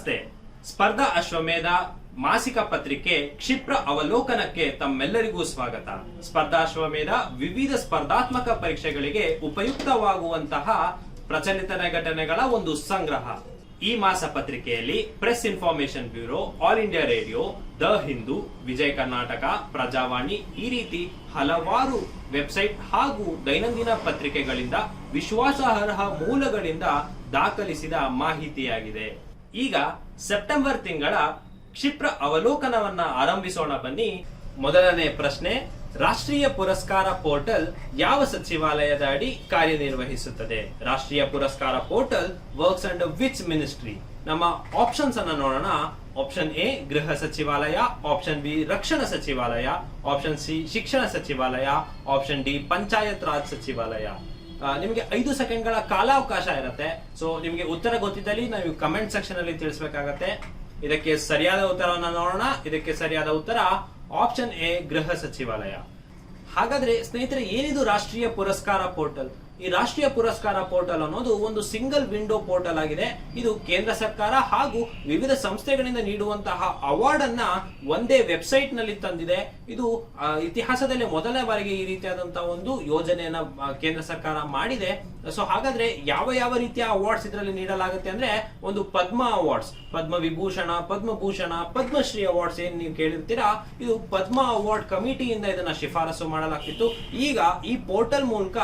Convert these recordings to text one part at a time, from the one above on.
ನಮಸ್ತೆ. ಸ್ಪರ್ಧಾ ಅಶ್ವಮೇಧ ಮಾಸಿಕ ಪತ್ರಿಕೆ ಕ್ಷಿಪ್ರ ಅವಲೋಕನಕ್ಕೆ ತಮ್ಮೆಲ್ಲರಿಗೂ ಸ್ವಾಗತ. ಸ್ಪರ್ಧಾ ಅಶ್ವಮೇಧ ವಿವಿಧ ಸ್ಪರ್ಧಾತ್ಮಕ ಪರೀಕ್ಷೆಗಳಿಗೆ ಉಪಯುಕ್ತವಾಗುವಂತಹ ಪ್ರಚಲಿತ ಘಟನೆಗಳ ಒಂದು ಸಂಗ್ರಹ. ಈ ಮಾಸ ಪತ್ರಿಕೆಯಲ್ಲಿ Press Information Bureau, All India Radio, the Hindu, Vijaya Karnataka, Prajavani ಈ ರೀತಿ ಹಲವಾರು ವೆಬ್ಸೈಟ್ ಹಾಗೂ ದೈನಂದಿನ ಪತ್ರಿಕೆಗಳಿಂದ ವಿಶ್ವಾಸಾರ್ಹ ಮೂಲಗಳಿಂದ ದಾಖಲಿಸಿದ ಮಾಹಿತಿಯಾಗಿದೆ. ಈಗ ಸೆಪ್ಟೆಂಬರ್ ತಿಂಗಳ ಕ್ಷಿಪ್ರ ಅವಲೋಕನವನ್ನ ಆರಂಭಿಸೋಣ ಬನ್ನಿ. ಮೊದಲನೇ ಪ್ರಶ್ನೆ, ರಾಷ್ಟ್ರೀಯ ಪುರಸ್ಕಾರ ಪೋರ್ಟಲ್ ಯಾವ ಸಚಿವಾಲಯದ ಅಡಿ ಕಾರ್ಯನಿರ್ವಹಿಸುತ್ತದೆ? ರಾಷ್ಟ್ರೀಯ ಪುರಸ್ಕಾರ portal works under which ministry? ನಮ್ಮ ಆಪ್ಷನ್ಸ್ ಅನ್ನ ನೋಡೋಣ. ಆಪ್ಷನ್ ಎ ಗೃಹ ಸಚಿವಾಲಯ, ಆಪ್ಷನ್ ಬಿ ರಕ್ಷಣಾ ಸಚಿವಾಲಯ, ಆಪ್ಷನ್ ಸಿ ಶಿಕ್ಷಣ ಸಚಿವಾಲಯ, ಆಪ್ಷನ್ ಡಿ ಪಂಚಾಯತ್ ರಾಜ್ ಸಚಿವಾಲಯ. ನಿಮಗೆ 5 ಸೆಕೆಂಡ್ಗಳ ಕಾಲಾವಕಾಶ ಇರುತ್ತೆ. ಸೊ ನಿಮಗೆ ಉತ್ತರ ಗೊತ್ತಿದ್ದಲ್ಲಿ ನಾವು ಕಮೆಂಟ್ ಸೆಕ್ಷನ್ ಅಲ್ಲಿ ತಿಳಿಸಬೇಕಾಗತ್ತೆ. ಇದಕ್ಕೆ ಸರಿಯಾದ ಉತ್ತರವನ್ನು ನೋಡೋಣ. ಇದಕ್ಕೆ ಸರಿಯಾದ ಉತ್ತರ ಆಪ್ಷನ್ ಎ ಗೃಹ ಸಚಿವಾಲಯ. ಹಾಗಾದ್ರೆ ಸ್ನೇಹಿತರೆ, ಏನಿದು ರಾಷ್ಟ್ರೀಯ ಪುರಸ್ಕಾರ ಪೋರ್ಟಲ್? ಈ ರಾಷ್ಟ್ರೀಯ ಪುರಸ್ಕಾರ ಪೋರ್ಟಲ್ ಅನ್ನೋದು ಒಂದು ಸಿಂಗಲ್ ವಿಂಡೋ ಪೋರ್ಟಲ್ ಆಗಿದೆ. ಇದು ಕೇಂದ್ರ ಸರ್ಕಾರ ಹಾಗೂ ವಿವಿಧ ಸಂಸ್ಥೆಗಳಿಂದ ನೀಡುವಂತಹ ಅವಾರ್ಡ್ ಅನ್ನ ಒಂದೇ ವೆಬ್ಸೈಟ್ ನಲ್ಲಿ ತಂದಿದೆ. ಇದು ಇತಿಹಾಸದಲ್ಲಿ ಮೊದಲನೇ ಬಾರಿಗೆ ಈ ರೀತಿಯಾದಂತಹ ಒಂದು ಯೋಜನೆಯನ್ನ ಕೇಂದ್ರ ಸರ್ಕಾರ ಮಾಡಿದೆ. ಸೊ ಹಾಗಾದ್ರೆ ಯಾವ ರೀತಿಯ ಅವಾರ್ಡ್ಸ್ ಇದರಲ್ಲಿ ನೀಡಲಾಗುತ್ತೆ ಅಂದ್ರೆ, ಒಂದು ಪದ್ಮ ಅವಾರ್ಡ್ಸ್, ಪದ್ಮ ವಿಭೂಷಣ, ಪದ್ಮಭೂಷಣ, ಪದ್ಮಶ್ರೀ ಅವಾರ್ಡ್ಸ್ ಏನ್ ನೀವು ಕೇಳಿರ್ತೀರಾ, ಇದು ಪದ್ಮ ಅವಾರ್ಡ್ ಕಮಿಟಿಯಿಂದ ಇದನ್ನ ಶಿಫಾರಸು ಮಾಡಲಾಗ್ತಿತ್ತು. ಈಗ ಈ ಪೋರ್ಟಲ್ ಮೂಲಕ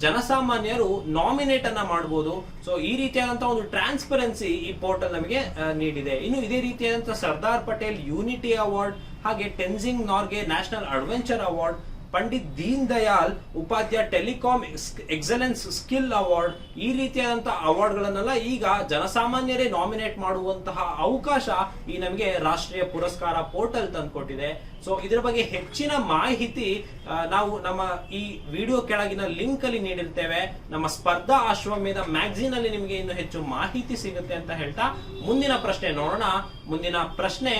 ಜನಸಾಮಾನ್ಯರು ನಾಮಿನೇಟ್ ಅನ್ನ ಮಾಡಬಹುದು. ಸೊ ಈ ರೀತಿಯಾದಂತಹ ಒಂದು ಟ್ರಾನ್ಸ್ಪರೆನ್ಸಿ ಈ ಪೋರ್ಟಲ್ ನಮಗೆ ನೀಡಿದೆ. ಇನ್ನು ಇದೇ ರೀತಿಯಾದಂತಹ ಸರ್ದಾರ್ ಪಟೇಲ್ ಯೂನಿಟಿ ಅವಾರ್ಡ್, ಹಾಗೆ Tenzing Norgay National Adventure Award, Pandit Deen Dayal Upadhyaya Telecom Excellence Skill Award, ಈ ರೀತಿಯಾದಂತಹ ಅವಾರ್ಡ್ ಗಳನ್ನೆಲ್ಲ ಈಗ ಜನಸಾಮಾನ್ಯರೇ ನಾಮಿನೇಟ್ ಮಾಡುವಂತಹ ಅವಕಾಶ ಈ ನಮಗೆ ರಾಷ್ಟ್ರೀಯ ಪುರಸ್ಕಾರ ಪೋರ್ಟಲ್ ತಂದುಕೊಟ್ಟಿದೆ. ಸೊ ಇದರ ಬಗ್ಗೆ ಹೆಚ್ಚಿನ ಮಾಹಿತಿ ನಾವು ನಮ್ಮ ಈ ವಿಡಿಯೋ ಕೆಳಗಿನ ಲಿಂಕ್ ಅಲ್ಲಿ ನೀಡಿರ್ತೇವೆ. ನಮ್ಮ ಸ್ಪರ್ಧಾ ಅಶ್ವಮೇಧ ಮ್ಯಾಗಝೀನ್ ಅಲ್ಲಿ ನಿಮಗೆ ಇನ್ನು ಹೆಚ್ಚು ಮಾಹಿತಿ ಸಿಗುತ್ತೆ ಅಂತ ಹೇಳ್ತಾ ಮುಂದಿನ ಪ್ರಶ್ನೆ ನೋಡೋಣ. ಮುಂದಿನ ಪ್ರಶ್ನೆ,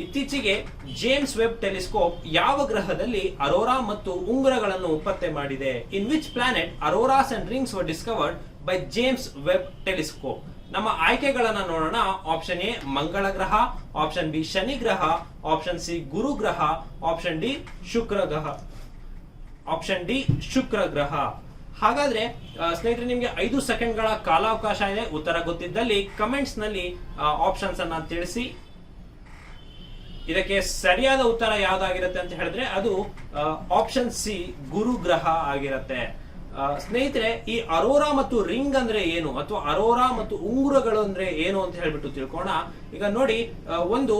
ಇತ್ತೀಚೆಗೆ ಜೇಮ್ಸ್ ವೆಬ್ ಟೆಲಿಸ್ಕೋಪ್ ಯಾವ ಗ್ರಹದಲ್ಲಿ ಅರೋರಾ ಮತ್ತು ಉಂಗುರಗಳನ್ನು ಪತ್ತೆ ಮಾಡಿದೆ? In which planet auroras and rings were discovered by James Webb telescope? ನಮ್ಮ ಆಯ್ಕೆಗಳನ್ನ ನೋಡೋಣ. ಆಪ್ಷನ್ ಎ ಮಂಗಳ ಗ್ರಹ, ಆಪ್ಷನ್ ಬಿ ಶನಿ ಗ್ರಹ, ಆಪ್ಷನ್ ಸಿ ಗುರು ಗ್ರಹ, ಆಪ್ಷನ್ ಡಿ ಶುಕ್ರ ಗ್ರಹ. ಆಪ್ಷನ್ ಡಿ ಶುಕ್ರ ಗ್ರಹ. ಹಾಗಾದ್ರೆ ಸ್ನೇಹಿತರೆ, ನಿಮ್ಗೆ 5 ಸೆಕೆಂಡ್ಗಳ ಕಾಲಾವಕಾಶ ಇದೆ. ಉತ್ತರ ಗೊತ್ತಿದ್ದಲ್ಲಿ ಕಮೆಂಟ್ಸ್ ನಲ್ಲಿ ಆಪ್ಷನ್ಸ್ ಅನ್ನ ತಿಳಿಸಿ. ಇದಕ್ಕೆ ಸರಿಯಾದ ಉತ್ತರ ಯಾವ್ದಾಗಿರುತ್ತೆ ಅಂತ ಹೇಳಿದ್ರೆ ಅದು ಆಪ್ಷನ್ ಸಿ ಗುರು ಗ್ರಹ ಆಗಿರುತ್ತೆ. ಸ್ನೇಹಿತರೆ, ಈ ಅರೋರಾ ಮತ್ತು ರಿಂಗ್ ಅಂದ್ರೆ ಏನು, ಅಥವಾ ಅರೋರಾ ಮತ್ತು ಉಂಗುರಗಳು ಅಂದ್ರೆ ಏನು ಅಂತ ಹೇಳ್ಬಿಟ್ಟು ತಿಳ್ಕೋಣ. ಈಗ ನೋಡಿ, ಒಂದು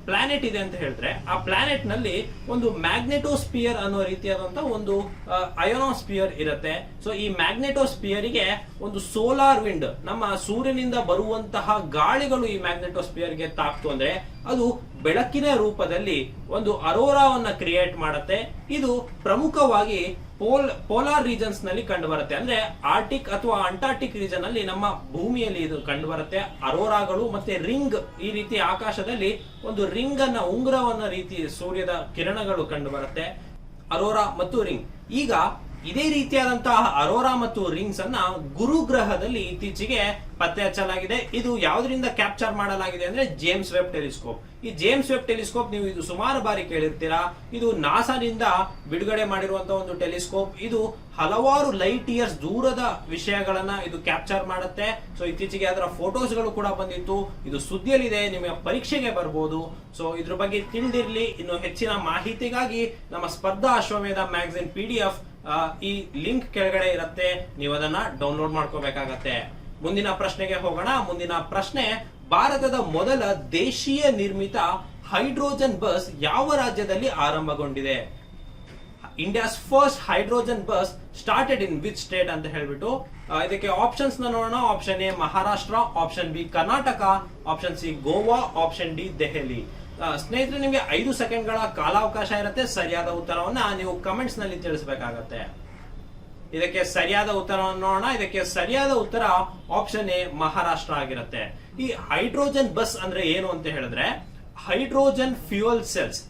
ಪ್ಲಾನೆಟ್ ಇದೆ ಅಂತ ಹೇಳಿದ್ರೆ ಆ ಪ್ಲಾನೆಟ್ ನಲ್ಲಿ ಒಂದು ಮ್ಯಾಗ್ನೆಟೋಸ್ಪಿಯರ್ ಅನ್ನೋ ರೀತಿಯಾದಂತಹ ಒಂದು ಅಯೋನೋಸ್ಪಿಯರ್ ಇರುತ್ತೆ. ಸೊ ಈ ಮ್ಯಾಗ್ನೆಟೋಸ್ಪಿಯರ್ ಗೆ ಒಂದು ಸೋಲಾರ್ ವಿಂಡ್, ನಮ್ಮ ಸೂರ್ಯನಿಂದ ಬರುವಂತಹ ಗಾಳಿಗಳು ಈ ಮ್ಯಾಗ್ನೆಟೋಸ್ಪಿಯರ್ ಗೆ ತಾಕ್ತು ಅಂದ್ರೆ ಅದು ಬೆಳಕಿನ ರೂಪದಲ್ಲಿ ಒಂದು ಅರೋರಾವನ್ನ ಕ್ರಿಯೇಟ್ ಮಾಡುತ್ತೆ. ಇದು ಪ್ರಮುಖವಾಗಿ ಪೋಲಾರ್ ರೀಜನ್ಸ್ ನಲ್ಲಿ ಕಂಡು ಬರುತ್ತೆ. ಅಂದ್ರೆ ಆರ್ಟಿಕ್ ಅಥವಾ ಅಂಟಾರ್ಟಿಕ್ ರೀಜನ್ ಅಲ್ಲಿ ನಮ್ಮ ಭೂಮಿಯಲ್ಲಿ ಇದು ಕಂಡು ಬರುತ್ತೆ. ಅರೋರಾಗಳು ಮತ್ತೆ ರಿಂಗ್, ಈ ರೀತಿ ಆಕಾಶದಲ್ಲಿ ಒಂದು ರಿಂಗ್ ಅನ್ನ, ಉಂಗುರವನ್ನ ರೀತಿ ಸೂರ್ಯದ ಕಿರಣಗಳು ಕಂಡು ಬರುತ್ತೆ. ಅರೋರಾ ಮತ್ತು ರಿಂಗ್. ಈಗ ಇದೇ ರೀತಿಯಾದಂತಹ ಅರೋರಾ ಮತ್ತು ರಿಂಗ್ಸ್ ಅನ್ನ ಗುರು ಗ್ರಹದಲ್ಲಿ ಇತ್ತೀಚೆಗೆ ಪತ್ತೆ ಹಚ್ಚಲಾಗಿದೆ. ಇದು ಯಾವುದರಿಂದ ಕ್ಯಾಪ್ಚರ್ ಮಾಡಲಾಗಿದೆ ಅಂದ್ರೆ ಜೇಮ್ಸ್ ವೆಬ್ ಟೆಲಿಸ್ಕೋಪ್. ಈ ಜೇಮ್ಸ್ ವೆಬ್ ಟೆಲಿಸ್ಕೋಪ್ ನೀವು ಇದು ಸುಮಾರು ಬಾರಿ ಕೇಳಿರ್ತೀರಾ. ಇದು ನಾಸಾದಿಂದ ಬಿಡುಗಡೆ ಮಾಡಿರುವಂತಹ ಒಂದು ಟೆಲಿಸ್ಕೋಪ್. ಇದು ಹಲವಾರು ಲೈಟ್ ಇಯರ್ಸ್ ದೂರದ ವಿಷಯಗಳನ್ನ ಇದು ಕ್ಯಾಪ್ಚರ್ ಮಾಡುತ್ತೆ. ಸೊ ಇತ್ತೀಚೆಗೆ ಅದರ ಫೋಟೋಸ್ ಗಳು ಕೂಡ ಬಂದಿತ್ತು. ಇದು ಸುದ್ದಿಯಲ್ಲಿದೆ, ನಿಮಗೆ ಪರೀಕ್ಷೆಗೆ ಬರ್ಬೋದು. ಸೊ ಇದ್ರ ಬಗ್ಗೆ ತಿಳಿದಿರ್ಲಿ. ಇನ್ನು ಹೆಚ್ಚಿನ ಮಾಹಿತಿಗಾಗಿ ನಮ್ಮ ಸ್ಪರ್ಧಾ ಅಶ್ವಮೇಧ ಮ್ಯಾಗಝೀನ್ PDF ಈ ಲಿಂಕ್ ಕೆಳಗಡೆ ಇರುತ್ತೆ, ನೀವು ಅದನ್ನ ಡೌನ್ಲೋಡ್ ಮಾಡ್ಕೋಬೇಕಾಗತ್ತೆ. ಮುಂದಿನ ಪ್ರಶ್ನೆಗೆ ಹೋಗೋಣ. ಮುಂದಿನ ಪ್ರಶ್ನೆ, ಭಾರತದ ಮೊದಲ ದೇಶೀಯ ನಿರ್ಮಿತ ಹೈಡ್ರೋಜನ್ ಬಸ್ ಯಾವ ರಾಜ್ಯದಲ್ಲಿ ಆರಂಭಗೊಂಡಿದೆ? India's first hydrogen bus started in which state ಅಂತ ಹೇಳ್ಬಿಟ್ಟು ಇದಕ್ಕೆ ಆಪ್ಷನ್ಸ್ ನೋಡೋಣ. Option A Maharashtra, option B Karnataka, option C Goa, option D Delhi. ಸ್ನೇಹಿತರೆ, ನಿಮಗೆ 5 ಸೆಕೆಂಡ್ಗಳ ಕಾಲಾವಕಾಶ ಇರುತ್ತೆ. ಸರಿಯಾದ ಉತ್ತರವನ್ನ ನೀವು ಕಮೆಂಟ್ಸ್ ನಲ್ಲಿ ತಿಳಿಸಬೇಕಾಗತ್ತೆ. ಇದಕ್ಕೆ ಸರಿಯಾದ ಉತ್ತರವನ್ನು ನೋಡೋಣ. ಇದಕ್ಕೆ ಸರಿಯಾದ ಉತ್ತರ ಆಪ್ಷನ್ ಎ ಮಹಾರಾಷ್ಟ್ರ ಆಗಿರುತ್ತೆ. ಈ ಹೈಡ್ರೋಜನ್ ಬಸ್ ಅಂದ್ರೆ ಏನು ಅಂತ ಹೇಳಿದ್ರೆ, ಹೈಡ್ರೋಜನ್ ಫ್ಯೂಯಲ್ ಸೆಲ್ಸ್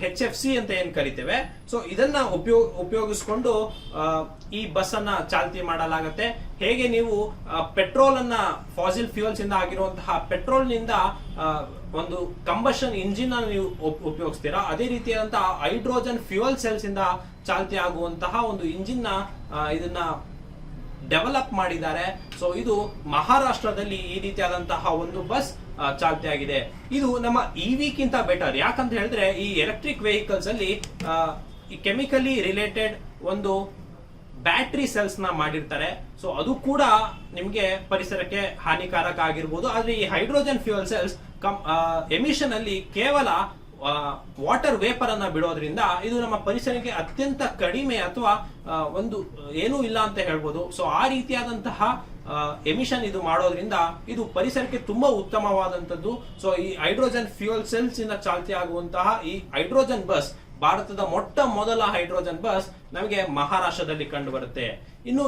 HFC ಅಂತ ಏನ್ ಕರಿತೇವೆ, ಸೊ ಇದನ್ನ ಉಪಯೋಗಿಸ್ಕೊಂಡು ಈ ಬಸ್ ಅನ್ನ ಚಾಲ್ತಿ ಮಾಡಲಾಗತ್ತೆ. ಹೇಗೆ ನೀವು ಪೆಟ್ರೋಲ್ ಅನ್ನ ಫಾಸಿಲ್ ಫ್ಯೂಯಲ್ಸ್ ಇಂದ ಆಗಿರುವಂತಹ ಪೆಟ್ರೋಲ್ ನಿಂದ ಒಂದು ಕಂಬಷನ್ ಇಂಜಿನ್ ಅನ್ನು ನೀವು ಉಪಯೋಗಿಸ್ತೀರಾ, ಅದೇ ರೀತಿಯಾದಂತಹ ಹೈಡ್ರೋಜನ್ ಫ್ಯೂಯಲ್ ಸೆಲ್ಸ್ ಇಂದ ಚಾಲ್ತಿ ಆಗುವಂತಹ ಒಂದು ಇಂಜಿನ್ ನ ಇದನ್ನ ಡೆವಲಪ್ ಮಾಡಿದ್ದಾರೆ. ಸೊ ಇದು ಮಹಾರಾಷ್ಟ್ರದಲ್ಲಿ ಈ ರೀತಿಯಾದಂತಹ ಒಂದು ಬಸ್ ಚಾಲ್ತಿ ಆಗಿದೆ. ಇದು ನಮ್ಮ ಇವಿಗಿಂತ ಬೆಟರ್. ಯಾಕಂತ ಹೇಳಿದ್ರೆ ಈ ಎಲೆಕ್ಟ್ರಿಕ್ ವೆಹಿಕಲ್ಸ್ ಅಲ್ಲಿ ಈ ಕೆಮಿಕಲಿ ರಿಲೇಟೆಡ್ ಒಂದು ಬ್ಯಾಟರಿ ಸೆಲ್ಸ್ ನ ಮಾಡಿರ್ತಾರೆ. ಸೊ ಅದು ಕೂಡ ನಿಮ್ಗೆ ಪರಿಸರಕ್ಕೆ ಹಾನಿಕಾರಕ ಆಗಿರ್ಬೋದು. ಆದ್ರೆ ಈ ಹೈಡ್ರೋಜನ್ ಫ್ಯೂಯಲ್ ಸೆಲ್ಸ್ ಎಮಿಷನ್ ಅಲ್ಲಿ ಕೇವಲ ವಾಟರ್ ವೇಪರ್ ಅನ್ನ ಬಿಡೋದ್ರಿಂದ ಇದು ನಮ್ಮ ಪರಿಸರಕ್ಕೆ ಅತ್ಯಂತ ಕಡಿಮೆ ಅಥವಾ ಒಂದು ಏನೂ ಇಲ್ಲ ಅಂತ ಹೇಳ್ಬೋದು. ಸೊ ಆ ರೀತಿಯಾದಂತಹ ಎಮಿಷನ್ ಇದು ಮಾಡೋದ್ರಿಂದ ಇದು ಪರಿಸರಕ್ಕೆ ತುಂಬಾ ಉತ್ತಮವಾದಂತದ್ದು. ಸೊ ಈ ಹೈಡ್ರೋಜನ್ ಫ್ಯೂಯಲ್ ಸೆಲ್ಸ್ ಇಂದ ಚಾಲ್ತಿ ಆಗುವಂತಹ ಈ ಹೈಡ್ರೋಜನ್ ಬಸ್ ಭಾರತದ ಮೊಟ್ಟ ಮೊದಲ ಹೈಡ್ರೋಜನ್ ಬಸ್ ನಮಗೆ ಮಹಾರಾಷ್ಟ್ರದಲ್ಲಿ ಕಂಡು ಬರುತ್ತೆ. ಇನ್ನು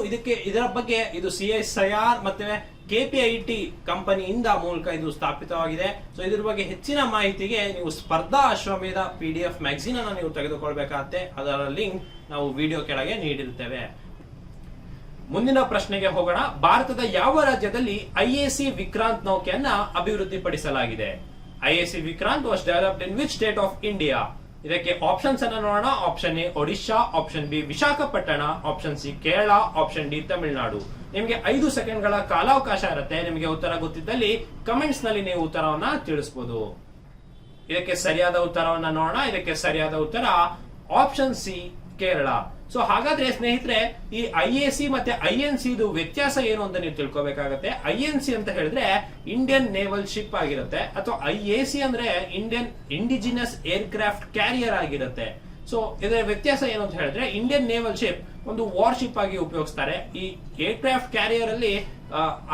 ಇದರ ಬಗ್ಗೆ ಇದು CSIR ಮತ್ತೆ KPIT ಕಂಪನಿಯಿಂದ ಮೂಲಕ ಇದು ಸ್ಥಾಪಿತವಾಗಿದೆ. ಸೊ ಇದ್ರ ಬಗ್ಗೆ ಹೆಚ್ಚಿನ ಮಾಹಿತಿಗೆ ನೀವು ಸ್ಪರ್ಧಾ ಅಶ್ವಮೇಧ PDF ಮ್ಯಾಗಝೀನ್ ಅನ್ನು ನೀವು ತೆಗೆದುಕೊಳ್ಬೇಕಾಗತ್ತೆ. ಅದರ ಲಿಂಕ್ ನಾವು ವಿಡಿಯೋ ಕೆಳಗೆ ನೀಡಿರುತ್ತೇವೆ. ಮುಂದಿನ ಪ್ರಶ್ನೆಗೆ ಹೋಗೋಣ. ಭಾರತದ ಯಾವ ರಾಜ್ಯದಲ್ಲಿ IAC ವಿಕ್ರಾಂತ್ ನೌಕೆಯನ್ನ ಅಭಿವೃದ್ಧಿಪಡಿಸಲಾಗಿದೆ? IAC Vikrant was developed in which state of India? ಇದಕ್ಕೆ ಆಪ್ಷನ್ಸ್ ಅನ್ನ ನೋಡೋಣ. Option A Odisha, option B Visakhapatnam, option C Kerala, option D Tamil Nadu. ನಿಮಗೆ 5 ಸೆಕೆಂಡ್ಗಳ ಕಾಲಾವಕಾಶ ಇರುತ್ತೆ. ನಿಮಗೆ ಉತ್ತರ ಗೊತ್ತಿದ್ದಲ್ಲಿ ಕಮೆಂಟ್ಸ್ ನಲ್ಲಿ ನೀವು ಉತ್ತರವನ್ನ ತಿಳಿಸಬಹುದು. ಇದಕ್ಕೆ ಸರಿಯಾದ ಉತ್ತರವನ್ನ ನೋಡೋಣ. ಇದಕ್ಕೆ ಸರಿಯಾದ ಉತ್ತರ ಆಪ್ಷನ್ ಸಿ ಕೇರಳ. ಸೊ ಹಾಗಾದ್ರೆ ಸ್ನೇಹಿತರೆ, ಈ IAC ಮತ್ತೆ INC ಇದು ವ್ಯತ್ಯಾಸ ಏನು ಅಂತ ನೀವು ತಿಳ್ಕೊಬೇಕಾಗತ್ತೆ. INC ಅಂತ ಹೇಳಿದ್ರೆ ಇಂಡಿಯನ್ ನೇವಲ್ ಶಿಪ್ ಆಗಿರುತ್ತೆ, ಅಥವಾ IAC ಅಂದ್ರೆ ಇಂಡಿಯನ್ ಇಂಡಿಜಿನಸ್ ಏರ್ಕ್ರಾಫ್ಟ್ ಕ್ಯಾರಿಯರ್ ಆಗಿರುತ್ತೆ. ಸೊ ಇದರ ವ್ಯತ್ಯಾಸ ಏನು ಅಂತ ಹೇಳಿದ್ರೆ, ಇಂಡಿಯನ್ ನೇವಲ್ ಶಿಪ್ ಒಂದು ವಾರ್ ಶಿಪ್ ಆಗಿ ಉಪಯೋಗಿಸ್ತಾರೆ. ಈ ಏರ್ಕ್ರಾಫ್ಟ್ ಕ್ಯಾರಿಯರ್ ಅಲ್ಲಿ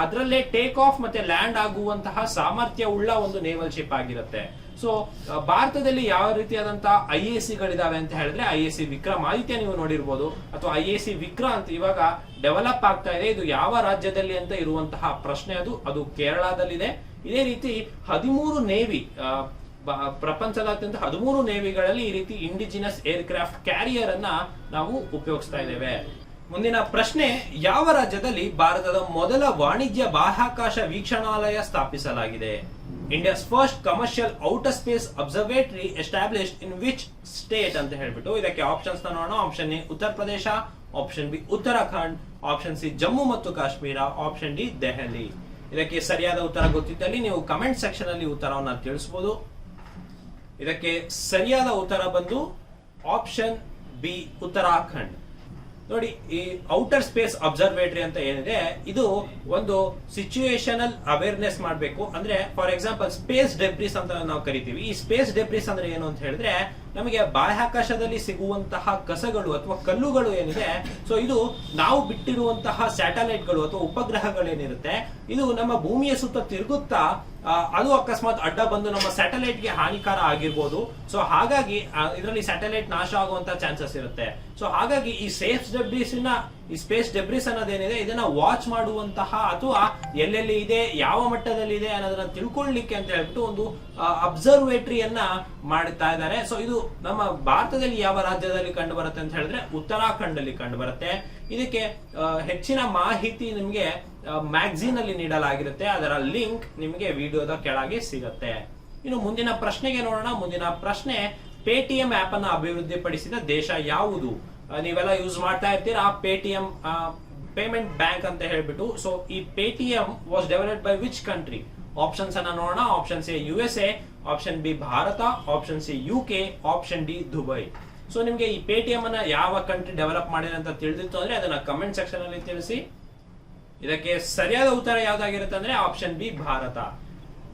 ಅದರಲ್ಲೇ ಟೇಕ್ ಆಫ್ ಮತ್ತೆ ಲ್ಯಾಂಡ್ ಆಗುವಂತಹ ಸಾಮರ್ಥ್ಯ ಉಳ್ಳ ಒಂದು ನೇವಲ್ ಶಿಪ್ ಆಗಿರುತ್ತೆ. ಸೊ ಭಾರತದಲ್ಲಿ ಯಾವ ರೀತಿಯಾದಂತಹ IAC ಗಳಿದಾವೆ ಅಂತ ಹೇಳಿದ್ರೆ, IAC ವಿಕ್ರಮಾದಿತ್ಯ ನೀವು ನೋಡಿರ್ಬೋದು, ಅಥವಾ IAC ವಿಕ್ರಾಂತ್ ಇವಾಗ ಡೆವಲಪ್ ಆಗ್ತಾ ಇದೆ. ಇದು ಯಾವ ರಾಜ್ಯದಲ್ಲಿ ಅಂತ ಇರುವಂತಹ ಪ್ರಶ್ನೆ ಅದು ಕೇರಳದಲ್ಲಿದೆ. ಇದೇ ರೀತಿ 13 ನೇವಿ, ಪ್ರಪಂಚದಾದ್ಯಂತ 13 ನೇವಿಗಳಲ್ಲಿ ಈ ರೀತಿ ಇಂಡಿಜಿನಸ್ ಏರ್ಕ್ರಾಫ್ಟ್ ಕ್ಯಾರಿಯರ್ ಅನ್ನ ನಾವು ಉಪಯೋಗಿಸ್ತಾ ಇದ್ದೇವೆ. ಮುಂದಿನ ಪ್ರಶ್ನೆ, ಯಾವ ರಾಜ್ಯದಲ್ಲಿ ಭಾರತದ ಮೊದಲ ವಾಣಿಜ್ಯ ಬಾಹ್ಯಾಕಾಶ ವೀಕ್ಷಣಾಲಯ ಸ್ಥಾಪಿಸಲಾಗಿದೆ? India's first commercial outer space observatory established in which state ಅಂತ ಹೇಳ್ಬಿಟ್ಟು ಇದಕ್ಕೆ ಆಪ್ಷನ್ಸ್ ನೋಡೋಣ. ಆಪ್ಷನ್ ಎ ಉತ್ತರ Pradesh, option B Uttarakhand, option C Jammu ಮತ್ತು ಕಾಶ್ಮೀರ, ಆಪ್ಷನ್ ಡಿ ದೆಹಲಿ. ಇದಕ್ಕೆ ಸರಿಯಾದ ಉತ್ತರ ಗೊತ್ತಿದ್ದಲ್ಲಿ ನೀವು ಕಮೆಂಟ್ ಸೆಕ್ಷನ್ ಅಲ್ಲಿ ಉತ್ತರವನ್ನ ತಿಳಿಸಬಹುದು. ಇದಕ್ಕೆ ಸರಿಯಾದ ಉತ್ತರ ಬಂದು ಆಪ್ಷನ್ ಬಿ ಉತ್ತರಾಖಂಡ್. ನೋಡಿ, ಈ ಔಟರ್ ಸ್ಪೇಸ್ ಅಬ್ಸರ್ವೇಟರಿ ಅಂತ ಏನಿದೆ, ಇದು ಒಂದು ಸಿಚುಯೇಷನಲ್ ಅವೇರ್ನೆಸ್ ಮಾಡಬೇಕು. ಅಂದ್ರೆ ಫಾರ್ ಎಕ್ಸಾಂಪಲ್ ಸ್ಪೇಸ್ ಡೆಬ್ರಿಸ್ ಅಂತ ನಾವು ಕರಿತೀವಿ. ಈ ಸ್ಪೇಸ್ ಡೆಬ್ರಿಸ್ ಅಂದ್ರೆ ಏನು ಅಂತ ಹೇಳಿದ್ರೆ, ನಮಗೆ ಬಾಹ್ಯಾಕಾಶದಲ್ಲಿ ಸಿಗುವಂತಹ ಕಸಗಳು ಅಥವಾ ಕಲ್ಲುಗಳು ಏನಿದೆ, ಸೊ ಇದು ನಾವು ಬಿಟ್ಟಿರುವಂತಹ ಸ್ಯಾಟಲೈಟ್ಗಳು ಅಥವಾ ಉಪಗ್ರಹಗಳೇನಿರುತ್ತೆ, ಇದು ನಮ್ಮ ಭೂಮಿಯ ಸುತ್ತ ತಿರುಗುತ್ತಾ ಅದು ಅಕಸ್ಮಾತ್ ಅಡ್ಡ ಬಂದು ನಮ್ಮ ಸ್ಯಾಟಲೈಟ್ ಗೆ ಹಾನಿಕಾರ ಆಗಿರ್ಬೋದು. ಸೊ ಹಾಗಾಗಿ ಇದರಲ್ಲಿ ಸ್ಯಾಟಲೈಟ್ ನಾಶ ಆಗುವಂತಹ ಚಾನ್ಸಸ್ ಇರುತ್ತೆ. ಸೊ ಹಾಗಾಗಿ ಈ ಸ್ಪೇಸ್ ಡೆಬ್ರಿಸ್ ಅನ್ನೋದೇನಿದೆ, ಇದನ್ನ ವಾಚ್ ಮಾಡುವಂತಹ ಅಥವಾ ಎಲ್ಲೆಲ್ಲಿ ಇದೆ, ಯಾವ ಮಟ್ಟದಲ್ಲಿ ಇದೆ ಅನ್ನೋದನ್ನ ತಿಳ್ಕೊಳ್ಳಿಕ್ಕೆ ಅಂತ ಹೇಳ್ಬಿಟ್ಟು ಒಂದು ಅಬ್ಸರ್ವೇಟರಿಯನ್ನ ಮಾಡ್ತಾ ಇದ್ದಾರೆ. ಸೊ ಇದು ನಮ್ಮ ಭಾರತದಲ್ಲಿ ಯಾವ ರಾಜ್ಯದಲ್ಲಿ ಕಂಡು ಬರುತ್ತೆ ಅಂತ ಹೇಳಿದ್ರೆ ಉತ್ತರಾಖಂಡ್ ಅಲ್ಲಿ ಕಂಡು ಬರುತ್ತೆ. ಇದಕ್ಕೆ ಹೆಚ್ಚಿನ ಮಾಹಿತಿ ನಿಮ್ಗೆ ಮ್ಯಾಗಝೀನ್ ಅಲ್ಲಿ ನೀಡಲಾಗಿರುತ್ತೆ. ಅದರ ಲಿಂಕ್ ನಿಮಗೆ ವಿಡಿಯೋದ ಕೆಳಗೆ ಸಿಗುತ್ತೆ. ಇನ್ನು ಮುಂದಿನ ಪ್ರಶ್ನೆಗೆ ನೋಡೋಣ. ಮುಂದಿನ ಪ್ರಶ್ನೆ, ಪೇಟಿಎಂ ಆಪ್ ಅನ್ನು ಅಭಿವೃದ್ಧಿಪಡಿಸಿದ ದೇಶ ಯಾವುದು? ನೀವೆಲ್ಲ ಯೂಸ್ ಮಾಡ್ತಾ ಇರ್ತೀರಾ ಪೇಟಿಎಂ ಪೇಮೆಂಟ್ ಬ್ಯಾಂಕ್ ಅಂತ ಹೇಳ್ಬಿಟ್ಟು. ಸೊ ಈ Paytm was developed by which country? Options ಅನ್ನ ನೋಡೋಣ. Option C USA, option B Bharat, option C UK, option D Dubai. So ನಿಮ್ಗೆ ಈ ಪೇಟಿಎಂ ಅನ್ನ ಯಾವ ಕಂಟ್ರಿ ಡೆವಲಪ್ ಮಾಡಿದೆ ಅಂತ ತಿಳಿದಿತ್ತು ಅಂದ್ರೆ ಅದನ್ನ ಕಮೆಂಟ್ ಸೆಕ್ಷನ್ ಅಲ್ಲಿ ತಿಳಿಸಿ. ಇದಕ್ಕೆ ಸರಿಯಾದ ಉತ್ತರ ಯಾವ್ದಾಗಿರುತ್ತೆ ಅಂದ್ರೆ ಆಪ್ಷನ್ ಬಿ ಭಾರತ.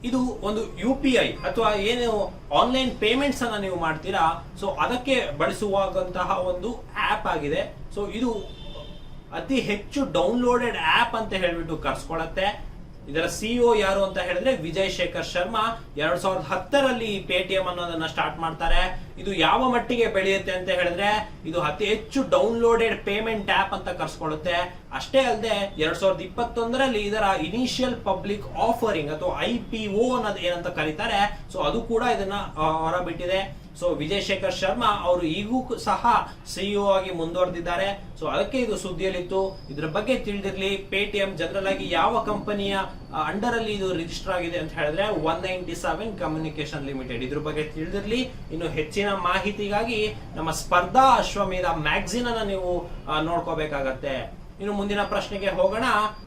ಇದು ಒಂದು UPI ಅಥವಾ ಏನು ಆನ್ಲೈನ್ ಪೇಮೆಂಟ್ಸ್ ಅನ್ನ ನೀವು ಮಾಡ್ತೀರಾ, ಸೊ ಅದಕ್ಕೆ ಬಳಸುವಂತಹ ಒಂದು ಆಪ್ ಆಗಿದೆ. ಸೊ ಇದು ಅತಿ ಹೆಚ್ಚು ಡೌನ್ಲೋಡೆಡ್ ಆಪ್ ಅಂತ ಹೇಳ್ಬಿಟ್ಟು ಕರ್ಸ್ಕೊಳತ್ತೆ. ಇದರ CEO ಯಾರು ಅಂತ ಹೇಳಿದ್ರೆ ವಿಜಯ್ ಶೇಖರ್ ಶರ್ಮಾ. 2010ರಲ್ಲಿ ಈ ಪೇಟಿಎಂ ಅನ್ನೋದನ್ನ ಸ್ಟಾರ್ಟ್ ಮಾಡ್ತಾರೆ. ಇದು ಯಾವ ಮಟ್ಟಿಗೆ ಬೆಳೆಯುತ್ತೆ ಅಂತ ಹೇಳಿದ್ರೆ, ಇದು ಅತಿ ಹೆಚ್ಚು ಡೌನ್ಲೋಡೆಡ್ ಪೇಮೆಂಟ್ ಆಪ್ ಅಂತ ಕರ್ಸ್ಕೊಳ್ಳುತ್ತೆ. ಅಷ್ಟೇ ಅಲ್ಲದೆ 2021ರಲ್ಲಿ ಇದರ ಇನಿಷಿಯಲ್ ಪಬ್ಲಿಕ್ ಆಫರಿಂಗ್ ಅಥವಾ IPO ಅನ್ನೋದು ಏನಂತ ಕರೀತಾರೆ, ಸೊ ಅದು ಕೂಡ ಇದನ್ನ ಹೊರಬಿಟ್ಟಿದೆ. ಸೊ ವಿಜಯ್ ಶೇಖರ್ ಶರ್ಮಾ ಅವರು ಈಗೂ ಸಹ ಸಿಇಒ ಆಗಿ ಮುಂದುವರೆದಿದ್ದಾರೆ. ಸೊ ಅದಕ್ಕೆ ಇದು ಸುದ್ದಿಯಲ್ಲಿತ್ತು. ಇದ್ರ ಬಗ್ಗೆ ತಿಳಿದಿರ್ಲಿ. ಪೇಟಿಎಂ ಜನರಲ್ ಆಗಿ ಯಾವ ಕಂಪನಿಯ ಅಂಡರ್ ಅಲ್ಲಿ ಇದು ರಿಜಿಸ್ಟರ್ ಆಗಿದೆ ಅಂತ ಹೇಳಿದ್ರೆ 197 ಕಮ್ಯುನಿಕೇಶನ್ ಲಿಮಿಟೆಡ್. ಇದ್ರ ಬಗ್ಗೆ ತಿಳಿದಿರ್ಲಿ. ಇನ್ನು ಹೆಚ್ಚಿನ ಮಾಹಿತಿಗಾಗಿ ನಮ್ಮ ಸ್ಪರ್ಧಾ ಅಶ್ವಮೇಧ ಮ್ಯಾಗಝಿನ್ ಅನ್ನ ನೀವು ನೋಡ್ಕೋಬೇಕಾಗತ್ತೆ. ಇನ್ನು ಮುಂದಿನ ಪ್ರಶ್ನೆಗೆ ಹೋಗೋಣ.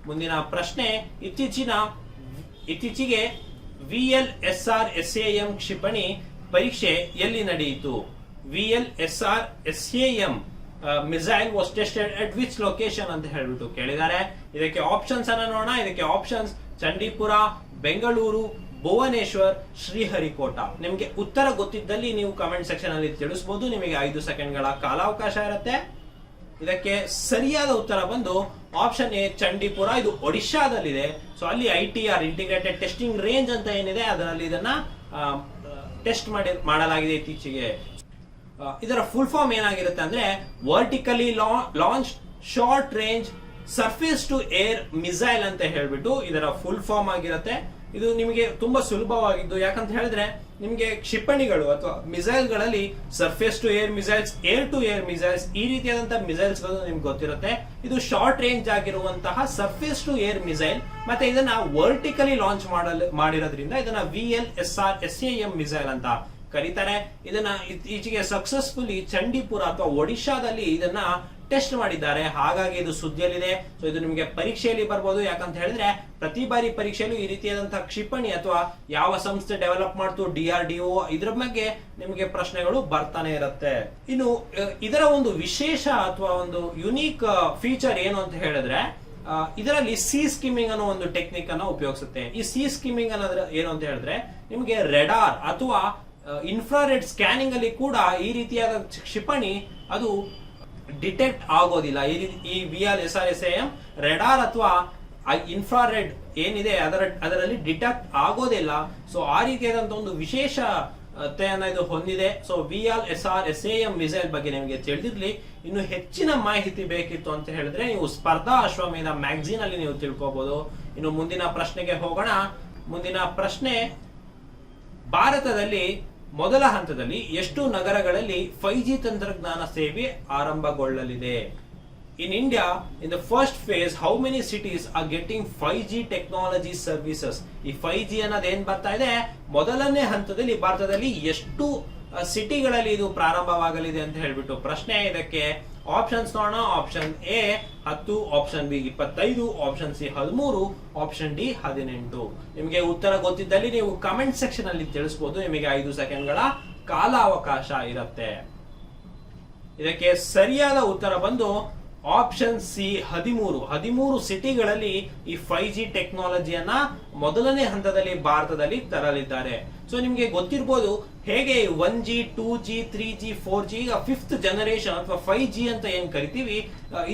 ಮುಂದಿನ ಪ್ರಶ್ನೆ, ಇತ್ತೀಚೆಗೆ VLSR-SAM ಕ್ಷಿಪಣಿ ಪರೀಕ್ಷೆ ಎಲ್ಲಿ ನಡೆಯಿತು? VLSR-SAM missile was tested at which location ಅಂತ ಹೇಳ್ಬಿಟ್ಟು ಕೇಳಿದ್ದಾರೆ. ಇದಕ್ಕೆ ಆಪ್ಷನ್ಸ್ ಅನ್ನ ನೋಡೋಣ. ಇದಕ್ಕೆ ಆಪ್ಷನ್ಸ್ ಚಂಡೀಪುರ, ಬೆಂಗಳೂರು, ಭುವನೇಶ್ವರ್, ಶ್ರೀಹರಿಕೋಟ. ನಿಮಗೆ ಉತ್ತರ ಗೊತ್ತಿದ್ದಲ್ಲಿ ನೀವು ಕಮೆಂಟ್ ಸೆಕ್ಷನ್ ಅಲ್ಲಿ ತಿಳಿಸಬಹುದು. ನಿಮಗೆ 5 ಸೆಕೆಂಡ್ಗಳ ಕಾಲಾವಕಾಶ ಇರುತ್ತೆ. ಇದಕ್ಕೆ ಸರಿಯಾದ ಉತ್ತರ ಬಂದು ಆಪ್ಷನ್ ಎ ಚಂಡೀಪುರ. ಇದು ಒಡಿಶಾದಲ್ಲಿದೆ. ಸೊ ಅಲ್ಲಿ ITR ಇಂಟಿಗ್ರೇಟೆಡ್ ಟೆಸ್ಟಿಂಗ್ ರೇಂಜ್ ಅಂತ ಏನಿದೆ ಅದರಲ್ಲಿ ಇದನ್ನ ಟೆಸ್ಟ್ ಮಾಡಲಾಗಿದೆ ಇತ್ತೀಚೆಗೆ. ಇದರ ಫುಲ್ ಫಾರ್ಮ್ ಏನಾಗಿರುತ್ತೆ ಅಂದ್ರೆ vertically launch short range surface to air missile ಅಂತ ಹೇಳ್ಬಿಟ್ಟು ಇದರ ಫುಲ್ ಫಾರ್ಮ್ ಆಗಿರುತ್ತೆ. ಇದು ನಿಮಗೆ ತುಂಬಾ ಸುಲಭವಾಗಿದ್ದು, ಯಾಕಂತ ಹೇಳಿದ್ರೆ ನಿಮಗೆ ಕ್ಷಿಪಣಿಗಳು ಅಥವಾ ಮಿಸೈಲ್ ಗಳಲ್ಲಿ surface to air missiles, air to air missiles, ಈ ರೀತಿಯಾದಂತಹ ಮಿಸೈಲ್ಸ್ ಗಳು ನಿಮ್ಗೆ ಗೊತ್ತಿರುತ್ತೆ. ಇದು ಶಾರ್ಟ್ ರೇಂಜ್ ಆಗಿರುವಂತಹ ಸರ್ಫೇಸ್ ಟು ಏರ್ ಮಿಸೈಲ್. ಮತ್ತೆ ಇದನ್ನ ವರ್ಟಿಕಲಿ ಲಾಂಚ್ ಮಾಡಿರೋದ್ರಿಂದ ಇದನ್ನ VLSR-SAM ಮಿಸೈಲ್ ಅಂತ ಕರೀತಾರೆ. ಇದನ್ನ ಇತ್ತೀಚೆಗೆ ಸಕ್ಸಸ್ಫುಲಿ ಚಂಡೀಪುರ ಅಥವಾ ಒಡಿಶಾದಲ್ಲಿ ಇದನ್ನ ಟೆಸ್ಟ್ ಮಾಡಿದ್ದಾರೆ. ಹಾಗಾಗಿ ಇದು ಸುದ್ದಿಯಲ್ಲಿದೆ. ಸೊ ಇದು ನಿಮಗೆ ಪರೀಕ್ಷೆಯಲ್ಲಿ ಬರ್ಬೋದು. ಯಾಕಂತ ಹೇಳಿದ್ರೆ ಪ್ರತಿ ಬಾರಿ ಪರೀಕ್ಷೆಯಲ್ಲೂ ಈ ರೀತಿಯಾದಂತಹ ಕ್ಷಿಪಣಿ ಅಥವಾ ಯಾವ ಸಂಸ್ಥೆ ಡೆವಲಪ್ ಮಾಡ್ತು, DRDO, ಇದ್ರ ಬಗ್ಗೆ ನಿಮಗೆ ಪ್ರಶ್ನೆಗಳು ಬರ್ತಾನೆ ಇರುತ್ತೆ. ಇನ್ನು ಇದರ ಒಂದು ವಿಶೇಷ ಅಥವಾ ಒಂದು ಯುನೀಕ್ ಫೀಚರ್ ಏನು ಅಂತ ಹೇಳಿದ್ರೆ ಇದರಲ್ಲಿ ಸಿ ಸ್ಕಿಮ್ಮಿಂಗ್ ಅನ್ನೋ ಒಂದು ಟೆಕ್ನಿಕ್ ಅನ್ನ ಉಪಯೋಗಿಸುತ್ತೆ. ಈ ಸಿ ಸ್ಕಿಮ್ಮಿಂಗ್ ಅನ್ನೋದ್ರ ಏನು ಅಂತ ಹೇಳಿದ್ರೆ ನಿಮಗೆ ರೆಡಾರ್ ಅಥವಾ ಇನ್ಫ್ರಾರೆಡ್ ಸ್ಕ್ಯಾನಿಂಗ್ ಅಲ್ಲಿ ಕೂಡ ಈ ರೀತಿಯಾದ ಕ್ಷಿಪಣಿ ಅದು ಡಿಟೆಕ್ಟ್ ಆಗೋದಿಲ್ಲ. ಈ VLSR-SAM ರೆಡಾರ್ ಅಥವಾ ಇನ್ಫ್ರಾರೆಡ್ ಏನಿದೆ ಅದರಲ್ಲಿ ಡಿಟೆಕ್ಟ್ ಆಗೋದಿಲ್ಲ. ಸೊ ಆ ರೀತಿಯಾದಂತಹ ಒಂದು ವಿಶೇಷತೆಯನ್ನ ಇದು ಹೊಂದಿದೆ. ಸೊ VLSR-SAM ಮಿಸೈಲ್ ಬಗ್ಗೆ ನಿಮಗೆ ತಿಳಿದಿರ್ಲಿ. ಇನ್ನು ಹೆಚ್ಚಿನ ಮಾಹಿತಿ ಬೇಕಿತ್ತು ಅಂತ ಹೇಳಿದ್ರೆ ನೀವು ಸ್ಪರ್ಧಾ ಅಶ್ವಮೇಧ ಮ್ಯಾಗಝಿನ್ ಅಲ್ಲಿ ನೀವು ತಿಳ್ಕೋಬಹುದು. ಇನ್ನು ಮುಂದಿನ ಪ್ರಶ್ನೆಗೆ ಹೋಗೋಣ. ಮುಂದಿನ ಪ್ರಶ್ನೆ, ಭಾರತದಲ್ಲಿ ಮೊದಲ ಹಂತದಲ್ಲಿ ಎಷ್ಟು ನಗರಗಳಲ್ಲಿ 5G ತಂತ್ರಜ್ಞಾನ ಸೇವೆ ಆರಂಭಗೊಳ್ಳಲಿದೆ? In India, in the first phase, how many cities are getting 5G technology services? ಈ 5G ಅನ್ನೋದು ಏನ್ ಬರ್ತಾ ಇದೆ, ಮೊದಲನೇ ಹಂತದಲ್ಲಿ ಭಾರತದಲ್ಲಿ ಎಷ್ಟು ಸಿಟಿಗಳಲ್ಲಿ ಇದು ಪ್ರಾರಂಭವಾಗಲಿದೆ ಅಂತ ಹೇಳ್ಬಿಟ್ಟು ಪ್ರಶ್ನೆ. ಇದಕ್ಕೆ ಆಪ್ಷನ್ಸ್ ನೋಡೋಣ. Option A 10, option B 25, option C 13, option D 18. ನಿಮಗೆ ಉತ್ತರ ಗೊತ್ತಿದ್ದಲ್ಲಿ ನೀವು ಕಮೆಂಟ್ ಸೆಕ್ಷನ್ ಅಲ್ಲಿ ತಿಳಿಸಬಹುದು. ನಿಮಗೆ 5 ಸೆಕೆಂಡ್ಗಳ ಕಾಲಾವಕಾಶ ಇರುತ್ತೆ. ಇದಕ್ಕೆ ಸರಿಯಾದ ಉತ್ತರ ಬಂದು ಆಪ್ಷನ್ ಸಿ 13 ಸಿಟಿಗಳಲ್ಲಿ ಈ 5G ಟೆಕ್ನಾಲಜಿಯನ್ನ ಮೊದಲನೇ ಹಂತದಲ್ಲಿ ಭಾರತದಲ್ಲಿ ತರಲಿದ್ದಾರೆ. ಸೊ ನಿಮ್ಗೆ ಗೊತ್ತಿರಬಹುದು ಹೇಗೆ 1G, 2G, 3G, 4G, ಈಗ 5th ಜನರೇಷನ್ ಅಥವಾ 5G ಅಂತ ಏನ್ ಕರಿತೀವಿ,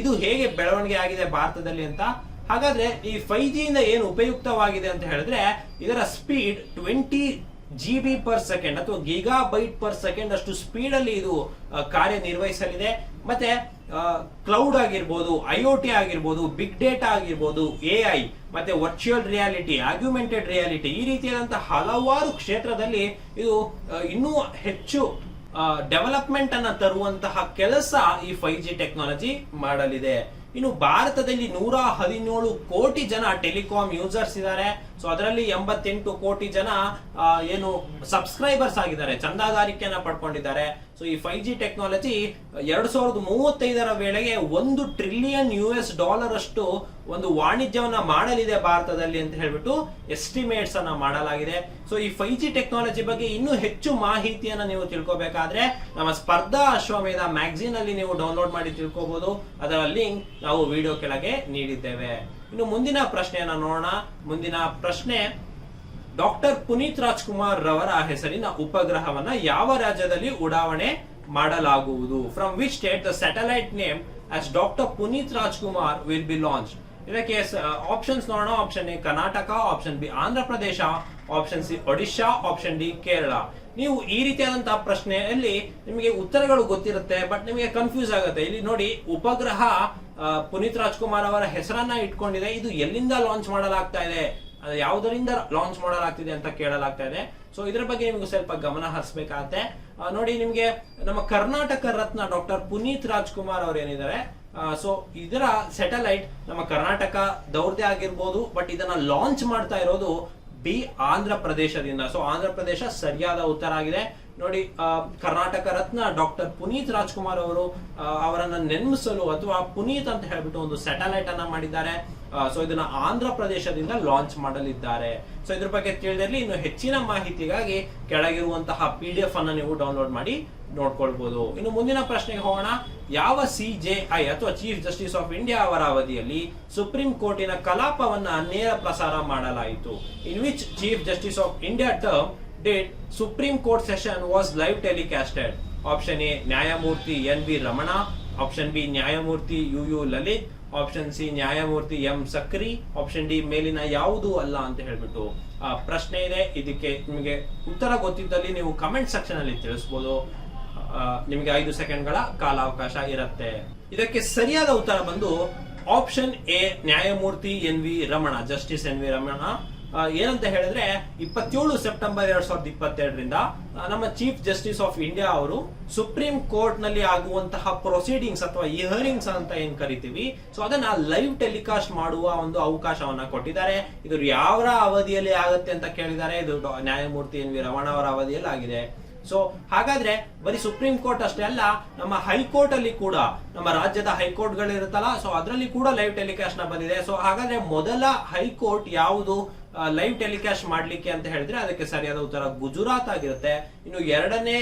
ಇದು ಹೇಗೆ ಬೆಳವಣಿಗೆ ಆಗಿದೆ ಭಾರತದಲ್ಲಿ ಅಂತ. ಹಾಗಾದ್ರೆ ಈ 5G ಇಂದ ಏನು ಉಪಯುಕ್ತವಾಗಿದೆ ಅಂತ ಹೇಳಿದ್ರೆ ಇದರ ಸ್ಪೀಡ್ 20 GB per second ಅಥವಾ ಗಿಗಾಬೈಟ್ ಪರ್ ಸೆಕೆಂಡ್ ಅಷ್ಟು ಸ್ಪೀಡ್ ಅಲ್ಲಿ ಇದು ಕಾರ್ಯನಿರ್ವಹಿಸಲಿದೆ. ಮತ್ತೆ ಕ್ಲೌಡ್ ಆಗಿರ್ಬೋದು, IoT ಆಗಿರ್ಬೋದು, ಬಿಗ್ ಡೇಟಾ ಆಗಿರ್ಬೋದು, AI ಮತ್ತೆ ವರ್ಚುವಲ್ ರಿಯಾಲಿಟಿ, ಆಗ್ಯುಮೆಂಟೆಡ್ ರಿಯಾಲಿಟಿ, ಈ ರೀತಿಯಾದಂತಹ ಹಲವಾರು ಕ್ಷೇತ್ರದಲ್ಲಿ ಇದು ಇನ್ನೂ ಹೆಚ್ಚು ಡೆವಲಪ್ಮೆಂಟ್ ಅನ್ನ ತರುವಂತಹ ಕೆಲಸ ಈ 5G ಟೆಕ್ನಾಲಜಿ ಮಾಡಲಿದೆ. ಇನ್ನು ಭಾರತದಲ್ಲಿ 117 ಕೋಟಿ ಜನ ಟೆಲಿಕಾಂ ಯೂಸರ್ಸ್ ಇದ್ದಾರೆ. ಸೊ ಅದರಲ್ಲಿ 88 ಕೋಟಿ ಜನ ಏನು ಸಬ್ಸ್ಕ್ರೈಬರ್ಸ್ ಆಗಿದ್ದಾರೆ, ಚಂದಾದಾರಿಕೆಯನ್ನ ಪಡ್ಕೊಂಡಿದ್ದಾರೆ. ಸೊ ಈ 5G ಟೆಕ್ನಾಲಜಿ 2035ರ ವೇಳೆಗೆ $1 ಟ್ರಿಲಿಯನ್ ಅಷ್ಟು ಒಂದು ವಾಣಿಜ್ಯವನ್ನ ಮಾಡಲಿದೆ ಭಾರತದಲ್ಲಿ ಅಂತ ಹೇಳ್ಬಿಟ್ಟು ಎಸ್ಟಿಮೇಟ್ಸ್ ಅನ್ನ ಮಾಡಲಾಗಿದೆ. ಸೊ ಈ 5G ಟೆಕ್ನಾಲಜಿ ಬಗ್ಗೆ ಇನ್ನೂ ಹೆಚ್ಚು ಮಾಹಿತಿಯನ್ನ ನೀವು ತಿಳ್ಕೋಬೇಕಾದ್ರೆ ನಮ್ಮ ಸ್ಪರ್ಧಾ ಅಶ್ವಮೇಧ ಮ್ಯಾಗಝಿನ್ ಅಲ್ಲಿ ನೀವು ಡೌನ್ಲೋಡ್ ಮಾಡಿ ತಿಳ್ಕೋಬಹುದು. ಅದರ ಲಿಂಕ್ ನಾವು ವಿಡಿಯೋ ಕೆಳಗೆ ನೀಡಿದ್ದೇವೆ. ಇನ್ನು ಮುಂದಿನ ಪ್ರಶ್ನೆಯನ್ನ ನೋಡೋಣ. ಮುಂದಿನ ಪ್ರಶ್ನೆ, ಡಾಕ್ಟರ್ ಪುನೀತ್ ರಾಜ್ಕುಮಾರ್ ರವರ ಹೆಸರಿನ ಉಪಗ್ರಹವನ್ನ ಯಾವ ರಾಜ್ಯದಲ್ಲಿ ಉಡಾವಣೆ ಮಾಡಲಾಗುವುದು? From which state the satellite name as doctor Puneeth Rajkumar will be launch? ಇದಕ್ಕೆ ಆಪ್ಷನ್ಸ್ ನೋಡೋಣ. Option A Karnataka, option B Andhra Pradesh, option C Odisha, option D Kerala. ನೀವು ಈ ರೀತಿಯಾದಂತಹ ಪ್ರಶ್ನೆಯಲ್ಲಿ ನಿಮಗೆ ಉತ್ತರಗಳು ಗೊತ್ತಿರುತ್ತೆ, ಬಟ್ ನಿಮಗೆ ಕನ್ಫ್ಯೂಸ್ ಆಗುತ್ತೆ. ಇಲ್ಲಿ ನೋಡಿ, ಉಪಗ್ರಹ ಪುನೀತ್ ರಾಜ್ಕುಮಾರ್ ಅವರ ಹೆಸರನ್ನ ಇಟ್ಕೊಂಡಿದೆ. ಇದು ಎಲ್ಲಿಂದ ಲಾಂಚ್ ಮಾಡಲಾಗ್ತಾ ಇದೆ ಯಾವುದರಿಂದ ಲಾಂಚ್ ಮಾಡಲಾಗ್ತಿದೆ ಅಂತ ಕೇಳಲಾಗ್ತಾ ಇದೆ. ಸೊ ಇದ್ರ ಬಗ್ಗೆ ನಿಮ್ಗೆ ಸ್ವಲ್ಪ ಗಮನ ಹರಿಸಬೇಕಾಗತ್ತೆ. ನೋಡಿ, ನಿಮ್ಗೆ ನಮ್ಮ ಕರ್ನಾಟಕ ರತ್ನ ಡಾಕ್ಟರ್ ಪುನೀತ್ ರಾಜ್ಕುಮಾರ್ ಅವ್ರು ಏನಿದ್ದಾರೆ, ಸೊ ಇದರ ಸ್ಯಾಟಲೈಟ್ ನಮ್ಮ ಕರ್ನಾಟಕದವ್ರದೇ ಆಗಿರ್ಬೋದು, ಬಟ್ ಇದನ್ನ ಲಾಂಚ್ ಮಾಡ್ತಾ ಇರೋದು ಆಂಧ್ರ ಪ್ರದೇಶದಿಂದ. ಸೊ ಆಂಧ್ರ ಪ್ರದೇಶ ಸರಿಯಾದ ಉತ್ತರ ಆಗಿದೆ. ನೋಡಿ, ಕರ್ನಾಟಕ ರತ್ನ ಡಾಕ್ಟರ್ ಪುನೀತ್ ರಾಜ್ಕುಮಾರ್ ಅವರು ಅವರನ್ನ ನೆನಪಿಸಲು ಅಥವಾ ಪುನೀತ್ ಅಂತ ಹೇಳ್ಬಿಟ್ಟು ಒಂದು ಸ್ಯಾಟಲೈಟ್ ಅನ್ನ ಮಾಡಿದ್ದಾರೆ. ಸೊ ಇದನ್ನ ಆಂಧ್ರ ಪ್ರದೇಶದಿಂದ ಲಾಂಚ್ ಮಾಡಲಿದ್ದಾರೆ. ಸೊ ಇದ್ರ ಬಗ್ಗೆ ತಿಳಿದಿರಲಿ. ಇನ್ನು ಹೆಚ್ಚಿನ ಮಾಹಿತಿಗಾಗಿ ಕೆಳಗಿರುವಂತಹ PDF ಅನ್ನ ನೀವು ಡೌನ್ಲೋಡ್ ಮಾಡಿ ನೋಡ್ಕೊಳ್ಬಹುದು. ಇನ್ನು ಮುಂದಿನ ಪ್ರಶ್ನೆಗೆ ಹೋಗೋಣ. ಯಾವ CJI ಅಥವಾ ಚೀಫ್ ಜಸ್ಟಿಸ್ ಆಫ್ ಇಂಡಿಯಾ ಅವರ ಅವಧಿಯಲ್ಲಿ ಸುಪ್ರೀಂ ಕೋರ್ಟಿನ ಕಲಾಪವನ್ನ ನೇರ ಪ್ರಸಾರ ಮಾಡಲಾಯಿತು? In which chief justice of India term did Supreme Court session was live telecasted? Option A ನ್ಯಾಯಮೂರ್ತಿ NV ರಮಣಾ, ಆಪ್ಷನ್ B ನ್ಯಾಯಮೂರ್ತಿ UU ಲಲಿತ್, ಆಪ್ಷನ್ C ನ್ಯಾಯಮೂರ್ತಿ M ಸಕ್ರಿ, ಆಪ್ಷನ್ D ಮೇಲಿನ ಯಾವುದು ಅಲ್ಲ ಅಂತ ಹೇಳ್ಬಿಟ್ಟು ಪ್ರಶ್ನೆ ಇದೆ. ಇದಕ್ಕೆ ನಿಮಗೆ ಉತ್ತರ ಗೊತ್ತಿದ್ದಲ್ಲಿ ನೀವು ಕಮೆಂಟ್ ಸೆಕ್ಷನ್ ಅಲ್ಲಿ ತಿಳಿಸಬಹುದು. ನಿಮಗೆ 5 ಸೆಕೆಂಡ್ಗಳ ಕಾಲಾವಕಾಶ ಇರುತ್ತೆ. ಇದಕ್ಕೆ ಸರಿಯಾದ ಉತ್ತರ ಬಂದು ಆಪ್ಷನ್ A ನ್ಯಾಯಮೂರ್ತಿ NV ರಮಣಾ, ಜಸ್ಟಿಸ್ NV ರಮಣಾ. ಏನಂತ ಹೇಳಿದ್ರೆ 27 ಸೆಪ್ಟೆಂಬರ್ 2022ರಿಂದ ನಮ್ಮ ಚೀಫ್ ಜಸ್ಟಿಸ್ ಆಫ್ ಇಂಡಿಯಾ ಅವರು ಸುಪ್ರೀಂ ಕೋರ್ಟ್ ನಲ್ಲಿ ಆಗುವಂತಹ ಪ್ರೊಸೀಡಿಂಗ್ಸ್ ಅಥವಾ ಹಿಯರಿಂಗ್ಸ್ ಅಂತ ಏನ್ ಕರಿತೀವಿ, ಸೊ ಅದನ್ನ ಲೈವ್ ಟೆಲಿಕಾಸ್ಟ್ ಮಾಡುವ ಒಂದು ಅವಕಾಶವನ್ನ ಕೊಟ್ಟಿದ್ದಾರೆ. ಇದು ಯಾವ ಅವಧಿಯಲ್ಲಿ ಆಗುತ್ತೆ ಅಂತ ಕೇಳಿದ್ದಾರೆ. ಇದು ನ್ಯಾಯಮೂರ್ತಿ NV ರಮಣಾ ಅವರ ಅವಧಿಯಲ್ಲಿ ಆಗಿದೆ. ಸೊ ಹಾಗಾದ್ರೆ ಬರೀ ಸುಪ್ರೀಂ ಕೋರ್ಟ್ ಅಷ್ಟೇ ಅಲ್ಲ, ನಮ್ಮ ಹೈಕೋರ್ಟ್ ಅಲ್ಲಿ ಕೂಡ, ನಮ್ಮ ರಾಜ್ಯದ ಹೈಕೋರ್ಟ್ ಗಳು ಇರುತ್ತಲ್ಲ, ಸೊ ಅದರಲ್ಲಿ ಕೂಡ ಲೈವ್ ಟೆಲಿಕಾಸ್ಟ್ ನ ಬಂದಿದೆ. ಸೊ ಹಾಗಾದ್ರೆ ಮೊದಲ ಹೈಕೋರ್ಟ್ ಯಾವುದು ಲೈವ್ ಟೆಲಿಕಾಸ್ಟ್ ಮಾಡ್ಲಿಕ್ಕೆ ಅಂತ ಹೇಳಿದ್ರೆ ಅದಕ್ಕೆ ಸರಿಯಾದ ಉತ್ತರ ಗುಜರಾತ್ ಆಗಿರುತ್ತೆ. ಇನ್ನು ಎರಡನೇ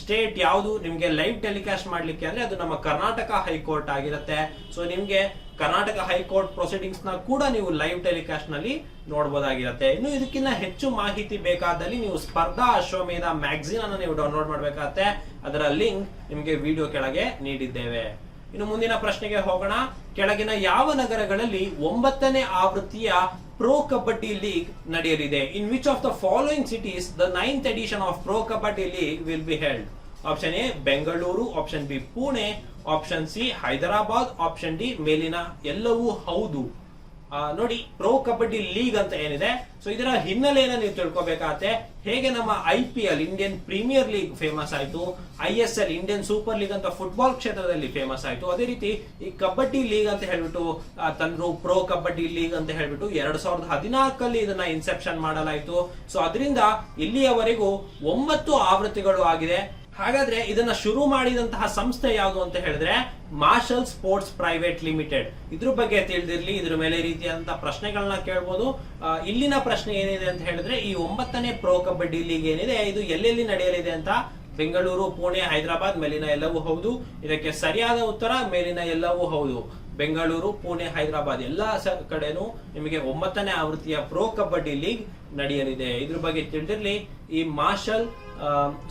ಸ್ಟೇಟ್ ಯಾವುದು ನಿಮ್ಗೆ ಲೈವ್ ಟೆಲಿಕಾಸ್ಟ್ ಮಾಡ್ಲಿಕ್ಕೆ ಅಂದ್ರೆ ಅದು ನಮ್ಮ ಕರ್ನಾಟಕ ಹೈಕೋರ್ಟ್ ಆಗಿರುತ್ತೆ. ಸೊ ನಿಮ್ಗೆ ಕರ್ನಾಟಕ ಹೈಕೋರ್ಟ್ ಪ್ರೊಸೀಡಿಂಗ್ಸ್ ನ ಕೂಡ ನೀವು ಲೈವ್ ಟೆಲಿಕಾಸ್ಟ್ ನಲ್ಲಿ ನೋಡಬಹುದಾಗಿರುತ್ತೆ. ಇನ್ನು ಇದಕ್ಕಿಂತ ಹೆಚ್ಚು ಮಾಹಿತಿ ಬೇಕಾದಲ್ಲಿ ನೀವು ಸ್ಪರ್ಧಾ ಅಶ್ವಮೇಧ ಮ್ಯಾಗಝಿನ್ ಅನ್ನು ನೀವು ಡೌನ್ಲೋಡ್ ಮಾಡಬೇಕಾಗತ್ತೆ. ಅದರ ಲಿಂಕ್ ನಿಮ್ಗೆ ವಿಡಿಯೋ ಕೆಳಗೆ ನೀಡಿದ್ದೇವೆ. ಇನ್ನು ಮುಂದಿನ ಪ್ರಶ್ನೆಗೆ ಹೋಗೋಣ. ಕೆಳಗಿನ ಯಾವ ನಗರಗಳಲ್ಲಿ 9ನೇ ಆವೃತ್ತಿಯ ಪ್ರೋ ಕಬಡ್ಡಿ ಲೀಗ್ ನಡೆಯಲಿದೆ? In which of the following cities the 9th edition of pro kabaddi league will be held? Option A Bengaluru, option B Pune, option C Hyderabad, option D ಮೇಲಿನ ಎಲ್ಲವೂ ಹೌದು. ನೋಡಿ, ಪ್ರೋ ಕಬಡ್ಡಿ ಲೀಗ್ ಅಂತ ಏನಿದೆ, ಸೊ ಇದರ ಹಿನ್ನೆಲೆಯನ್ನ ನೀವು ತಿಳ್ಕೊಬೇಕಾಗತ್ತೆ. ಹೇಗೆ ನಮ್ಮ IPL Indian premier league famous ಆಯ್ತು, ISL ಇಂಡಿಯನ್ ಸೂಪರ್ ಲೀಗ್ ಅಂತ ಫುಟ್ಬಾಲ್ ಕ್ಷೇತ್ರದಲ್ಲಿ ಫೇಮಸ್ ಆಯ್ತು, ಅದೇ ರೀತಿ ಈ ಕಬಡ್ಡಿ ಲೀಗ್ ಅಂತ ಹೇಳ್ಬಿಟ್ಟು ತಂದ್ರು ಪ್ರೋ ಕಬಡ್ಡಿ ಲೀಗ್ ಅಂತ ಹೇಳ್ಬಿಟ್ಟು 2014 ಇದನ್ನ ಇನ್ಸೆಪ್ಷನ್ ಮಾಡಲಾಯಿತು. ಸೊ ಅದರಿಂದ ಇಲ್ಲಿಯವರೆಗೂ 9 ಆವೃತ್ತಿಗಳು ಆಗಿದೆ. ಹಾಗಾದ್ರೆ ಇದನ್ನ ಶುರು ಮಾಡಿದಂತಹ ಸಂಸ್ಥೆ ಯಾವುದು ಅಂತ ಹೇಳಿದ್ರೆ ಮಾರ್ಷಲ್ ಸ್ಪೋರ್ಟ್ಸ್ ಪ್ರೈವೇಟ್ ಲಿಮಿಟೆಡ್. ಇದ್ರ ಬಗ್ಗೆ ತಿಳಿದಿರ್ಲಿ. ಇದ್ರ ಮೇಲೆ ರೀತಿಯಾದಂತಹ ಪ್ರಶ್ನೆಗಳನ್ನ ಕೇಳಬಹುದು. ಇಲ್ಲಿನ ಪ್ರಶ್ನೆ ಏನಿದೆ ಅಂತ ಹೇಳಿದ್ರೆ ಈ 9ನೇ ಪ್ರೋ ಕಬಡ್ಡಿ ಲೀಗ್ ಏನಿದೆ ಇದು ಎಲ್ಲೆಲ್ಲಿ ನಡೆಯಲಿದೆ ಅಂತ ಬೆಂಗಳೂರು, ಪುಣೆ, ಹೈದರಾಬಾದ್, ಮೇಲಿನ ಎಲ್ಲವೂ ಹೌದು. ಇದಕ್ಕೆ ಸರಿಯಾದ ಉತ್ತರ ಮೇಲಿನ ಎಲ್ಲವೂ ಹೌದು. ಬೆಂಗಳೂರು, ಪುಣೆ, ಹೈದರಾಬಾದ್ ಎಲ್ಲಾ ಕಡೆನೂ ನಿಮಗೆ 9ನೇ ಆವೃತ್ತಿಯ ಪ್ರೋ ಕಬಡ್ಡಿ ಲೀಗ್ ನಡೆಯಲಿದೆ. ಇದ್ರ ಬಗ್ಗೆ ತಿಳಿದಿರ್ಲಿ. ಈ ಮಾರ್ಷಲ್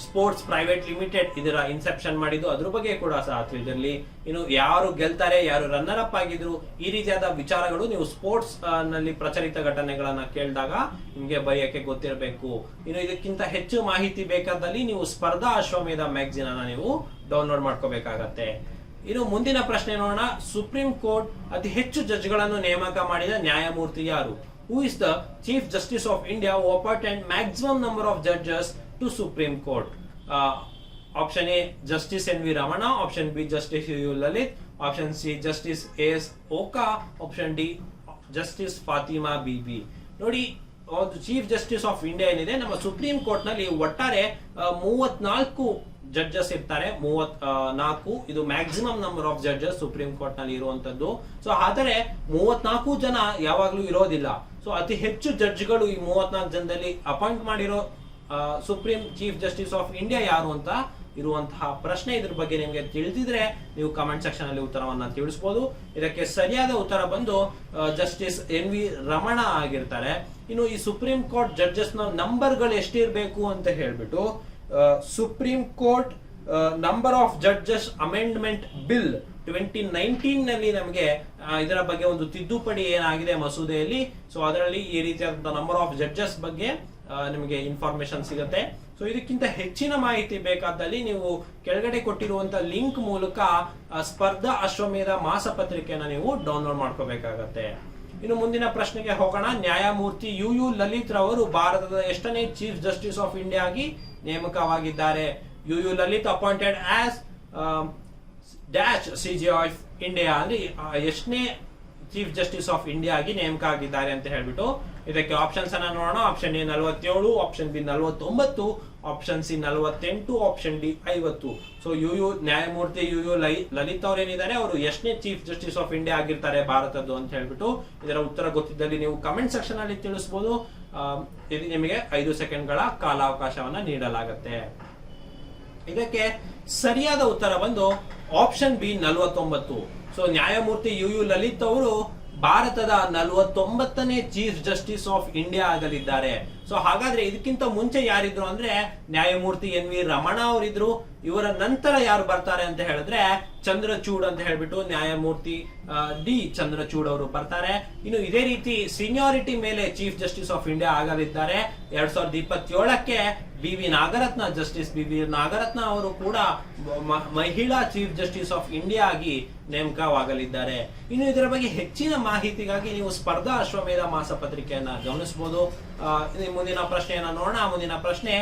ಸ್ಪೋರ್ಟ್ಸ್ ಪ್ರೈವೇಟ್ ಲಿಮಿಟೆಡ್ ಇದರ ಇನ್ಸೆಪ್ಷನ್ ಮಾಡಿದ್ದು ಅದ್ರ ಬಗ್ಗೆ ಕೂಡ ಸಹ ತಿಳಿದಿರಲಿ. ಇನ್ನು ಯಾರು ಗೆಲ್ತಾರೆ, ಯಾರು ರನ್ನರ್ ಅಪ್ ಆಗಿದ್ರು, ಈ ರೀತಿಯಾದ ವಿಚಾರಗಳು ನೀವು ಸ್ಪೋರ್ಟ್ಸ್ ನಲ್ಲಿ ಪ್ರಚಲಿತ ಘಟನೆಗಳನ್ನ ಕೇಳಿದಾಗ ನಿಮ್ಗೆ ಬರೆಯಕ್ಕೆ ಗೊತ್ತಿರಬೇಕು. ಇನ್ನು ಇದಕ್ಕಿಂತ ಹೆಚ್ಚು ಮಾಹಿತಿ ಬೇಕಾದಲ್ಲಿ ನೀವು ಸ್ಪರ್ಧಾ ಅಶ್ವಮೇಧ ಮ್ಯಾಗಝಿನ್ ಅನ್ನ ನೀವು ಡೌನ್ಲೋಡ್ ಮಾಡ್ಕೋಬೇಕಾಗತ್ತೆ. ಇನ್ನು ಮುಂದಿನ ಪ್ರಶ್ನೆ ನೋಡೋಣ. ಸುಪ್ರೀಂ ಕೋರ್ಟ್ ಅತಿ ಹೆಚ್ಚು ಜಡ್ಜ್ಗಳನ್ನು ನೇಮಕ ಮಾಡಿದ ನ್ಯಾಯಮೂರ್ತಿ ಯಾರು? Who is the Chief Justice of India who appointed maximum number of judges to Supreme Court? Option A Justice NV Ramana, Option B Justice UU Lalit, Option C Justice AS Oka, Option D Justice Fatima BB. ನೋಡಿ, chief justice of India ಏನಿದೆ ನಮ್ಮ supreme court ನಲ್ಲಿ ಒಟ್ಟಾರೆ 34 judges ಇರ್ತಾರೆ. 34 ಇದು maximum number of judges supreme court ನಲ್ಲಿ ಇರುವಂತದ್ದು. So ಆದರೆ 34 ಜನ ಯಾವಾಗ್ಲೂ ಇರೋದಿಲ್ಲ. ಸೊ ಅತಿ ಹೆಚ್ಚು ಜಡ್ಜ್ಗಳು ಈ 34 ಜನದಲ್ಲಿ ಅಪಾಯಿಂಟ್ ಮಾಡಿರೋ supreme chief justice of India ಯಾರು ಅಂತ ಇರುವಂತಹ ಪ್ರಶ್ನೆ. ಇದ್ರ ಬಗ್ಗೆ ನಿಮಗೆ ತಿಳಿದಿದ್ರೆ ನೀವು ಕಮೆಂಟ್ ಸೆಕ್ಷನ್ ಅಲ್ಲಿ ಉತ್ತರವನ್ನ ತಿಳಿಸಬಹುದು. ಇದಕ್ಕೆ ಸರಿಯಾದ ಉತ್ತರ ಬಂದು ಜಸ್ಟಿಸ್ NV ರಮಣಾ ಆಗಿರ್ತಾರೆ. ಇನ್ನು ಈ ಸುಪ್ರೀಂ ಕೋರ್ಟ್ ಜಡ್ಜಸ್ ನ ನಂಬರ್ ಗಳು ಎಷ್ಟಿರಬೇಕು ಅಂತ ಹೇಳ್ಬಿಟ್ಟು supreme court number of judges amendment bill 2019 ನಲ್ಲಿ ನಮಗೆ ಇದರ ಬಗ್ಗೆ ಒಂದು ತಿದ್ದುಪಡಿ ಏನಾಗಿದೆ ಮಸೂದೆಯಲ್ಲಿ. ಸೊ ಅದರಲ್ಲಿ ಈ ರೀತಿಯಾದಂತಹ ನಂಬರ್ ಆಫ್ ಜಡ್ಜಸ್ ಬಗ್ಗೆ ನಿಮಗೆ ಇನ್ಫಾರ್ಮೇಶನ್ ಸಿಗುತ್ತೆ. ಸೊ ಇದಕ್ಕಿಂತ ಹೆಚ್ಚಿನ ಮಾಹಿತಿ ಬೇಕಾದಲ್ಲಿ ನೀವು ಕೆಳಗಡೆ ಕೊಟ್ಟಿರುವಂತಹ ಲಿಂಕ್ ಮೂಲಕ ಸ್ಪರ್ಧಾ ಅಶ್ವಮೇಧ ಮಾಸಪತ್ರಿಕೆಯನ್ನ ನೀವು ಡೌನ್ಲೋಡ್ ಮಾಡ್ಕೋಬೇಕಾಗತ್ತೆ. ಇನ್ನು ಮುಂದಿನ ಪ್ರಶ್ನೆಗೆ ಹೋಗೋಣ. ನ್ಯಾಯಮೂರ್ತಿ ಯು ಲಲಿತ್ ರವರು ಭಾರತದ ಎಷ್ಟನೇ ಚೀಫ್ ಜಸ್ಟಿಸ್ ಆಫ್ ಇಂಡಿಯಾ ಆಗಿ ನೇಮಕವಾಗಿದ್ದಾರೆ? U Lalit appointed as dash CJ of India ಅಂದ್ರೆ ಎಷ್ಟನೇ ಚೀಫ್ ಜಸ್ಟಿಸ್ ಆಫ್ ಇಂಡಿಯಾ ಆಗಿ ನೇಮಕ ಆಗಿದ್ದಾರೆ ಅಂತ ಹೇಳ್ಬಿಟ್ಟು ಇದಕ್ಕೆ ಆಪ್ಷನ್ಸ್ ಅನ್ನ ನೋಡೋಣ. Option A 47, option B 49, option C 48, option D 50. So ನ್ಯಾಯಮೂರ್ತಿ ಯು ಲಲಿತ್ ಅವ್ರು ಏನಿದ್ದಾರೆ ಅವರು ಎಷ್ಟನೇ ಚೀಫ್ ಜಸ್ಟಿಸ್ ಆಫ್ ಇಂಡಿಯಾ ಆಗಿರ್ತಾರೆ ಭಾರತದ್ದು ಅಂತ ಹೇಳ್ಬಿಟ್ಟು ಇದರ ಉತ್ತರ ಗೊತ್ತಿದ್ದಲ್ಲಿ ನೀವು ಕಮೆಂಟ್ ಸೆಕ್ಷನ್ ಅಲ್ಲಿ ತಿಳಿಸಬಹುದು. ನಿಮಗೆ 5 ಸೆಕೆಂಡ್ಗಳ ಕಾಲಾವಕಾಶವನ್ನ ನೀಡಲಾಗುತ್ತೆ. ಇದಕ್ಕೆ ಸರಿಯಾದ ಉತ್ತರ ಬಂದು ಆಪ್ಷನ್ ಬಿ 49. ಸೊ ನ್ಯಾಯಮೂರ್ತಿ ಯು ಲಲಿತ್ ಅವರು ಭಾರತದ 49ನೇ ಚೀಫ್ ಜಸ್ಟಿಸ್ ಆಫ್ ಇಂಡಿಯಾ ಆಗಲಿದ್ದಾರೆ. ಸೊ ಹಾಗಾದ್ರೆ ಇದಕ್ಕಿಂತ ಮುಂಚೆ ಯಾರಿದ್ರು ಅಂದ್ರೆ ನ್ಯಾಯಮೂರ್ತಿ NV ರಮಣ ಅವರಿದ್ರು. ಇವರ ನಂತರ ಯಾರು ಬರ್ತಾರೆ ಅಂತ ಹೇಳಿದ್ರೆ ಚಂದ್ರಚೂಡ್ ಅಂತ ಹೇಳ್ಬಿಟ್ಟು ನ್ಯಾಯಮೂರ್ತಿ ಡಿ ಚಂದ್ರಚೂಡ್ ಅವರು ಬರ್ತಾರೆ. ಇನ್ನು ಇದೇ ರೀತಿ ಸೀನಿಯಾರಿಟಿ ಮೇಲೆ ಚೀಫ್ ಜಸ್ಟಿಸ್ ಆಫ್ ಇಂಡಿಯಾ ಆಗಲಿದ್ದಾರೆ 2027ಕ್ಕೆ BV Nagarathna, justice BV Nagarathna ಅವರು ಕೂಡ ಮಹಿಳಾ ಚೀಫ್ ಜಸ್ಟಿಸ್ ಆಫ್ ಇಂಡಿಯಾ ಆಗಿ ನೇಮಕವಾಗಲಿದ್ದಾರೆ. ಇನ್ನು ಇದರ ಬಗ್ಗೆ ಹೆಚ್ಚಿನ ಮಾಹಿತಿಗಾಗಿ ನೀವು ಸ್ಪರ್ಧಾ ಅಶ್ವಮೇಧ ಮಾಸಪತ್ರಿಕೆಯನ್ನ ಗಮನಿಸಬಹುದು. ಮುಂದಿನ ಪ್ರಶ್ನೆಯನ್ನ ನೋಡೋಣ. ಮುಂದಿನ ಪ್ರಶ್ನೆ,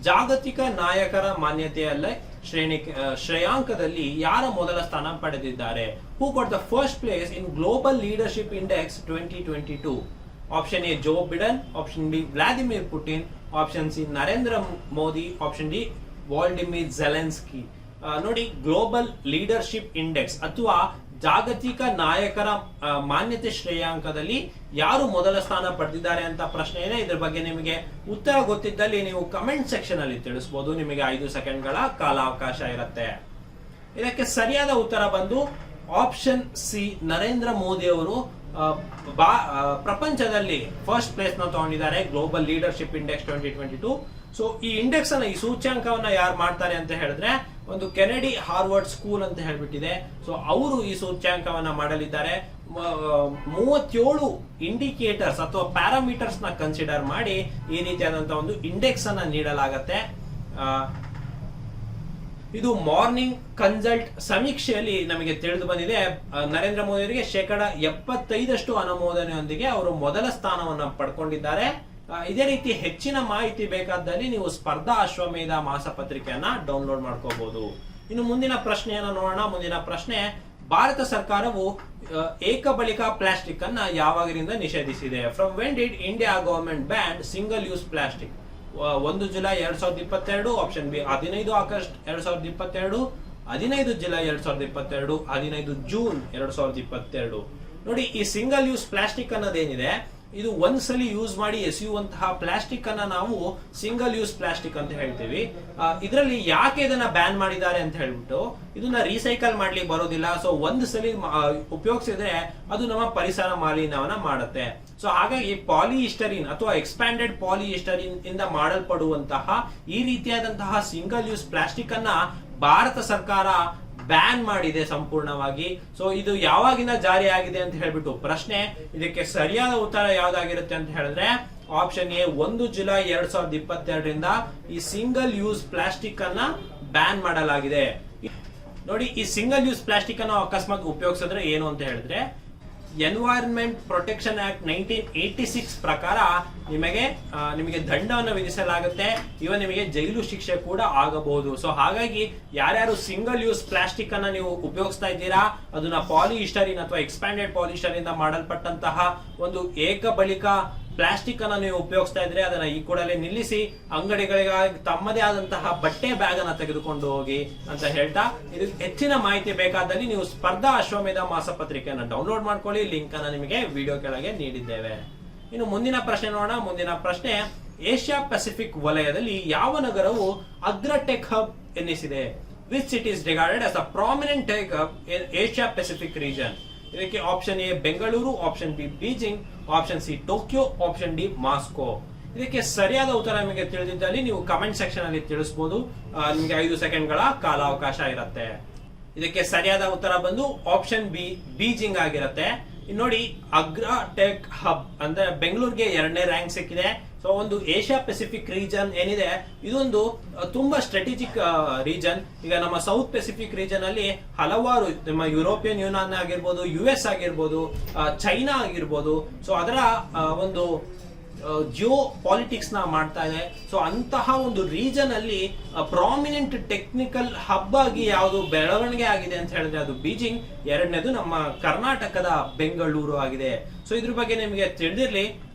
ಜಾಗತಿಕ ನಾಯಕರ ಮಾನ್ಯತೆಯಲ್ಲ ಶ್ರೇಯಾಂಕದಲ್ಲಿ ಯಾರ ಮೊದಲ ಸ್ಥಾನ ಪಡೆದಿದ್ದಾರೆ? Who got the first place in global leadership index 2022? Option A Joe Biden, option B Vladimir Putin, option C Narendra Modi, option D Volodymyr Zelenskyy. ನೋಡಿ, ಗ್ಲೋಬಲ್ ಲೀಡರ್ಶಿಪ್ ಇಂಡೆಕ್ಸ್ ಅಥವಾ ಜಾಗತಿಕ ನಾಯಕರ ಮಾನ್ಯತೆ ಶ್ರೇಯಾಂಕದಲ್ಲಿ ಯಾರು ಮೊದಲ ಸ್ಥಾನ ಪಡೆದಿದ್ದಾರೆ ಅಂತ ಪ್ರಶ್ನೆ ಇದೆ. ಇದ್ರ ಬಗ್ಗೆ ನಿಮಗೆ ಉತ್ತರ ಗೊತ್ತಿದ್ದಲ್ಲಿ ನೀವು ಕಮೆಂಟ್ ಸೆಕ್ಷನ್ ಅಲ್ಲಿ ತಿಳಿಸಬಹುದು. ನಿಮಗೆ 5 ಸೆಕೆಂಡ್ಗಳ ಕಾಲಾವಕಾಶ ಇರುತ್ತೆ. ಇದಕ್ಕೆ ಸರಿಯಾದ ಉತ್ತರ ಬಂದು ಆಪ್ಷನ್ ಸಿ ನರೇಂದ್ರ ಮೋದಿ ಅವರು ಪ್ರಪಂಚದಲ್ಲಿ ಫಸ್ಟ್ ಪ್ಲೇಸ್ ನ ತಗೊಂಡಿದ್ದಾರೆ ಗ್ಲೋಬಲ್ ಲೀಡರ್ಶಿಪ್ ಇಂಡೆಕ್ಸ್ 2022. ಸೊ ಈ ಇಂಡೆಕ್ಸ್ ಅನ್ನ, ಈ ಸೂಚ್ಯಾಂಕವನ್ನ ಯಾರು ಮಾಡ್ತಾರೆ ಅಂತ ಹೇಳಿದ್ರೆ ಒಂದು ಕೆನೆಡಿ ಹಾರ್ವರ್ಡ್ ಸ್ಕೂಲ್ ಅಂತ ಹೇಳ್ಬಿಟ್ಟಿದೆ. ಸೊ ಅವರು ಈ ಸೂಚ್ಯಾಂಕವನ್ನ ಮಾಡಲಿದ್ದಾರೆ. 37 ಇಂಡಿಕೇಟರ್ಸ್ ಅಥವಾ ಪ್ಯಾರಾಮೀಟರ್ಸ್ ನ ಕನ್ಸಿಡರ್ ಮಾಡಿ ಈ ರೀತಿಯಾದಂತಹ ಒಂದು ಇಂಡೆಕ್ಸ್ ಅನ್ನ ನೀಡಲಾಗತ್ತೆ. ಇದು ಮಾರ್ನಿಂಗ್ ಕನ್ಸಲ್ಟ್ ಸಮೀಕ್ಷೆಯಲ್ಲಿ ನಮಗೆ ತಿಳಿದು ಬಂದಿದೆ. ನರೇಂದ್ರ ಮೋದಿ ಅವರಿಗೆ 75% ಅನುಮೋದನೆಯೊಂದಿಗೆ ಅವರು ಮೊದಲ ಸ್ಥಾನವನ್ನ ಪಡ್ಕೊಂಡಿದ್ದಾರೆ. ಇದೇ ರೀತಿ ಹೆಚ್ಚಿನ ಮಾಹಿತಿ ಬೇಕಾದಲ್ಲಿ ನೀವು ಸ್ಪರ್ಧಾ ಅಶ್ವಮೇಧ ಮಾಸಪತ್ರಿಕೆಯನ್ನ ಡೌನ್ಲೋಡ್ ಮಾಡ್ಕೋಬಹುದು. ಇನ್ನು ಮುಂದಿನ ಪ್ರಶ್ನೆಯನ್ನ ನೋಡೋಣ. ಮುಂದಿನ ಪ್ರಶ್ನೆ, ಭಾರತ ಸರ್ಕಾರವು ಏಕಬಳಿಕ ಪ್ಲಾಸ್ಟಿಕ್ ಅನ್ನ ಯಾವಾಗಿನಿಂದ ನಿಷೇಧಿಸಿದೆ? From when did India government ban single use plastic? 1 July 2022, option B 15 August 2022, 15 July 2022, 15 June 2022. ನೋಡಿ, ಈ ಸಿಂಗಲ್ ಯೂಸ್ ಪ್ಲಾಸ್ಟಿಕ್ ಅನ್ನೋದೇನಿದೆ ಇದು ಒಂದ್ಸಲಿ ಯೂಸ್ ಮಾಡಿ ಎಸೆಯುವಂತಹ ಪ್ಲಾಸ್ಟಿಕ್ ಅನ್ನ ನಾವು ಸಿಂಗಲ್ ಯೂಸ್ ಪ್ಲಾಸ್ಟಿಕ್ ಅಂತ ಹೇಳ್ತೀವಿ. ಇದರಲ್ಲಿ ಯಾಕೆ ಇದನ್ನ ಬ್ಯಾನ್ ಮಾಡಿದ್ದಾರೆ ಅಂತ ಹೇಳ್ಬಿಟ್ಟು, ಇದನ್ನ ರೀಸೈಕಲ್ ಮಾಡ್ಲಿಕ್ಕೆ ಬರೋದಿಲ್ಲ. ಸೊ ಒಂದು ಸಲಿ ಉಪಯೋಗಿಸಿದ್ರೆ ಅದು ನಮ್ಮ ಪರಿಸರ ಮಾಲಿನ್ಯವನ್ನ ಮಾಡುತ್ತೆ. ಸೊ ಹಾಗಾಗಿ ಪಾಲಿಯಿಸ್ಟರಿನ್ ಅಥವಾ ಎಕ್ಸ್ಪ್ಯಾಂಡೆಡ್ ಪಾಲಿಯಿಸ್ಟರಿನ್ ಇಂದ ಮಾಡಲ್ಪಡುವಂತಹ ಈ ರೀತಿಯಾದಂತಹ ಸಿಂಗಲ್ ಯೂಸ್ ಪ್ಲಾಸ್ಟಿಕ್ ಅನ್ನ ಭಾರತ ಸರ್ಕಾರ ಬ್ಯಾನ್ ಮಾಡಿದೆ ಸಂಪೂರ್ಣವಾಗಿ. ಸೊ ಇದು ಯಾವಾಗಿಂದ ಜಾರಿ ಆಗಿದೆ ಅಂತ ಹೇಳ್ಬಿಟ್ಟು ಪ್ರಶ್ನೆ. ಇದಕ್ಕೆ ಸರಿಯಾದ ಉತ್ತರ ಯಾವ್ದಾಗಿರುತ್ತೆ ಅಂತ ಹೇಳಿದ್ರೆ ಆಪ್ಷನ್ ಎ 1 ಜುಲೈ 2022ರಿಂದ ಈ ಸಿಂಗಲ್ ಯೂಸ್ ಪ್ಲಾಸ್ಟಿಕ್ ಅನ್ನ ಬ್ಯಾನ್ ಮಾಡಲಾಗಿದೆ. ನೋಡಿ, ಈ ಸಿಂಗಲ್ ಯೂಸ್ ಪ್ಲಾಸ್ಟಿಕ್ ಅನ್ನು ಅಕಸ್ಮಾತ್ ಉಪಯೋಗಿಸಿದ್ರೆ ಏನು ಅಂತ ಹೇಳಿದ್ರೆ ಎನ್ವೈರನ್ಮೆಂಟ್ ಪ್ರೊಟೆಕ್ಷನ್ ಆಕ್ಟ್ 1986 ಪ್ರಕಾರ ನಿಮಗೆ ದಂಡವನ್ನು ವಿಧಿಸಲಾಗುತ್ತೆ. ಇವನ್ ನಿಮಗೆ ಜೈಲು ಶಿಕ್ಷೆ ಕೂಡ ಆಗಬಹುದು. ಸೊ ಹಾಗಾಗಿ ಯಾರ್ಯಾರು ಸಿಂಗಲ್ ಯೂಸ್ ಪ್ಲಾಸ್ಟಿಕ್ ಅನ್ನ ನೀವು ಉಪಯೋಗಿಸ್ತಾ ಇದ್ದೀರಾ, ಅದನ್ನ ಪಾಲಿಯಿಸ್ಟರಿನ್ ಅಥವಾ ಎಕ್ಸ್ಪ್ಯಾಂಡೆಡ್ ಪಾಲಿಯಿಸ್ಟರಿನ್ ಇಂದ ಮಾಡಲ್ಪಟ್ಟಂತಹ ಒಂದು ಏಕಬಳಿಕ ಪ್ಲಾಸ್ಟಿಕ್ ಅನ್ನ ನೀವು ಉಪಯೋಗಿಸ್ತಾ ಇದ್ರೆ ಅದನ್ನ ಈ ಕೂಡಲೇ ನಿಲ್ಲಿಸಿ ಅಂಗಡಿಗಳಿಗಾಗಿ ತಮ್ಮದೇ ಆದಂತಹ ಬಟ್ಟೆ ಬ್ಯಾಗ್ ಅನ್ನ ತೆಗೆದುಕೊಂಡು ಹೋಗಿ ಅಂತ ಹೇಳ್ತಾ, ಇದಕ್ಕೆ ಹೆಚ್ಚಿನ ಮಾಹಿತಿ ಬೇಕಾದಲ್ಲಿ ನೀವು ಸ್ಪರ್ಧಾ ಅಶ್ವಮೇಧ ಮಾಸಪತ್ರಿಕೆಯನ್ನು ಡೌನ್ಲೋಡ್ ಮಾಡ್ಕೊಳ್ಳಿ. ಲಿಂಕ್ ಅನ್ನ ನಿಮಗೆ ವಿಡಿಯೋ ಕೆಳಗೆ ನೀಡಿದ್ದೇವೆ. ಇನ್ನು ಮುಂದಿನ ಪ್ರಶ್ನೆ ನೋಡೋಣ. ಮುಂದಿನ ಪ್ರಶ್ನೆ, ಏಷ್ಯಾ ಪೆಸಿಫಿಕ್ ವಲಯದಲ್ಲಿ ಯಾವ ನಗರವು ಅಗ್ರ ಟೆಕ್ ಹಬ್ ಎನ್ನಿಸಿದೆ? Which city is regarded as a prominent tech hub in Asia Pacific region? ಇದಕ್ಕೆ option A Bengaluru, option B Beijing, option C Tokyo, option D Moscow. ಇದಕ್ಕೆ ಸರಿಯಾದ ಉತ್ತರ ನಿಮಗೆ ತಿಳಿದಿದ್ದಲ್ಲಿ ನೀವು ಕಮೆಂಟ್ ಸೆಕ್ಷನ್ ಅಲ್ಲಿ ತಿಳಿಸಬಹುದು. ನಿಮಗೆ 5 ಸೆಕೆಂಡ್ಗಳ ಕಾಲಾವಕಾಶ ಇರುತ್ತೆ. ಇದಕ್ಕೆ ಸರಿಯಾದ ಉತ್ತರ ಬಂದು ಆಪ್ಷನ್ ಬಿ ಬೀಜಿಂಗ್ ಆಗಿರುತ್ತೆ. ನೋಡಿ, ಅಗ್ರ ಟೆಕ್ ಹಬ್ ಅಂದ್ರೆ ಬೆಂಗಳೂರಿಗೆ 2ನೇ ರ್ಯಾಂಕ್ ಸಿಕ್ಕಿದೆ. ಸೊ ಸೊ ಒಂದು ಏಷ್ಯಾ ಪೆಸಿಫಿಕ್ ರೀಜನ್ ಏನಿದೆ ಇದೊಂದು ತುಂಬಾ ಸ್ಟ್ರಾಟಜಿಕ್ ರೀಜನ್. ಈಗ ನಮ್ಮ ಸೌತ್ ಪೆಸಿಫಿಕ್ ರೀಜನ್ ಅಲ್ಲಿ ಹಲವಾರು ನಮ್ಮ ಯುರೋಪಿಯನ್ ಯೂನಿಯನ್ ಆಗಿರ್ಬೋದು, US ಆಗಿರ್ಬೋದು, ಚೈನಾ ಆಗಿರ್ಬೋದು, ಸೊ ಅದರ ಒಂದು ಜಿಯೋ ಪಾಲಿಟಿಕ್ಸ್ ನ ಮಾಡ್ತಾ ಇದೆ. ಸೊ ಅಂತಹ ಒಂದು ರೀಜನ್ ಅಲ್ಲಿ ಪ್ರಾಮಿನೆಂಟ್ ಟೆಕ್ನಿಕಲ್ ಹಬ್ ಆಗಿ ಯಾವುದು ಬೆಳವಣಿಗೆ ಆಗಿದೆ ಅಂತ ಹೇಳಿದ್ರೆ ಅದು ಬೀಜಿಂಗ್. ಎರಡನೇದು ನಮ್ಮ ಕರ್ನಾಟಕದ ಬೆಂಗಳೂರು ಆಗಿದೆ. ಸೊ ಇದ್ರ ಬಗ್ಗೆ ನಿಮಗೆ ತಿಳಿದಿರ್ಲಿ.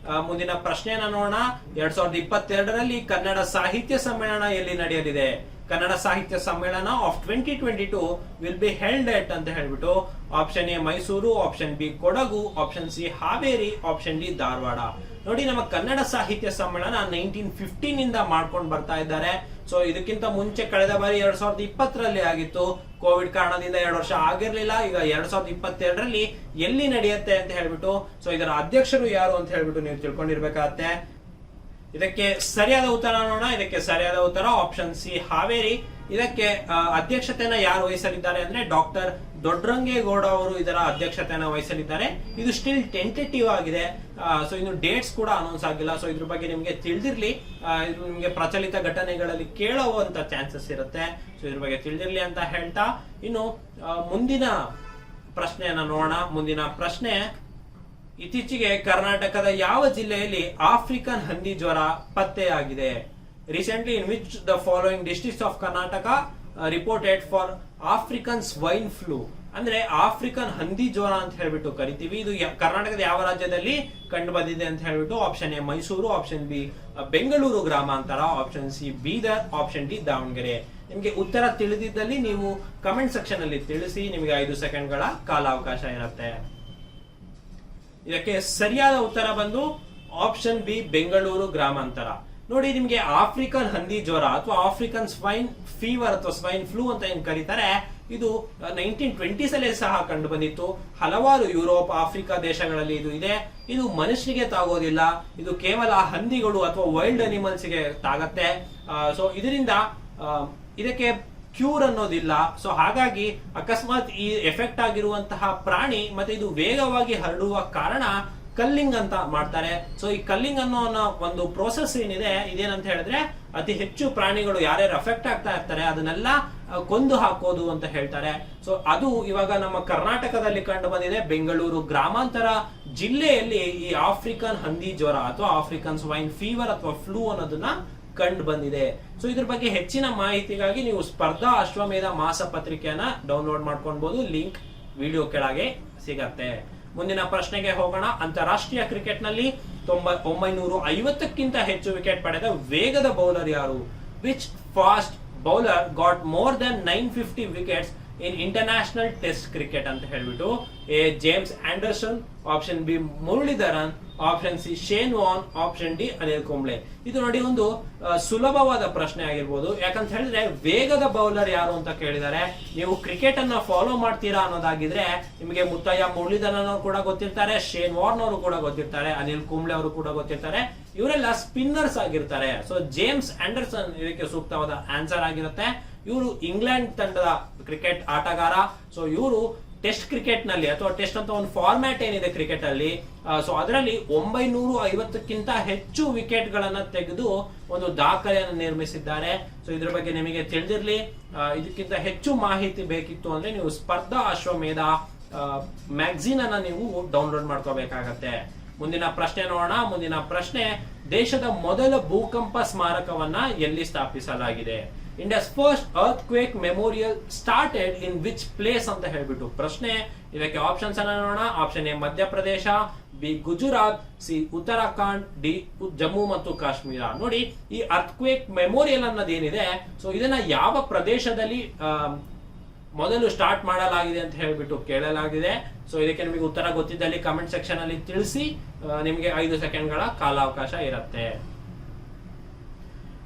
ಮುಂದಿನ ಪ್ರಶ್ನೆಯನ್ನ ನೋಡೋಣ. 2022ರಲ್ಲಿ ಕನ್ನಡ ಸಾಹಿತ್ಯ ಸಮ್ಮೇಳನ ಎಲ್ಲಿ ನಡೆಯಲಿದೆ? ಕನ್ನಡ ಸಾಹಿತ್ಯ ಸಮ್ಮೇಳನ ಆಫ್ 2022 ವಿಲ್ ಬಿ ಹೆಲ್ಡ್ ಎಟ್ ಅಂತ ಹೇಳ್ಬಿಟ್ಟು option A Mysuru, option B Kodagu, option C Haveri, option D Dharwad. ನೋಡಿ, ನಮ್ಮ ಕನ್ನಡ ಸಾಹಿತ್ಯ ಸಮ್ಮೇಳನ 1915 ಇಂದ ಮಾಡ್ಕೊಂಡು ಬರ್ತಾ ಇದ್ದಾರೆ. ಸೊ ಇದಕ್ಕಿಂತ ಮುಂಚೆ ಕಳೆದ ಬಾರಿ 2020ರಲ್ಲಿ ಆಗಿತ್ತು. ಕೋವಿಡ್ ಕಾರಣದಿಂದ 2 ವರ್ಷ ಆಗಿರ್ಲಿಲ್ಲ. ಈಗ 2022ರಲ್ಲಿ ಎಲ್ಲಿ ನಡೆಯುತ್ತೆ ಅಂತ ಹೇಳ್ಬಿಟ್ಟು, ಸೊ ಇದರ ಅಧ್ಯಕ್ಷರು ಯಾರು ಅಂತ ಹೇಳ್ಬಿಟ್ಟು ನೀವು ತಿಳ್ಕೊಂಡಿರ್ಬೇಕಾಗತ್ತೆ. ಇದಕ್ಕೆ ಸರಿಯಾದ ಉತ್ತರ ನೋಡೋಣ. ಇದಕ್ಕೆ ಸರಿಯಾದ ಉತ್ತರ ಆಪ್ಷನ್ ಸಿ ಹಾವೇರಿ. ಇದಕ್ಕೆ ಅಧ್ಯಕ್ಷತೆಯನ್ನ ಯಾರು ವಹಿಸಲಿದ್ದಾರೆ ಅಂದ್ರೆ ಡಾಕ್ಟರ್ ದೊಡ್ಡರಂಗೇಗೌಡ ಅವರು ಇದರ ಅಧ್ಯಕ್ಷತೆಯನ್ನ ವಹಿಸಲಿದ್ದಾರೆ. ಇದು ಸ್ಟಿಲ್ ಟೆಂಟೇಟಿವ್ ಆಗಿದೆ. ಸೊ ಇನ್ನು ಡೇಟ್ಸ್ ಕೂಡ ಅನೌನ್ಸ್ ಆಗಿಲ್ಲ. ಸೊ ಇದ್ರ ಬಗ್ಗೆ ನಿಮಗೆ ತಿಳಿದಿರ್ಲಿ. ಇದು ನಿಮಗೆ ಪ್ರಚಲಿತ ಘಟನೆಗಳಲ್ಲಿ ಕೇಳುವಂತ ಚಾನ್ಸಸ್ ಇರುತ್ತೆ. ಸೊ ಇದ್ರ ಬಗ್ಗೆ ತಿಳಿದಿರ್ಲಿ ಅಂತ ಹೇಳ್ತಾ ಇನ್ನು ಮುಂದಿನ ಪ್ರಶ್ನೆಯನ್ನ ನೋಡೋಣ. ಮುಂದಿನ ಪ್ರಶ್ನೆ, ಇತ್ತೀಚೆಗೆ ಕರ್ನಾಟಕದ ಯಾವ ಜಿಲ್ಲೆಯಲ್ಲಿ ಆಫ್ರಿಕನ್ ಹಂದಿ ಜ್ವರ ಪತ್ತೆಯಾಗಿದೆ? Recently in which the following districts of Karnataka reported for African swine flu? ಅಂದ್ರೆ ಆಫ್ರಿಕನ್ ಹಂದಿ ಜ್ವರ ಅಂತ ಹೇಳ್ಬಿಟ್ಟು ಕರಿತೀವಿ. ಇದು ಕರ್ನಾಟಕದ ಯಾವ ರಾಜ್ಯದಲ್ಲಿ ಕಂಡು ಬಂದಿದೆ ಅಂತ ಹೇಳ್ಬಿಟ್ಟು option A Mysuru, option B Bengaluru Gramantara, option C Bidar, option D Davanagere. ನಿಮಗೆ ಉತ್ತರ ತಿಳಿದಿದ್ದಲ್ಲಿ ನೀವು ಕಮೆಂಟ್ ಸೆಕ್ಷನ್ ಅಲ್ಲಿ ತಿಳಿಸಿ. ನಿಮಗೆ 5 ಸೆಕೆಂಡ್ಗಳ ಕಾಲಾವಕಾಶ ಇರುತ್ತೆ. ಇದಕ್ಕೆ ಸರಿಯಾದ ಉತ್ತರ ಬಂದು ಆಪ್ಷನ್ ಬಿ ಬೆಂಗಳೂರು ಗ್ರಾಮಾಂತರ. ನೋಡಿ, ನಿಮಗೆ ಆಫ್ರಿಕನ್ ಹಂದಿ ಜ್ವರ ಅಥವಾ ಆಫ್ರಿಕನ್ ಸ್ವೈನ್ ಫೀವರ್ ಅಥವಾ ಸ್ವೈನ್ ಫ್ಲೂ ಅಂತ ಏನ್ ಕರೀತಾರೆ, ಇದು 1920s ಅಲ್ಲೇ ಸಹ ಕಂಡು ಬಂದಿತ್ತು. ಹಲವಾರು ಯುರೋಪ್, ಆಫ್ರಿಕಾ ದೇಶಗಳಲ್ಲಿ ಇದು ಇದೆ. ಇದು ಮನುಷ್ಯರಿಗೆ ತಾಗೋದಿಲ್ಲ. ಇದು ಕೇವಲ ಹಂದಿಗಳು ಅಥವಾ ವೈಲ್ಡ್ ಅನಿಮಲ್ಸ್ ಗೆ ತಾಗತ್ತೆ. ಸೊ ಇದರಿಂದ ಇದಕ್ಕೆ ಕ್ಯೂರ್ ಅನ್ನೋದಿಲ್ಲ. ಸೊ ಹಾಗಾಗಿ ಅಕಸ್ಮಾತ್ ಈ ಎಫೆಕ್ಟ್ ಆಗಿರುವಂತಹ ಪ್ರಾಣಿ ಮತ್ತೆ ಇದು ವೇಗವಾಗಿ ಹರಡುವ ಕಾರಣ ಕಲ್ಲಿಂಗ್ ಅಂತ ಮಾಡ್ತಾರೆ. ಸೊ ಈ ಕಲ್ಲಿಂಗ್ ಅನ್ನೋ ಒಂದು ಪ್ರೋಸೆಸ್ ಏನಿದೆ, ಇದೇನಂತ ಹೇಳಿದ್ರೆ ಅತಿ ಹೆಚ್ಚು ಪ್ರಾಣಿಗಳು ಯಾರ್ಯಾರು ಅಫೆಕ್ಟ್ ಆಗ್ತಾ ಇರ್ತಾರೆ ಅದನ್ನೆಲ್ಲ ಕೊಂದು ಹಾಕೋದು ಅಂತ ಹೇಳ್ತಾರೆ. ಸೊ ಅದು ಇವಾಗ ನಮ್ಮ ಕರ್ನಾಟಕದಲ್ಲಿ ಕಂಡು ಬಂದಿದೆ. ಬೆಂಗಳೂರು ಗ್ರಾಮಾಂತರ ಜಿಲ್ಲೆಯಲ್ಲಿ ಈ ಆಫ್ರಿಕನ್ ಹಂದಿ ಜ್ವರ ಅಥವಾ ಆಫ್ರಿಕನ್ ಸ್ವೈನ್ ಫೀವರ್ ಅಥವಾ ಫ್ಲೂ ಅನ್ನೋದನ್ನ ಕಂಡು ಬಂದಿದೆ. ಸೊ ಇದ್ರ ಬಗ್ಗೆ ಹೆಚ್ಚಿನ ಮಾಹಿತಿಗಾಗಿ ನೀವು ಸ್ಪರ್ಧಾ ಅಶ್ವಮೇಧ ಮಾಸ ಪತ್ರಿಕೆಯನ್ನ ಡೌನ್ಲೋಡ್ ಮಾಡ್ಕೊಳ್ಬಹುದು. ಲಿಂಕ್ ವಿಡಿಯೋ ಕೆಳಗೆ ಸಿಗತ್ತೆ. ಮುಂದಿನ ಪ್ರಶ್ನೆಗೆ ಹೋಗೋಣ. ಅಂತಾರಾಷ್ಟ್ರೀಯ ಕ್ರಿಕೆಟ್ ನಲ್ಲಿ 950ಕ್ಕಿಂತ ಹೆಚ್ಚು ವಿಕೆಟ್ ಪಡೆದ ವೇಗದ ಬೌಲರ್ ಯಾರು? Which fast bowler got more than 950 wickets in international test cricket ಅಂತ ಹೇಳ್ಬಿಟ್ಟು A James Anderson, option B Muralidharan, option C Shane Warne, option D Anil Kumble. ಇದು ನೋಡಿ ಒಂದು ಸುಲಭವಾದ ಪ್ರಶ್ನೆ ಆಗಿರ್ಬೋದು. ಯಾಕಂತ ಹೇಳಿದ್ರೆ ವೇಗದ ಬೌಲರ್ ಯಾರು ಅಂತ ಕೇಳಿದ್ದಾರೆ. ನೀವು ಕ್ರಿಕೆಟ್ ಅನ್ನ ಫಾಲೋ ಮಾಡ್ತೀರಾ ಅನ್ನೋದಾಗಿದ್ರೆ ನಿಮಗೆ ಮುತ್ತಯ್ಯ ಮುರಳೀಧರನ್ ಅವರು ಕೂಡ ಗೊತ್ತಿರ್ತಾರೆ, ಶೇನ್ ವಾರ್ನ್ ಅವರು ಕೂಡ ಗೊತ್ತಿರ್ತಾರೆ, ಅನಿಲ್ ಕುಂಬ್ಳೆ ಅವರು ಕೂಡ ಗೊತ್ತಿರ್ತಾರೆ. ಇವರೆಲ್ಲ ಸ್ಪಿನ್ನರ್ಸ್ ಆಗಿರ್ತಾರೆ. ಸೊ ಜೇಮ್ಸ್ ಆಂಡರ್ಸನ್ ಇದಕ್ಕೆ ಸೂಕ್ತವಾದ ಆನ್ಸರ್ ಆಗಿರುತ್ತೆ. ಇವರು ಇಂಗ್ಲೆಂಡ್ ತಂಡದ ಕ್ರಿಕೆಟ್ ಆಟಗಾರ. ಸೊ ಇವರು ಟೆಸ್ಟ್ ಕ್ರಿಕೆಟ್ ನಲ್ಲಿ ಅಥವಾ ಟೆಸ್ಟ್ ಅಂತ ಒಂದು ಫಾರ್ಮ್ಯಾಟ್ ಏನಿದೆ ಕ್ರಿಕೆಟ್ ಅಲ್ಲಿ, ಸೊ ಅದರಲ್ಲಿ 950ಕ್ಕಿಂತ ಹೆಚ್ಚು ವಿಕೆಟ್ ಗಳನ್ನ ತೆಗೆದು ಒಂದು ದಾಖಲೆಯನ್ನು ನಿರ್ಮಿಸಿದ್ದಾರೆ. ಸೊ ಇದ್ರ ಬಗ್ಗೆ ನಿಮಗೆ ತಿಳಿದಿರ್ಲಿ. ಇದಕ್ಕಿಂತ ಹೆಚ್ಚು ಮಾಹಿತಿ ಬೇಕಿತ್ತು ಅಂದ್ರೆ ನೀವು ಸ್ಪರ್ಧಾ ಅಶ್ವಮೇಧ ಮ್ಯಾಗಝೀನ್ ಅನ್ನ ನೀವು ಡೌನ್ಲೋಡ್ ಮಾಡ್ಕೋಬೇಕಾಗತ್ತೆ. ಮುಂದಿನ ಪ್ರಶ್ನೆ ನೋಡೋಣ. ಮುಂದಿನ ಪ್ರಶ್ನೆ, ದೇಶದ ಮೊದಲ ಭೂಕಂಪ ಸ್ಮಾರಕವನ್ನ ಎಲ್ಲಿ ಸ್ಥಾಪಿಸಲಾಗಿದೆ? India's first earthquake memorial started in which place ಅಂತ ಹೇಳ್ಬಿಟ್ಟು ಪ್ರಶ್ನೆ. ಇದಕ್ಕೆ ಆಪ್ಷನ್ಸ್ ಅನ್ನ ನೋಡೋಣ. Option A Madhya Pradesh, B Gujarat, C Uttarakhand, D Jammu ಮತ್ತು ಕಾಶ್ಮೀರ. ನೋಡಿ, ಈ ಅರ್ಥ್ಕ್ವೇಕ್ ಮೆಮೋರಿಯಲ್ ಅನ್ನೋದೇನಿದೆ, ಸೊ ಇದನ್ನ ಯಾವ ಪ್ರದೇಶದಲ್ಲಿ ಮೊದಲು ಸ್ಟಾರ್ಟ್ ಮಾಡಲಾಗಿದೆ ಅಂತ ಹೇಳ್ಬಿಟ್ಟು ಕೇಳಲಾಗಿದೆ. ಸೊ ಇದಕ್ಕೆ ನಿಮಗೆ ಉತ್ತರ ಗೊತ್ತಿದ್ದಲ್ಲಿ ಕಮೆಂಟ್ ಸೆಕ್ಷನ್ ಅಲ್ಲಿ ತಿಳಿಸಿ. ನಿಮಗೆ 5 ಸೆಕೆಂಡ್ಗಳ ಕಾಲಾವಕಾಶ ಇರುತ್ತೆ.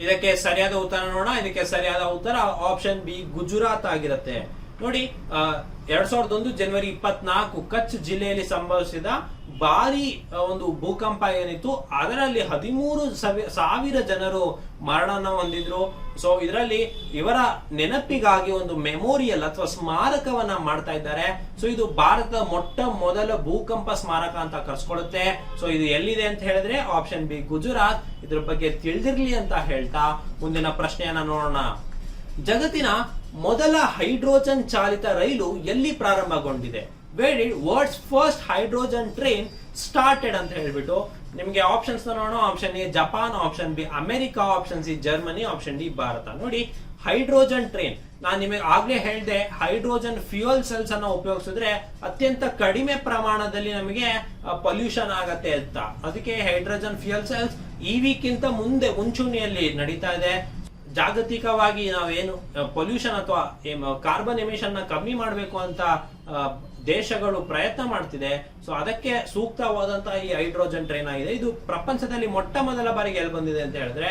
ಇದಕ್ಕೆ ಸರಿಯಾದ ಉತ್ತರ ನೋಡೋಣ. ಇದಕ್ಕೆ ಸರಿಯಾದ ಉತ್ತರ ಆಪ್ಷನ್ ಬಿ ಗುಜರಾತ್ ಆಗಿರುತ್ತೆ. ನೋಡಿ, 2001 ಜನವರಿ 24 ಕಚ್ ಜಿಲ್ಲೆಯಲ್ಲಿ ಸಂಭವಿಸಿದ ಭಾರಿ ಒಂದು ಭೂಕಂಪ ಏನಿತ್ತು ಅದರಲ್ಲಿ 13,000 ಜನರು ಮರಣನ ಹೊಂದಿದ್ರು. ಸೊ ಇದರಲ್ಲಿ ಇವರ ನೆನಪಿಗಾಗಿ ಒಂದು ಮೆಮೋರಿಯಲ್ ಅಥವಾ ಸ್ಮಾರಕವನ್ನ ಮಾಡ್ತಾ ಇದ್ದಾರೆ. ಸೊ ಇದು ಭಾರತದ ಮೊಟ್ಟ ಮೊದಲ ಭೂಕಂಪ ಸ್ಮಾರಕ ಅಂತ ಕರ್ಸ್ಕೊಳ್ಳುತ್ತೆ. ಸೊ ಇದು ಎಲ್ಲಿದೆ ಅಂತ ಹೇಳಿದ್ರೆ ಆಪ್ಷನ್ ಬಿ ಗುಜರಾತ್. ಇದ್ರ ಬಗ್ಗೆ ತಿಳಿದಿರ್ಲಿ ಅಂತ ಹೇಳ್ತಾ ಮುಂದಿನ ಪ್ರಶ್ನೆಯನ್ನ ನೋಡೋಣ. ಜಗತ್ತಿನ ಮೊದಲ ಹೈಡ್ರೋಜನ್ ಚಾಲಿತ ರೈಲು ಎಲ್ಲಿ ಪ್ರಾರಂಭಗೊಂಡಿದೆ? Where did world's first hydrogen train started ಅಂತ ಹೇಳ್ಬಿಟ್ಟು ನಿಮಗೆ ಆಪ್ಷನ್ಸ್ ನೋಡೋಣ. Option A Japan, option B America, option C Germany, option D Bharat. ನೋಡಿ, ಹೈಡ್ರೋಜನ್ ಟ್ರೈನ್ ನಾನು ನಿಮಗೆ ಆಗ್ಲೇ ಹೇಳಿದೆ, ಹೈಡ್ರೋಜನ್ ಫ್ಯೂಯಲ್ ಸೆಲ್ಸ್ ಅನ್ನ ಉಪಯೋಗಿಸಿದ್ರೆ ಅತ್ಯಂತ ಕಡಿಮೆ ಪ್ರಮಾಣದಲ್ಲಿ ನಮಗೆ ಪೊಲ್ಯೂಷನ್ ಆಗತ್ತೆ ಅಂತ. ಅದಕ್ಕೆ ಹೈಡ್ರೋಜನ್ ಫ್ಯೂಯಲ್ ಸೆಲ್ಸ್ ಇವಿಕ್ಕಿಂತ ಮುಂಚೂಣಿಯಲ್ಲಿ ನಡೀತಾ ಇದೆ. ಜಾಗತಿಕವಾಗಿ ನಾವೇನು ಪೊಲ್ಯೂಷನ್ ಅಥವಾ ಕಾರ್ಬನ್ ಎಮಿಷನ್ ನ ಕಮ್ಮಿ ಮಾಡಬೇಕು ಅಂತ ದೇಶಗಳು ಪ್ರಯತ್ನ ಮಾಡ್ತಿದೆ. ಸೊ ಅದಕ್ಕೆ ಸೂಕ್ತವಾದಂತಹ ಈ ಹೈಡ್ರೋಜನ್ ಟ್ರೈನ್ ಆಗಿದೆ. ಇದು ಪ್ರಪಂಚದಲ್ಲಿ ಮೊಟ್ಟ ಮೊದಲ ಬಾರಿಗೆ ಎಲ್ಲಿ ಬಂದಿದೆ ಅಂತ ಹೇಳಿದ್ರೆ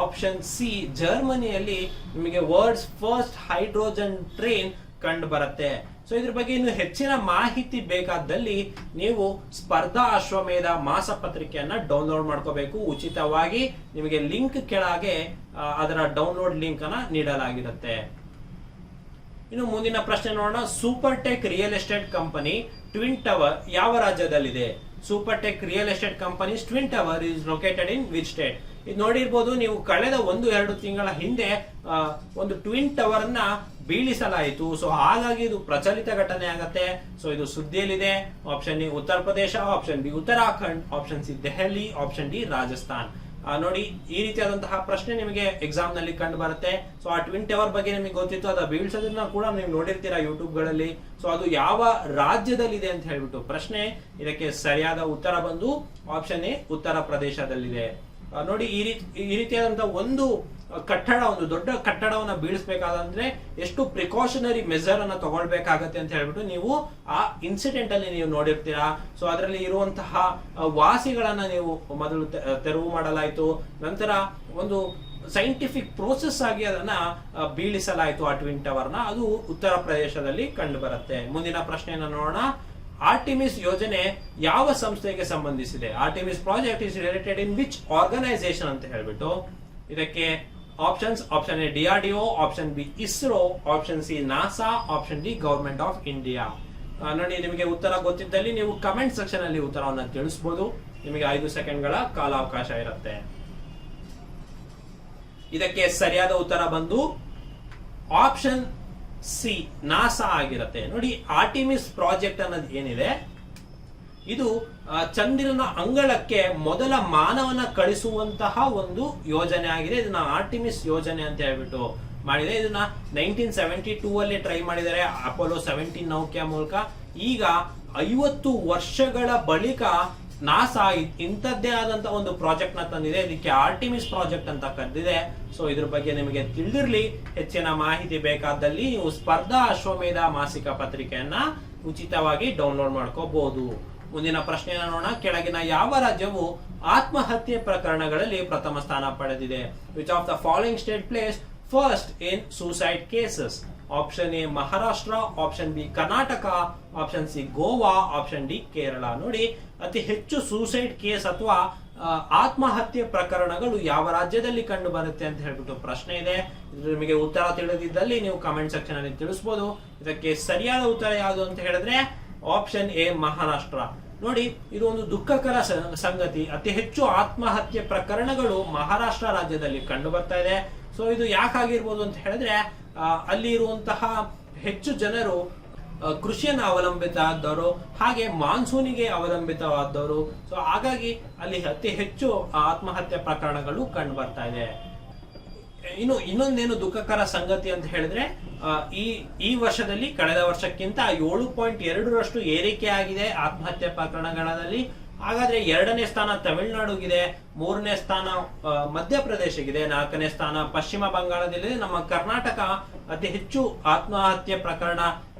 ಆಪ್ಷನ್ ಸಿ ಜರ್ಮನಿಯಲ್ಲಿ ನಿಮಗೆ ವರ್ಲ್ಡ್ಸ್ ಫಸ್ಟ್ ಹೈಡ್ರೋಜನ್ ಟ್ರೈನ್ ಕಂಡು ಬರುತ್ತೆ. ಸೊ ಇದ್ರ ಬಗ್ಗೆ ಇನ್ನು ಹೆಚ್ಚಿನ ಮಾಹಿತಿ ಬೇಕಾದಲ್ಲಿ ನೀವು ಸ್ಪರ್ಧಾ ಅಶ್ವಮೇಧ ಮಾಸಪತ್ರಿಕೆಯನ್ನ ಡೌನ್ಲೋಡ್ ಮಾಡ್ಕೋಬೇಕು ಉಚಿತವಾಗಿ. ನಿಮಗೆ ಲಿಂಕ್ ಕೆಳಗೆ ಅದರ ಡೌನ್ಲೋಡ್ ಲಿಂಕ್ ಅನ್ನ ನೀಡಲಾಗಿರುತ್ತೆ. ಇನ್ನು ಮುಂದಿನ ಪ್ರಶ್ನೆ ನೋಡೋಣ. Supertech real estate company twin tower ಯಾವ ರಾಜ್ಯದಲ್ಲಿದೆ? Supertech real estate company twin tower is located in which state? ಇದು ನೋಡಿರ್ಬೋದು ನೀವು, ಕಳೆದ 1-2 ತಿಂಗಳ ಹಿಂದೆ ಒಂದು ಟ್ವಿನ್ ಟವರ್ ಅನ್ನ ಬೀಳಿಸಲಾಯಿತು. ಸೊ ಹಾಗಾಗಿ ಇದು ಪ್ರಚಲಿತ ಘಟನೆ ಆಗತ್ತೆ. ಸೊ ಇದು ಸುದ್ದಿಯಲ್ಲಿದೆ. ಆಪ್ಷನ್ ಎ ಉತ್ತರ Pradesh, option B Uttarakhand, option C Delhi, option D Rajasthan. ನೋಡಿ, ಈ ರೀತಿಯಾದಂತಹ ಪ್ರಶ್ನೆ ನಿಮಗೆ ಎಕ್ಸಾಮ್ ನಲ್ಲಿ ಕಂಡು ಬರುತ್ತೆ. ಸೊ ಆ ಟ್ವಿನ್ ಟವರ್ ಬಗ್ಗೆ ನಿಮಗೆ ಗೊತ್ತಿತ್ತು, ಅದ ಬೀಳ್ಸೋದನ್ನ ಕೂಡ ನೀವು ನೋಡಿರ್ತೀರಾ ಯೂಟ್ಯೂಬ್ ಗಳಲ್ಲಿ. ಸೊ ಅದು ಯಾವ ರಾಜ್ಯದಲ್ಲಿದೆ ಅಂತ ಹೇಳ್ಬಿಟ್ಟು ಪ್ರಶ್ನೆ. ಇದಕ್ಕೆ ಸರಿಯಾದ ಉತ್ತರ ಬಂದು ಆಪ್ಷನ್ ಎ ಉತ್ತರ ಪ್ರದೇಶದಲ್ಲಿದೆ. ನೋಡಿ, ಈ ರೀತಿಯಾದಂತಹ ಒಂದು ಕಟ್ಟಡ, ಒಂದು ದೊಡ್ಡ ಕಟ್ಟಡವನ್ನ ಬೀಳಿಸಬೇಕಾದ್ರೆ ಎಷ್ಟು ಪ್ರಿಕಾಷನರಿ ಮೆಜರ್ ಅನ್ನ ತಗೊಳ್ಬೇಕಾಗತ್ತೆ ಅಂತ ಹೇಳ್ಬಿಟ್ಟು ನೀವು ಆ ಇನ್ಸಿಡೆಂಟ್ ಅಲ್ಲಿ ನೀವು ನೋಡಿರ್ತೀರಾ. ಸೊ ಅದರಲ್ಲಿ ಇರುವಂತಹ ವಾಸಿಗಳನ್ನ ನೀವು ಮೊದಲು ತೆರವು ಮಾಡಲಾಯಿತು. ನಂತರ ಒಂದು ಸೈಂಟಿಫಿಕ್ ಪ್ರೋಸೆಸ್ ಆಗಿ ಅದನ್ನ ಬೀಳಿಸಲಾಯಿತು ಆ ಟ್ವಿನ್ ಟವರ್ ನ. ಅದು ಉತ್ತರ ಪ್ರದೇಶದಲ್ಲಿ ಕಂಡು ಬರುತ್ತೆ. ಮುಂದಿನ ಪ್ರಶ್ನೆಯನ್ನ ನೋಡೋಣ. ಆರ್ಟಿಮಿಸ್ ಯೋಜನೆ ಯಾವ ಸಂಸ್ಥೆಗೆ ಸಂಬಂಧಿಸಿದೆ? Artemis project is related in which organisation ಅಂತ ಹೇಳ್ಬಿಟ್ಟು ಇದಕ್ಕೆ options. Option A DRDO, option B ISRO, option C NASA, option D government of India. ನೋಡಿ, ನಿಮಗೆ ಉತ್ತರ ಗೊತ್ತಿದ್ದಲ್ಲಿ ನೀವು ಕಮೆಂಟ್ ಸೆಕ್ಷನ್ ಅಲ್ಲಿ ಉತ್ತರವನ್ನು ತಿಳಿಸಬಹುದು. ನಿಮಗೆ 5 ಸೆಕೆಂಡ್ಗಳ ಕಾಲಾವಕಾಶ ಇರುತ್ತೆ. ಇದಕ್ಕೆ ಸರಿಯಾದ ಉತ್ತರ ಬಂದು ಆಪ್ಷನ್ ಸಿ ನಾಸಾ ಆಗಿರುತ್ತೆ. ನೋಡಿ, ಆರ್ಟಿಮಿಸ್ ಪ್ರಾಜೆಕ್ಟ್ ಅನ್ನೋದು ಏನಿದೆ, ಇದು ಚಂದ್ರನ ಅಂಗಳಕ್ಕೆ ಮೊದಲ ಮಾನವನ ಕಳಿಸುವಂತಹ ಒಂದು ಯೋಜನೆ ಆಗಿದೆ. ಇದನ್ನ ಆರ್ಟಿಮಿಸ್ ಯೋಜನೆ ಅಂತ ಹೇಳ್ಬಿಟ್ಟು ಮಾಡಿದೆ. ಇದನ್ನ 1972 ಅಲ್ಲಿ ಟ್ರೈ ಮಾಡಿದ್ದಾರೆ ಅಪೋಲೋ 17 ನೌಕೆಯ ಮೂಲಕ. ಈಗ 50 ವರ್ಷಗಳ ಬಳಿಕ ನಾಸಾ ಇಂಥದ್ದೇ ಆದಂತಹ ಒಂದು ಪ್ರಾಜೆಕ್ಟ್ ನ ತಂದಿದೆ. ಇದಕ್ಕೆ ಆರ್ಟಿಮಿಸ್ ಪ್ರಾಜೆಕ್ಟ್ ಅಂತ ಕರೆದಿದೆ. ಸೊ ಇದ್ರ ಬಗ್ಗೆ ನಿಮಗೆ ತಿಳಿದಿರ್ಲಿ. ಹೆಚ್ಚಿನ ಮಾಹಿತಿ ಬೇಕಾದಲ್ಲಿ ನೀವು ಸ್ಪರ್ಧಾ ಅಶ್ವಮೇಧ ಮಾಸಿಕ ಪತ್ರಿಕೆಯನ್ನ ಉಚಿತವಾಗಿ ಡೌನ್ಲೋಡ್ ಮಾಡ್ಕೋಬಹುದು. ಮುಂದಿನ ಪ್ರಶ್ನೆಯನ್ನ ನೋಡೋಣ. ಕೆಳಗಿನ ಯಾವ ರಾಜ್ಯವು ಆತ್ಮಹತ್ಯೆ ಪ್ರಕರಣಗಳಲ್ಲಿ ಪ್ರಥಮ ಸ್ಥಾನ ಪಡೆದಿದೆ? Which of the following state place first in suicide cases? Option A Maharashtra, option B Karnataka, option C Goa, option D Kerala. ನೋಡಿ, ಅತಿ ಹೆಚ್ಚು ಸೂಸೈಡ್ ಕೇಸ್ ಅಥವಾ ಆತ್ಮಹತ್ಯೆ ಪ್ರಕರಣಗಳು ಯಾವ ರಾಜ್ಯದಲ್ಲಿ ಕಂಡು ಬರುತ್ತೆ ಅಂತ ಹೇಳ್ಬಿಟ್ಟು ಪ್ರಶ್ನೆ ಇದೆ. ನಿಮಗೆ ಉತ್ತರ ತಿಳಿದಿದ್ದಲ್ಲಿ ನೀವು ಕಮೆಂಟ್ ಸೆಕ್ಷನ್ ಅಲ್ಲಿ ತಿಳಿಸಬಹುದು. ಇದಕ್ಕೆ ಸರಿಯಾದ ಉತ್ತರ ಯಾವುದು ಅಂತ ಹೇಳಿದ್ರೆ ಆಪ್ಷನ್ ಎ ಮಹಾರಾಷ್ಟ್ರ. ನೋಡಿ, ಇದು ಒಂದು ದುಃಖಕರ ಸಂಗತಿ. ಅತಿ ಹೆಚ್ಚು ಆತ್ಮಹತ್ಯೆ ಪ್ರಕರಣಗಳು ಮಹಾರಾಷ್ಟ್ರ ರಾಜ್ಯದಲ್ಲಿ ಕಂಡು ಬರ್ತಾ ಇದೆ. ಸೊ ಇದು ಯಾಕಾಗಿರ್ಬೋದು ಅಂತ ಹೇಳಿದ್ರೆ ಅಲ್ಲಿ ಇರುವಂತಹ ಹೆಚ್ಚು ಜನರು ಕೃಷಿಯನ್ನು ಅವಲಂಬಿತವಾದವರು, ಹಾಗೆ ಮಾನ್ಸೂನಿಗೆ ಅವಲಂಬಿತವಾದವರು. ಸೊ ಹಾಗಾಗಿ ಅಲ್ಲಿ ಅತಿ ಹೆಚ್ಚು ಆತ್ಮಹತ್ಯೆ ಪ್ರಕರಣಗಳು ಕಂಡು ಬರ್ತಾ ಇದೆ. ಇನ್ನೊಂದೇನು ದುಃಖಕರ ಸಂಗತಿ ಅಂತ ಹೇಳಿದ್ರೆ ಈ ವರ್ಷದಲ್ಲಿ ಕಳೆದ ವರ್ಷಕ್ಕಿಂತ 7.2% ಏರಿಕೆ ಆಗಿದೆ ಆತ್ಮಹತ್ಯೆ ಪ್ರಕರಣಗಳಲ್ಲಿ. ಹಾಗಾದ್ರೆ 2ನೇ ಸ್ಥಾನ ತಮಿಳುನಾಡುಗಿದೆ, 3ನೇ ಸ್ಥಾನ ಮಧ್ಯಪ್ರದೇಶಗಿದೆ, 4ನೇ ಸ್ಥಾನ ಪಶ್ಚಿಮ ಬಂಗಾಳದಲ್ಲಿದೆ. ನಮ್ಮ ಕರ್ನಾಟಕ ಅತಿ ಹೆಚ್ಚು ಆತ್ಮಹತ್ಯೆ ಪ್ರಕರಣ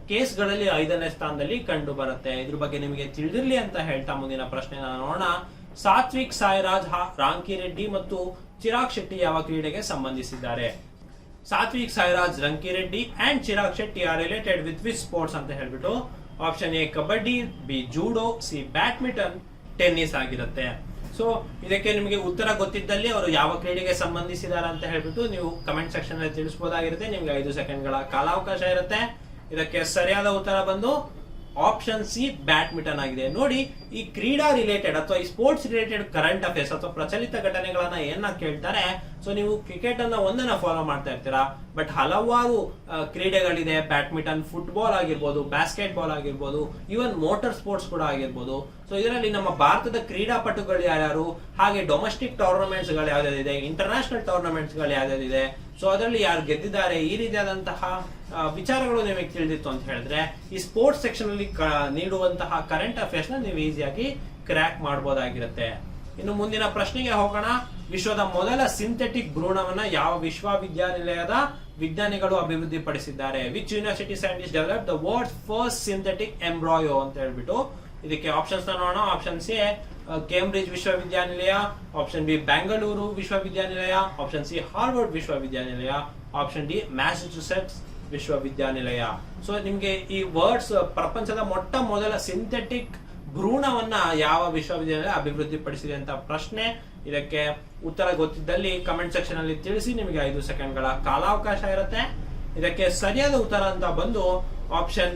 ಕೇಸ್ಗಳಲ್ಲಿ 5ನೇ ಸ್ಥಾನದಲ್ಲಿ ಕಂಡು ಬರುತ್ತೆ. ಇದ್ರ ಬಗ್ಗೆ ನಿಮಗೆ ತಿಳಿದಿರ್ಲಿ ಅಂತ ಹೇಳ್ತಾ ಮುಂದಿನ ಪ್ರಶ್ನೆ ನೋಡೋಣ. ಸಾತ್ವಿಕ್ ಸಾಯಿರಾಜ್, ರಾಂಕಿರೆಡ್ಡಿ ಮತ್ತು ಚಿರಾಗ್ ಶೆಟ್ಟಿ ಯಾವ ಕ್ರೀಡೆಗೆ ಸಂಬಂಧಿಸಿದ್ದಾರೆ? Satwik Sairaj, Rankireddy and Chirag Shetty are related with which sports ಅಂತ ಹೇಳ್ಬಿಟ್ಟು option A kabaddi, B judo, C badminton, tennis ಆಗಿರುತ್ತೆ. ಸೊ ಇದಕ್ಕೆ ನಿಮಗೆ ಉತ್ತರ ಗೊತ್ತಿದ್ದಲ್ಲಿ ಅವರು ಯಾವ ಕ್ರೀಡೆಗೆ ಸಂಬಂಧಿಸಿದಾರೆ ಅಂತ ಹೇಳ್ಬಿಟ್ಟು ನೀವು ಕಮೆಂಟ್ ಸೆಕ್ಷನ್ ಅಲ್ಲಿ ತಿಳಿಸಬಹುದಾಗಿರುತ್ತೆ. ನಿಮ್ಗೆ 5 ಸೆಕೆಂಡ್ಗಳ ಕಾಲಾವಕಾಶ ಇರುತ್ತೆ. ಇದಕ್ಕೆ ಸರಿಯಾದ ಉತ್ತರ ಬಂದು ಆಪ್ಷನ್ ಸಿ ಬ್ಯಾಡ್ಮಿಂಟನ್ ಆಗಿದೆ. ನೋಡಿ, ಈ ಕ್ರೀಡಾ ರಿಲೇಟೆಡ್ ಅಥವಾ ಈ ಸ್ಪೋರ್ಟ್ಸ್ ರಿಲೇಟೆಡ್ ಕರೆಂಟ್ ಅಫೇರ್ಸ್ ಅಥವಾ ಪ್ರಚಲಿತ ಘಟನೆಗಳನ್ನ ಏನ ಕೇಳ್ತಾರೆ, ಸೊ ನೀವು ಕ್ರಿಕೆಟ್ ಅನ್ನ ಒಂದನ್ನ ಫಾಲೋ ಮಾಡ್ತಾ ಇರ್ತೀರಾ, ಬಟ್ ಹಲವಾರು ಕ್ರೀಡೆಗಳಿದೆ. ಬ್ಯಾಡ್ಮಿಂಟನ್, ಫುಟ್ಬಾಲ್ ಆಗಿರ್ಬೋದು, ಬಾಸ್ಕೆಟ್ ಬಾಲ್ ಆಗಿರ್ಬೋದು, ಈವನ್ ಮೋಟಾರ್ ಸ್ಪೋರ್ಟ್ಸ್ ಕೂಡ ಆಗಿರ್ಬೋದು. ಸೊ ಇದರಲ್ಲಿ ನಮ್ಮ ಭಾರತದ ಕ್ರೀಡಾಪಟುಗಳು ಯಾರ್ಯಾರು, ಹಾಗೆ ಡೊಮೆಸ್ಟಿಕ್ ಟೂರ್ನಮೆಂಟ್ಸ್ ಗಳು ಯಾವ್ಯಾವ್ದಿದೆ, ಇಂಟರ್ನ್ಯಾಷನಲ್ ಟೂರ್ನಮೆಂಟ್ಸ್ ಗಳು ಯಾವ್ಯಾವ್ದಿದೆ, ಸೊ ಅದರಲ್ಲಿ ಯಾರು ಗೆದ್ದಿದ್ದಾರೆ, ಈ ರೀತಿಯಾದಂತಹ ವಿಚಾರಗಳು ನಿಮಗೆ ತಿಳಿದಿತ್ತು ಅಂತ ಹೇಳಿದ್ರೆ ಈ ಸ್ಪೋರ್ಟ್ಸ್ ಸೆಕ್ಷನ್ ಅಲ್ಲಿ ನೀಡುವಂತಹ ಕರೆಂಟ್ ಅಫೇರ್ಸ್ ನ ನೀವು ಈಸಿಯಾಗಿ ಕ್ರ್ಯಾಕ್ ಮಾಡಬಹುದಾಗಿರುತ್ತೆ. ಇನ್ನು ಮುಂದಿನ ಪ್ರಶ್ನೆಗೆ ಹೋಗೋಣ. ವಿಶ್ವದ ಮೊದಲ ಸಿಂಥೆಟಿಕ್ ಭ್ರೂಣವನ್ನ ಯಾವ ವಿಶ್ವವಿದ್ಯಾನಿಲಯದ ವಿಜ್ಞಾನಿಗಳು ಅಭಿವೃದ್ಧಿ ಪಡಿಸಿದ್ದಾರೆ? Which university scientist develop the world's first synthetic embryo ಅಂತ ಹೇಳ್ಬಿಟ್ಟು. ಇದಕ್ಕೆ ಆಪ್ಷನ್ಸ್ ನೋಡೋಣ. ಆಪ್ಷನ್ ಸಿ ಕೇಂಬ್ರಿಡ್ಜ್ ವಿಶ್ವವಿದ್ಯಾನಿಲಯ, ಆಪ್ಷನ್ ಬಿ ಬೆಂಗಳೂರು ವಿಶ್ವವಿದ್ಯಾನಿಲಯ, ಆಪ್ಷನ್ ಸಿ ಹಾರ್ವರ್ಡ್ ವಿಶ್ವವಿದ್ಯಾನಿಲಯ, ಆಪ್ಷನ್ ಡಿ ಮ್ಯಾಸಚೂಸೆಟ್ಸ್ ವಿಶ್ವವಿದ್ಯಾನಿಲಯ. ಸೊ ನಿಮ್ಗೆ ಈ ವರ್ಡ್ಸ್ ಪ್ರಪಂಚದ ಮೊಟ್ಟ ಮೊದಲ ಸಿಂಥೆಟಿಕ್ ಭ್ರೂಣವನ್ನ ಯಾವ ವಿಶ್ವವಿದ್ಯಾನಿಲಯ ಅಭಿವೃದ್ಧಿ ಪಡಿಸಿದೆ ಅಂತ ಪ್ರಶ್ನೆ. ಇದಕ್ಕೆ ಉತ್ತರ ಗೊತ್ತಿದ್ದಲ್ಲಿ ಕಮೆಂಟ್ ಸೆಕ್ಷನ್ ಅಲ್ಲಿ ತಿಳಿಸಿ. ನಿಮಗೆ 5 ಸೆಕೆಂಡ್ಗಳ ಕಾಲಾವಕಾಶ ಇರುತ್ತೆ. ಇದಕ್ಕೆ ಸರಿಯಾದ ಉತ್ತರ ಅಂತ ಬಂದು ಆಪ್ಷನ್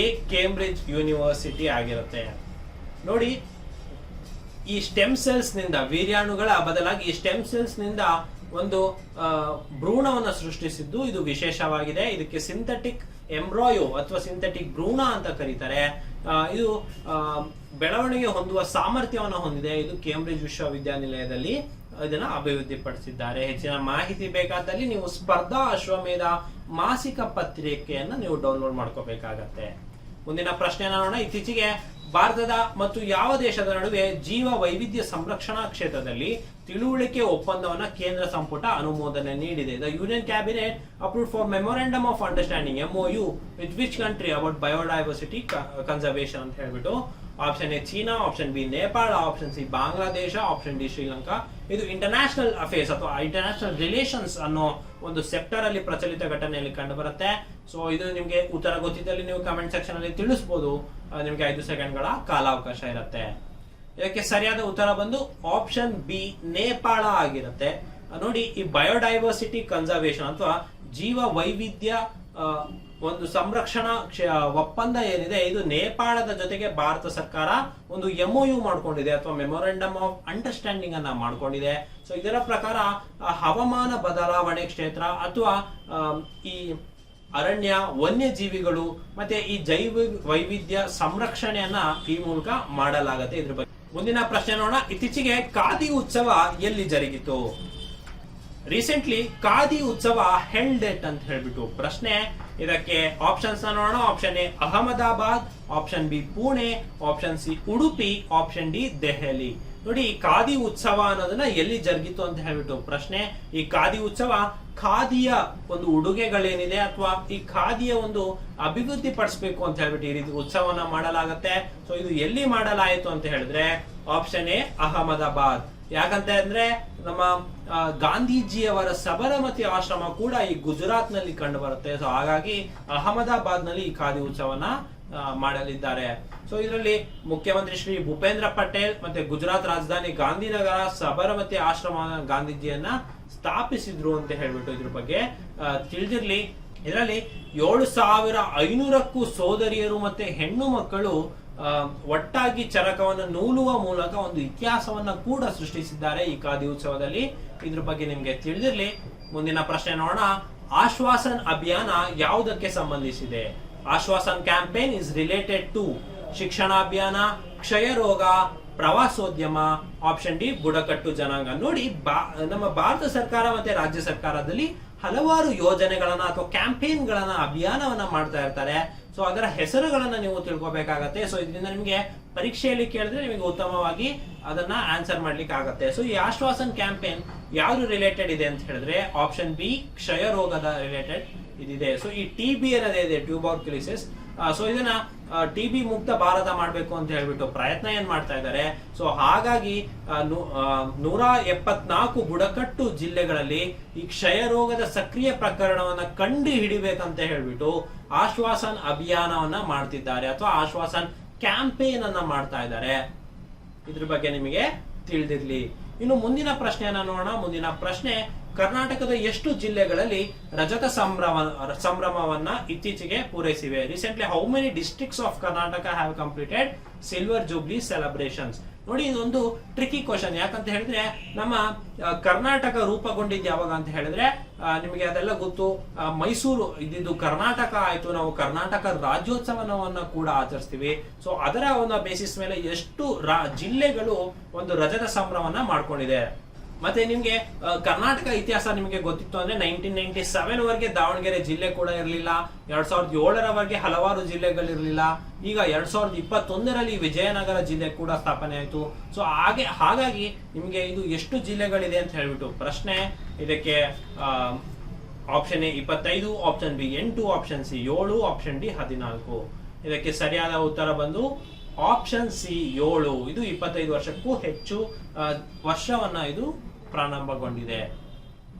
ಎ ಕೇಂಬ್ರಿಡ್ಜ್ ಯೂನಿವರ್ಸಿಟಿ ಆಗಿರುತ್ತೆ. ನೋಡಿ, ಈ ಸ್ಟೆಮ್ ಸೆಲ್ಸ್ ನಿಂದ, ವೀರ್ಯಾಣುಗಳ ಬದಲಾಗಿ ಈ ಸ್ಟೆಮ್ ಸೆಲ್ಸ್ ನಿಂದ ಒಂದು ಭ್ರೂಣವನ್ನು ಸೃಷ್ಟಿಸಿದ್ದು ಇದು ವಿಶೇಷವಾಗಿದೆ. ಇದಕ್ಕೆ ಸಿಂಥೆಟಿಕ್ ಎಂಬ್ರಾಯೋ ಅಥವಾ ಸಿಂಥೆಟಿಕ್ ಭ್ರೂಣ ಅಂತ ಕರೀತಾರೆ. ಇದು ಬೆಳವಣಿಗೆ ಹೊಂದುವ ಸಾಮರ್ಥ್ಯವನ್ನು ಹೊಂದಿದೆ. ಇದು ಕೇಂಬ್ರಿಡ್ಜ್ ವಿಶ್ವವಿದ್ಯಾನಿಲಯದಲ್ಲಿ ಇದನ್ನ ಅಭಿವೃದ್ಧಿ ಪಡಿಸಿದ್ದಾರೆ. ಹೆಚ್ಚಿನ ಮಾಹಿತಿ ಬೇಕಾದಲ್ಲಿ ನೀವು ಸ್ಪರ್ಧಾ ಅಶ್ವಮೇಧ ಮಾಸಿಕ ಪತ್ರಿಕೆಯನ್ನ ನೀವು ಡೌನ್ಲೋಡ್ ಮಾಡ್ಕೋಬೇಕಾಗತ್ತೆ. ಮುಂದಿನ ಪ್ರಶ್ನೆ ನೋಡೋಣ. ಇತ್ತೀಚೆಗೆ ಭಾರತದ ಮತ್ತು ಯಾವ ದೇಶದ ನಡುವೆ ಜೀವ ವೈವಿಧ್ಯ ಸಂರಕ್ಷಣಾ ಕ್ಷೇತ್ರದಲ್ಲಿ ತಿಳುವಳಿಕೆ ಒಪ್ಪಂದವನ್ನ ಕೇಂದ್ರ ಸಂಪುಟ ಅನುಮೋದನೆ ನೀಡಿದೆ? The union cabinet approved for memorandum of understanding MOU with which country about biodiversity conservation ಅಂತ ಹೇಳ್ಬಿಟ್ಟು. Option A China, option B Nepal, option C Bangladesh, option D Sri Lanka. ಇದು ಇಂಟರ್ನ್ಯಾಷನಲ್ ಅಫೇರ್ಸ್ ಅಥವಾ ಇಂಟರ್ನ್ಯಾಷನಲ್ ರಿಲೇಷನ್ಸ್ ಅನ್ನೋ ಒಂದು ಸೆಕ್ಟರ್ ಅಲ್ಲಿ ಪ್ರಚಲಿತ ಘಟನೆಯಲ್ಲಿ ಕಂಡು ಬರುತ್ತೆ. ಸೊ ಇದು ನಿಮ್ಗೆ ಉತ್ತರ ಗೊತ್ತಿದ್ದಲ್ಲಿ ನೀವು ಕಮೆಂಟ್ ಸೆಕ್ಷನ್ ಅಲ್ಲಿ ತಿಳಿಸಬಹುದು. ನಿಮ್ಗೆ 5 ಸೆಕೆಂಡ್ಗಳ ಕಾಲಾವಕಾಶ ಇರುತ್ತೆ. ಇದಕ್ಕೆ ಸರಿಯಾದ ಉತ್ತರ ಬಂದು ಆಪ್ಷನ್ ಬಿ ನೇಪಾಳ ಆಗಿರುತ್ತೆ. ನೋಡಿ, ಈ ಬಯೋಡೈವರ್ಸಿಟಿ ಕನ್ಸರ್ವೇಷನ್ ಅಥವಾ ಜೀವ ವೈವಿಧ್ಯ ಒಂದು ಸಂರಕ್ಷಣಾ ಒಪ್ಪಂದ ಏನಿದೆ, ಇದು ನೇಪಾಳದ ಜೊತೆಗೆ ಭಾರತ ಸರ್ಕಾರ ಒಂದು MOU ಮಾಡ್ಕೊಂಡಿದೆ ಅಥವಾ ಮೆಮೊರಾಂಡಮ್ ಆಫ್ ಅಂಡರ್ಸ್ಟ್ಯಾಂಡಿಂಗ್ ಅನ್ನ ಮಾಡ್ಕೊಂಡಿದೆ. ಸೊ ಇದರ ಪ್ರಕಾರ ಹವಾಮಾನ ಬದಲಾವಣೆ ಕ್ಷೇತ್ರ ಅಥವಾ ಈ ಅರಣ್ಯ, ವನ್ಯಜೀವಿಗಳು ಮತ್ತೆ ಈ ಜೈವ ವೈವಿಧ್ಯ ಸಂರಕ್ಷಣೆಯನ್ನ ಈ ಮೂಲಕ ಮಾಡಲಾಗುತ್ತೆ. ಇದ್ರ ಬಗ್ಗೆ ಮುಂದಿನ ಪ್ರಶ್ನೆ ನೋಡೋಣ. ಇತ್ತೀಚೆಗೆ ಖಾದಿ ಉತ್ಸವ ಎಲ್ಲಿ ಜರುಗಿತು? ರೀಸೆಂಟ್ಲಿ ಖಾದಿ ಉತ್ಸವ ಹೆಲ್ಡ್ ಎಟ್ ಅಂತ ಹೇಳ್ಬಿಟ್ಟು ಪ್ರಶ್ನೆ. ಇದಕ್ಕೆ ಆಪ್ಷನ್ಸ್ ನೋಡೋಣ. Option A Ahmedabad, option B Pune, option C Udupi, option D Delhi. ನೋಡಿ, ಈ ಖಾದಿ ಉತ್ಸವ ಅನ್ನೋದನ್ನ ಎಲ್ಲಿ ಜರುಗಿತು ಅಂತ ಹೇಳ್ಬಿಟ್ಟು ಪ್ರಶ್ನೆ. ಈ ಖಾದಿ ಉತ್ಸವ ಖಾದಿಯ ಒಂದು ಉಡುಗೆಗಳೇನಿದೆ ಅಥವಾ ಈ ಖಾದಿಯ ಒಂದು ಅಭಿವೃದ್ಧಿ ಪಡಿಸಬೇಕು ಅಂತ ಹೇಳ್ಬಿಟ್ಟು ಈ ರೀತಿ ಉತ್ಸವನ ಮಾಡಲಾಗತ್ತೆ. ಸೊ ಇದು ಎಲ್ಲಿ ಮಾಡಲಾಯಿತು ಅಂತ ಹೇಳಿದ್ರೆ ಆಪ್ಷನ್ ಎ ಅಹಮದಾಬಾದ್. ಯಾಕಂತ ಅಂದ್ರೆ ನಮ್ಮ ಗಾಂಧೀಜಿಯವರ ಸಬರಮತಿ ಆಶ್ರಮ ಕೂಡ ಈ ಗುಜರಾತ್ ನಲ್ಲಿ ಕಂಡು ಬರುತ್ತೆ. ಸೊ ಹಾಗಾಗಿ ಅಹಮದಾಬಾದ್ ನಲ್ಲಿ ಈ ಖಾದಿ ಉತ್ಸವನ ಮಾಡಲಿದ್ದಾರೆ. ಸೊ ಇದರಲ್ಲಿ ಮುಖ್ಯಮಂತ್ರಿ ಶ್ರೀ ಭೂಪೇಂದ್ರ ಪಟೇಲ್ ಮತ್ತೆ ಗುಜರಾತ್ ರಾಜಧಾನಿ ಗಾಂಧಿನಗರ ಸಬರಮತಿ ಆಶ್ರಮ ಗಾಂಧೀಜಿಯನ್ನ ಸ್ಥಾಪಿಸಿದ್ರು ಅಂತ ಹೇಳ್ಬಿಟ್ಟು ಇದ್ರ ಬಗ್ಗೆ ತಿಳಿದಿರ್ಲಿ. ಇದರಲ್ಲಿ 7,500ಕ್ಕೂ ಸೋದರಿಯರು ಮತ್ತೆ ಹೆಣ್ಣು ಮಕ್ಕಳು ಒಟ್ಟಾಗಿ ಚರಕವನ್ನು ನೂಲುವ ಮೂಲಕ ಒಂದು ಇತಿಹಾಸವನ್ನ ಕೂಡ ಸೃಷ್ಟಿಸಿದ್ದಾರೆ ಈ ಖಾದಿ ಉತ್ಸವದಲ್ಲಿ. ಇದ್ರ ಬಗ್ಗೆ ನಿಮ್ಗೆ ತಿಳಿದಿರ್ಲಿ. ಮುಂದಿನ ಪ್ರಶ್ನೆ ನೋಡೋಣ. ಆಶ್ವಾಸನ್ ಅಭಿಯಾನ ಯಾವುದಕ್ಕೆ ಸಂಬಂಧಿಸಿದೆ? Ashwasan campaign is related to ಶಿಕ್ಷಣ ಅಭಿಯಾನ, ಕ್ಷಯ ರೋಗ, ಪ್ರವಾಸೋದ್ಯಮ, ಆಪ್ಷನ್ ಡಿ ಬುಡಕಟ್ಟು ಜನಾಂಗ. ನೋಡಿ, ನಮ್ಮ ಭಾರತ ಸರ್ಕಾರ ಮತ್ತೆ ರಾಜ್ಯ ಸರ್ಕಾರದಲ್ಲಿ ಹಲವಾರು ಯೋಜನೆಗಳನ್ನ ಅಥವಾ ಕ್ಯಾಂಪೇನ್ ಗಳನ್ನ ಅಭಿಯಾನವನ್ನ ಮಾಡ್ತಾ ಇರ್ತಾರೆ. ಸೊ ಅದರ ಹೆಸರುಗಳನ್ನ ನೀವು ತಿಳ್ಕೊಬೇಕಾಗತ್ತೆ. ಸೊ ಇದರಿಂದ ನಿಮಗೆ ಪರೀಕ್ಷೆಯಲ್ಲಿ ಕೇಳಿದ್ರೆ ನಿಮಗೆ ಉತ್ತಮವಾಗಿ ಅದನ್ನ ಆನ್ಸರ್ ಮಾಡ್ಲಿಕ್ಕೆ ಆಗತ್ತೆ. ಸೊ ಈ ಆಶ್ವಾಸನ್ ಕ್ಯಾಂಪೇನ್ ಯಾವ್ದು ರಿಲೇಟೆಡ್ ಇದೆ ಅಂತ ಹೇಳಿದ್ರೆ ಆಪ್ಷನ್ ಬಿ ಕ್ಷಯ ರೋಗದ ರಿಲೇಟೆಡ್ ಇದಿದೆ. ಸೊ ಈ TB ಅನ್ನೋದೇ ಟ್ಯೂಬರ್ಕ್ಯುಲೋಸಿಸ್, ಸೊ ಇದನ್ನ TB ಮುಕ್ತ ಭಾರತ ಮಾಡಬೇಕು ಅಂತ ಹೇಳ್ಬಿಟ್ಟು ಪ್ರಯತ್ನ ಏನ್ ಮಾಡ್ತಾ ಇದ್ದಾರೆ. ಸೊ ಹಾಗಾಗಿ 174 ಬುಡಕಟ್ಟು ಜಿಲ್ಲೆಗಳಲ್ಲಿ ಈ ಕ್ಷಯ ರೋಗದ ಸಕ್ರಿಯ ಪ್ರಕರಣವನ್ನ ಕಂಡು ಹಿಡಿಬೇಕಂತ ಹೇಳ್ಬಿಟ್ಟು ಆಶ್ವಾಸನ್ ಅಭಿಯಾನವನ್ನ ಮಾಡ್ತಿದ್ದಾರೆ, ಅಥವಾ ಆಶ್ವಾಸನ್ ಕ್ಯಾಂಪೇನ್ ಅನ್ನ ಮಾಡ್ತಾ ಇದ್ದಾರೆ. ಇದ್ರ ಬಗ್ಗೆ ನಿಮಗೆ ತಿಳಿದಿರ್ಲಿ. ಇನ್ನು ಮುಂದಿನ ಪ್ರಶ್ನೆಯನ್ನ ನೋಡೋಣ. ಮುಂದಿನ ಪ್ರಶ್ನೆ, ಕರ್ನಾಟಕದ ಎಷ್ಟು ಜಿಲ್ಲೆಗಳಲ್ಲಿ ರಜತ ಸಂಭ್ರಮವನ್ನ ಇತ್ತೀಚೆಗೆ ಪೂರೈಸಿವೆ? Recently how many districts of Karnataka have completed silver jubilee celebrations? ನೋಡಿ, ಇದೊಂದು ಟ್ರಿಕಿ ಕ್ವಶನ್. ಯಾಕಂತ ಹೇಳಿದ್ರೆ ನಮ್ಮ ಕರ್ನಾಟಕ ರೂಪುಗೊಂಡಿದ್ದು ಯಾವಾಗ ಅಂತ ಹೇಳಿದ್ರೆ ನಿಮಗೆ ಅದೆಲ್ಲ ಗೊತ್ತು. ಮೈಸೂರು ಇದ್ದಿದ್ದು ಕರ್ನಾಟಕ ಆಯ್ತು, ನಾವು ಕರ್ನಾಟಕ ರಾಜ್ಯೋತ್ಸವವನ್ನ ಕೂಡ ಆಚರಿಸ್ತೀವಿ. ಸೊ ಅದರ ಒಂದು ಬೇಸಿಸ್ ಮೇಲೆ ಎಷ್ಟು ಜಿಲ್ಲೆಗಳು ಒಂದು ರಜತ ಸಂಭ್ರಮವನ್ನ ಮಾಡ್ಕೊಂಡಿದೆ. ಮತ್ತೆ ನಿಮ್ಗೆ ಕರ್ನಾಟಕ ಇತಿಹಾಸ ನಿಮಗೆ ಗೊತ್ತಿತ್ತು ಅಂದ್ರೆ 1997 ವರೆಗೆ ದಾವಣಗೆರೆ ಜಿಲ್ಲೆ ಕೂಡ ಇರಲಿಲ್ಲ. 2007ರವರೆಗೆ ಹಲವಾರು ಜಿಲ್ಲೆಗಳಿರಲಿಲ್ಲ. ಈಗ 2021ರಲ್ಲಿ ವಿಜಯನಗರ ಜಿಲ್ಲೆ ಕೂಡ ಸ್ಥಾಪನೆ ಆಯಿತು. ಸೊ ಹಾಗಾಗಿ ನಿಮಗೆ ಇದು ಎಷ್ಟು ಜಿಲ್ಲೆಗಳಿದೆ ಅಂತ ಹೇಳ್ಬಿಟ್ಟು ಪ್ರಶ್ನೆ. ಇದಕ್ಕೆ option A 25, option B 8, option C 7, option D 14. ಇದಕ್ಕೆ ಸರಿಯಾದ ಉತ್ತರ ಬಂದು ಆಪ್ಷನ್ ಸಿ 7. ಇದು 25 ವರ್ಷಕ್ಕೂ ಹೆಚ್ಚು ವರ್ಷವನ್ನ ಇದು ಪ್ರಾರಂಭಗೊಂಡಿದೆ.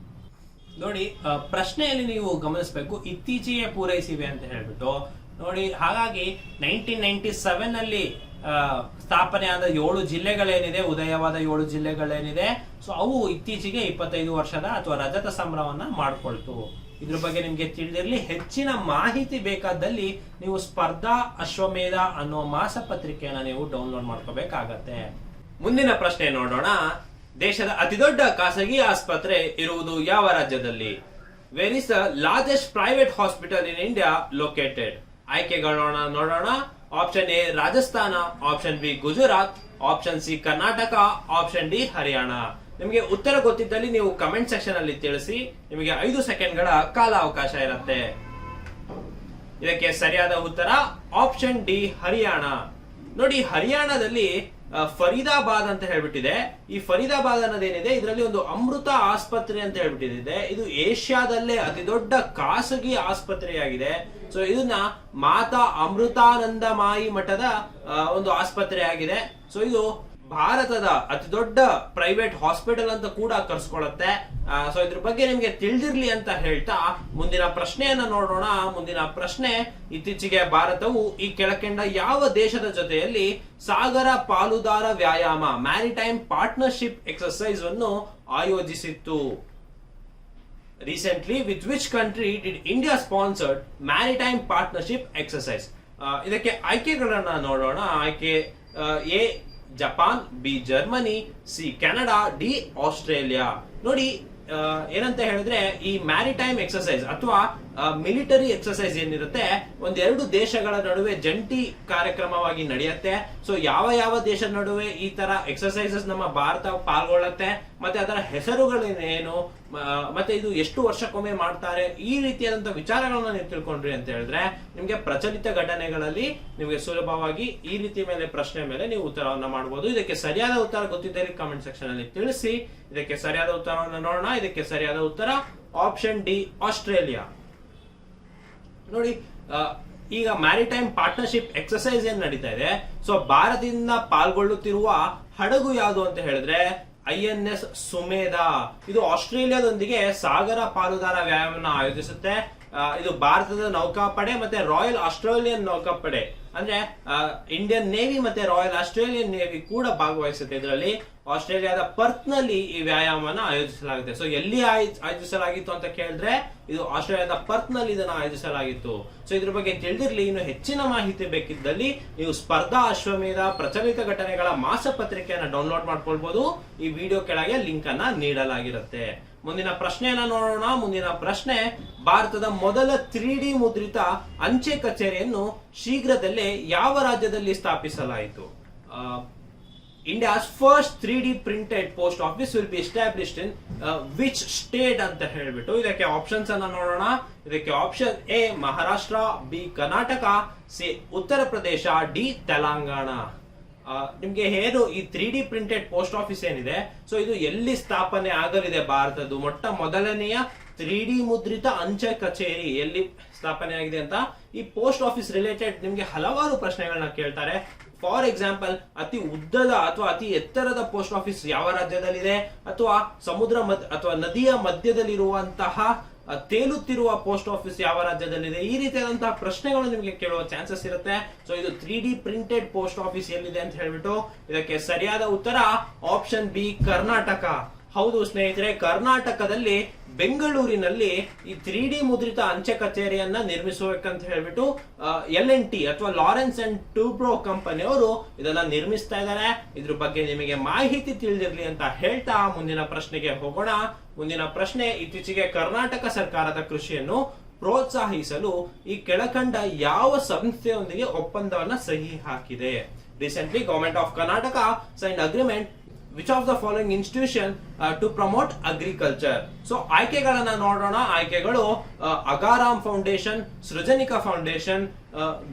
ನೋಡಿ, ಪ್ರಶ್ನೆಯಲ್ಲಿ ನೀವು ಗಮನಿಸಬೇಕು, ಇತ್ತೀಚೆಗೆ ಪೂರೈಸಿವೆ ಅಂತ ಹೇಳ್ಬಿಟ್ಟು. ನೋಡಿ, ಹಾಗಾಗಿ 1997 ನಲ್ಲಿ ಸ್ಥಾಪನೆ ಆದ 7 ಜಿಲ್ಲೆಗಳೇನಿದೆ, ಉದಯವಾದ 7 ಜಿಲ್ಲೆಗಳೇನಿದೆ, ಸೊ ಅವು ಇತ್ತೀಚೆಗೆ 25 ವರ್ಷದ ಅಥವಾ ರಜತ ಸಂಭ್ರಮವನ್ನ ಮಾಡಿಕೊಳ್ತು. ಇದ್ರ ಬಗ್ಗೆ ನಿಮ್ಗೆ ತಿಳಿದಿರಲಿ. ಹೆಚ್ಚಿನ ಮಾಹಿತಿ ಬೇಕಾದಲ್ಲಿ ನೀವು ಸ್ಪರ್ಧಾ ಅಶ್ವಮೇಧ ಅನ್ನೋ ಮಾಸಪತ್ರಿಕೆಯನ್ನ ನೀವು ಡೌನ್ಲೋಡ್ ಮಾಡ್ಕೋಬೇಕಾಗತ್ತೆ. ಮುಂದಿನ ಪ್ರಶ್ನೆ ನೋಡೋಣ. ದೇಶದ ಅತಿದೊಡ್ಡ ಖಾಸಗಿ ಆಸ್ಪತ್ರೆ ಇರುವುದು ಯಾವ ರಾಜ್ಯದಲ್ಲಿ? Where is the largest private hospital in India located? ಆಯ್ಕೆಗಳನ್ನ ನೋಡೋಣ. Option A Rajasthan, option B Gujarat, option C Karnataka, option D Haryana. ನಿಮಗೆ ಉತ್ತರ ಗೊತ್ತಿದ್ದಲ್ಲಿ ನೀವು ಕಮೆಂಟ್ ಸೆಕ್ಷನ್ ಅಲ್ಲಿ ತಿಳಿಸಿ. ನಿಮಗೆ 5 ಸೆಕೆಂಡ್ಗಳ ಕಾಲಾವಕಾಶ ಇರುತ್ತೆ. ಇದಕ್ಕೆ ಸರಿಯಾದ ಉತ್ತರ ಆಪ್ಷನ್ ಡಿ ಹರಿಯಾಣ. ನೋಡಿ, ಹರಿಯಾಣದಲ್ಲಿ ಫರೀದಾಬಾದ್ ಅಂತ ಹೇಳ್ಬಿಟ್ಟಿದೆ. ಈ ಫರೀದಾಬಾದ್ ಅನ್ನೋದೇನಿದೆ, ಇದರಲ್ಲಿ ಒಂದು ಅಮೃತ ಆಸ್ಪತ್ರೆ ಅಂತ ಹೇಳ್ಬಿಟ್ಟಿದೆ. ಇದು ಏಷ್ಯಾದಲ್ಲೇ ಅತಿ ದೊಡ್ಡ ಖಾಸಗಿ ಆಸ್ಪತ್ರೆಯಾಗಿದೆ. ಸೊ ಇದನ್ನ ಮಾತಾ ಅಮೃತಾನಂದಮಾಯಿ ಮಠದ ಒಂದು ಆಸ್ಪತ್ರೆ ಆಗಿದೆ. ಸೊ ಇದು ಭಾರತದ ಅತಿ ದೊಡ್ಡ ಪ್ರೈವೇಟ್ ಹಾಸ್ಪಿಟಲ್ ಅಂತ ಕೂಡ ಕರ್ಸ್ಕೊಳ್ಳುತ್ತೆ. ಸೊ ಇದ್ರ ಬಗ್ಗೆ ನಿಮ್ಗೆ ತಿಳಿದಿರ್ಲಿ ಅಂತ ಹೇಳ್ತಾ ಮುಂದಿನ ಪ್ರಶ್ನೆಯನ್ನ ನೋಡೋಣ. ಮುಂದಿನ ಪ್ರಶ್ನೆ, ಇತ್ತೀಚೆಗೆ ಭಾರತವು ಈ ಕೆಳಕಂಡ ಯಾವ ದೇಶದ ಜೊತೆಯಲ್ಲಿ ಸಾಗರ ಪಾಲುದಾರ ವ್ಯಾಯಾಮ ಮ್ಯಾರಿಟೈಮ್ ಪಾರ್ಟ್ನರ್ಶಿಪ್ ಎಕ್ಸರ್ಸೈಸ್ ಅನ್ನು ಆಯೋಜಿಸಿತ್ತು? Recently with which country did India sponsored maritime partnership exercise? ಇದಕ್ಕೆ ಆಯ್ಕೆಗಳನ್ನ ನೋಡೋಣ. ಆಯ್ಕೆ A Japan, B Germany, C Canada, D Australia. ನೋಡಿ, ಏನಂತ ಹೇಳಿದ್ರೆ ಈ ಮ್ಯಾರಿಟೈಮ್ ಎಕ್ಸರ್ಸೈಸ್ ಅಥವಾ ಮಿಲಿಟರಿ ಎಕ್ಸರ್ಸೈಸ್ ಏನಿರುತ್ತೆ, ಒಂದೆರಡು ದೇಶಗಳ ನಡುವೆ ಜಂಟಿ ಕಾರ್ಯಕ್ರಮವಾಗಿ ನಡೆಯುತ್ತೆ. ಸೊ ಯಾವ ದೇಶದ ನಡುವೆ ಈ ತರ ಎಕ್ಸರ್ಸೈಸಸ್ ನಮ್ಮ ಭಾರತ ಪಾಲ್ಗೊಳ್ಳುತ್ತೆ, ಮತ್ತೆ ಅದರ ಹೆಸರುಗಳೇನು, ಮತ್ತೆ ಇದು ಎಷ್ಟು ವರ್ಷಕ್ಕೊಮ್ಮೆ ಮಾಡ್ತಾರೆ, ಈ ರೀತಿಯಾದಂತಹ ವಿಚಾರಗಳನ್ನ ನೀವು ತಿಳ್ಕೊಂಡ್ರಿ ಅಂತ ಹೇಳಿದ್ರೆ ನಿಮ್ಗೆ ಪ್ರಚಲಿತ ಘಟನೆಗಳಲ್ಲಿ ನಿಮಗೆ ಸುಲಭವಾಗಿ ಈ ರೀತಿ ಮೇಲೆ ಪ್ರಶ್ನೆ ಮೇಲೆ ನೀವು ಉತ್ತರವನ್ನ ಮಾಡಬಹುದು. ಇದಕ್ಕೆ ಸರಿಯಾದ ಉತ್ತರ ಗೊತ್ತಿದ್ದರೆ ಕಮೆಂಟ್ ಸೆಕ್ಷನ್ ಅಲ್ಲಿ ತಿಳಿಸಿ. ಇದಕ್ಕೆ ಸರಿಯಾದ ಉತ್ತರವನ್ನು ನೋಡೋಣ. ಇದಕ್ಕೆ ಸರಿಯಾದ ಉತ್ತರ ಆಪ್ಷನ್ ಡಿ ಆಸ್ಟ್ರೇಲಿಯಾ. ನೋಡಿ, ಈಗ ಮ್ಯಾರಿಟೈಮ್ ಪಾರ್ಟ್ನರ್ಶಿಪ್ ಎಕ್ಸರ್ಸೈಸ್ ಏನ್ ನಡೀತಾ ಇದೆ, ಸೊ ಭಾರತದಿಂದ ಪಾಲ್ಗೊಳ್ಳುತ್ತಿರುವ ಹಡಗು ಯಾವುದು ಅಂತ ಹೇಳಿದ್ರೆ INS ಸುಮೇಧ. ಇದು ಆಸ್ಟ್ರೇಲಿಯಾದೊಂದಿಗೆ ಸಾಗರ ಪಾಲುದಾರ ವ್ಯಾಯಾಮವನ್ನು ಆಯೋಜಿಸುತ್ತೆ. ಇದು ಭಾರತದ ನೌಕಾಪಡೆ ಮತ್ತೆ ರಾಯಲ್ ಆಸ್ಟ್ರೇಲಿಯನ್ ನೌಕಾಪಡೆ ಅಂದ್ರೆ ಇಂಡಿಯನ್ ನೇವಿ ಮತ್ತೆ ರಾಯಲ್ ಆಸ್ಟ್ರೇಲಿಯನ್ ನೇವಿ ಕೂಡ ಭಾಗವಹಿಸುತ್ತೆ. ಇದರಲ್ಲಿ ಆಸ್ಟ್ರೇಲಿಯಾದ ಪರ್ತ್ ನಲ್ಲಿ ಈ ವ್ಯಾಯಾಮವನ್ನು ಆಯೋಜಿಸಲಾಗುತ್ತೆ. ಸೊ ಎಲ್ಲಿ ಆಯೋಜಿಸಲಾಗಿತ್ತು ಅಂತ ಕೇಳಿದ್ರೆ ಇದು ಆಸ್ಟ್ರೇಲಿಯಾದ ಪರ್ತ್ ನಲ್ಲಿ ಇದನ್ನು ಆಯೋಜಿಸಲಾಗಿತ್ತು. ಸೊ ಇದ್ರ ಬಗ್ಗೆ ತಿಳಿದಿರ್ಲಿ. ಇನ್ನು ಹೆಚ್ಚಿನ ಮಾಹಿತಿ ಬೇಕಿದ್ದಲ್ಲಿ ನೀವು ಸ್ಪರ್ಧಾ ಅಶ್ವಮೇಧ ಪ್ರಚಲಿತ ಘಟನೆಗಳ ಮಾಸಪತ್ರಿಕೆಯನ್ನು ಡೌನ್ಲೋಡ್ ಮಾಡ್ಕೊಳ್ಬಹುದು. ಈ ವಿಡಿಯೋ ಕೆಳಗೆ ಲಿಂಕ್ ಅನ್ನ ನೀಡಲಾಗಿರುತ್ತೆ. ಮುಂದಿನ ಪ್ರಶ್ನೆಯನ್ನ ನೋಡೋಣ. ಮುಂದಿನ ಪ್ರಶ್ನೆ, ಭಾರತದ ಮೊದಲ 3D ಮುದ್ರಿತ ಅಂಚೆ ಕಚೇರಿಯನ್ನು ಶೀಘ್ರದಲ್ಲೇ ಯಾವ ರಾಜ್ಯದಲ್ಲಿ ಸ್ಥಾಪಿಸಲಾಯಿತು? India's first 3D printed post office will be established in which state ಅಂತ ಹೇಳ್ಬಿಟ್ಟು ಇದಕ್ಕೆ ಆಪ್ಷನ್ಸ್ ಅನ್ನ ನೋಡೋಣ. ಇದಕ್ಕೆ option A Maharashtra, B Karnataka, C Uttar Pradesh, D Telangana. ನಿಮ್ಗೆ ಏನು ಈ 3D ಪ್ರಿಂಟೆಡ್ ಪೋಸ್ಟ್ ಆಫೀಸ್ ಏನಿದೆ, ಸೊ ಇದು ಎಲ್ಲಿ ಸ್ಥಾಪನೆ ಆಗಲಿದೆ, ಭಾರತದ್ದು ಮೊಟ್ಟ ಮೊದಲನೆಯ 3D ಮುದ್ರಿತ ಅಂಚೆ ಕಚೇರಿ ಎಲ್ಲಿ ಸ್ಥಾಪನೆ ಆಗಿದೆ ಅಂತ ಈ ಪೋಸ್ಟ್ ಆಫೀಸ್ ರಿಲೇಟೆಡ್ ನಿಮ್ಗೆ ಹಲವಾರು ಪ್ರಶ್ನೆಗಳನ್ನ ಕೇಳ್ತಾರೆ. ಫಾರ್ ಎಕ್ಸಾಂಪಲ್, ಅತಿ ಉದ್ದದ ಅಥವಾ ಅತಿ ಎತ್ತರದ ಪೋಸ್ಟ್ ಆಫೀಸ್ ಯಾವ ರಾಜ್ಯದಲ್ಲಿದೆ, ಅಥವಾ ಸಮುದ್ರ ಅಥವಾ ನದಿಯ ಮಧ್ಯದಲ್ಲಿರುವಂತಹ ತೇಲುತ್ತಿರುವ ಪೋಸ್ಟ್ ಆಫೀಸ್ ಯಾವ ರಾಜ್ಯದಲ್ಲಿದೆ, ಈ ರೀತಿಯಾದಂತಹ ಪ್ರಶ್ನೆಗಳು ನಿಮಗೆ ಕೇಳುವ ಚಾನ್ಸಸ್ ಇರುತ್ತೆ. ಸೊ ಇದು 3D ಪ್ರಿಂಟೆಡ್ ಪೋಸ್ಟ್ ಆಫೀಸ್ ಎಲ್ಲಿದೆ ಅಂತ ಹೇಳ್ಬಿಟ್ಟು ಇದಕ್ಕೆ ಸರಿಯಾದ ಉತ್ತರ ಆಪ್ಷನ್ ಬಿ, ಕರ್ನಾಟಕ. ಹೌದು ಸ್ನೇಹಿತರೆ, ಕರ್ನಾಟಕದಲ್ಲಿ ಬೆಂಗಳೂರಿನಲ್ಲಿ ಈ 3D ಮುದ್ರಿತ ಅಂಚೆ ಕಚೇರಿಯನ್ನ ನಿರ್ಮಿಸಬೇಕಂತ ಹೇಳ್ಬಿಟ್ಟು LNT ಅಥವಾ ಲಾರೆನ್ಸ್ ಅಂಡ್ ಟೂಬ್ರೋ ಕಂಪನಿಯವರು ಇದನ್ನ ನಿರ್ಮಿಸ್ತಾ ಇದ್ದಾರೆ. ಇದ್ರ ಬಗ್ಗೆ ನಿಮಗೆ ಮಾಹಿತಿ ತಿಳಿದಿರಲಿ ಅಂತ ಹೇಳ್ತಾ ಮುಂದಿನ ಪ್ರಶ್ನೆಗೆ ಹೋಗೋಣ. ಮುಂದಿನ ಪ್ರಶ್ನೆ, ಇತ್ತೀಚೆಗೆ ಕರ್ನಾಟಕ ಸರ್ಕಾರದ ಕೃಷಿಯನ್ನು ಪ್ರೋತ್ಸಾಹಿಸಲು ಈ ಕೆಳಕಂಡ ಯಾವ ಸಂಸ್ಥೆಯೊಂದಿಗೆ ಒಪ್ಪಂದವನ್ನ ಸಹಿ ಹಾಕಿದೆ? Recently government of Karnataka signed agreement which of the following institution to promote agriculture? So ಆಯ್ಕೆಗಳನ್ನ ನೋಡೋಣ. ಆಯ್ಕೆಗಳು ಅಗಾರಾಮ್ ಫೌಂಡೇಶನ್, ಸೃಜನಿಕಾ ಫೌಂಡೇಶನ್,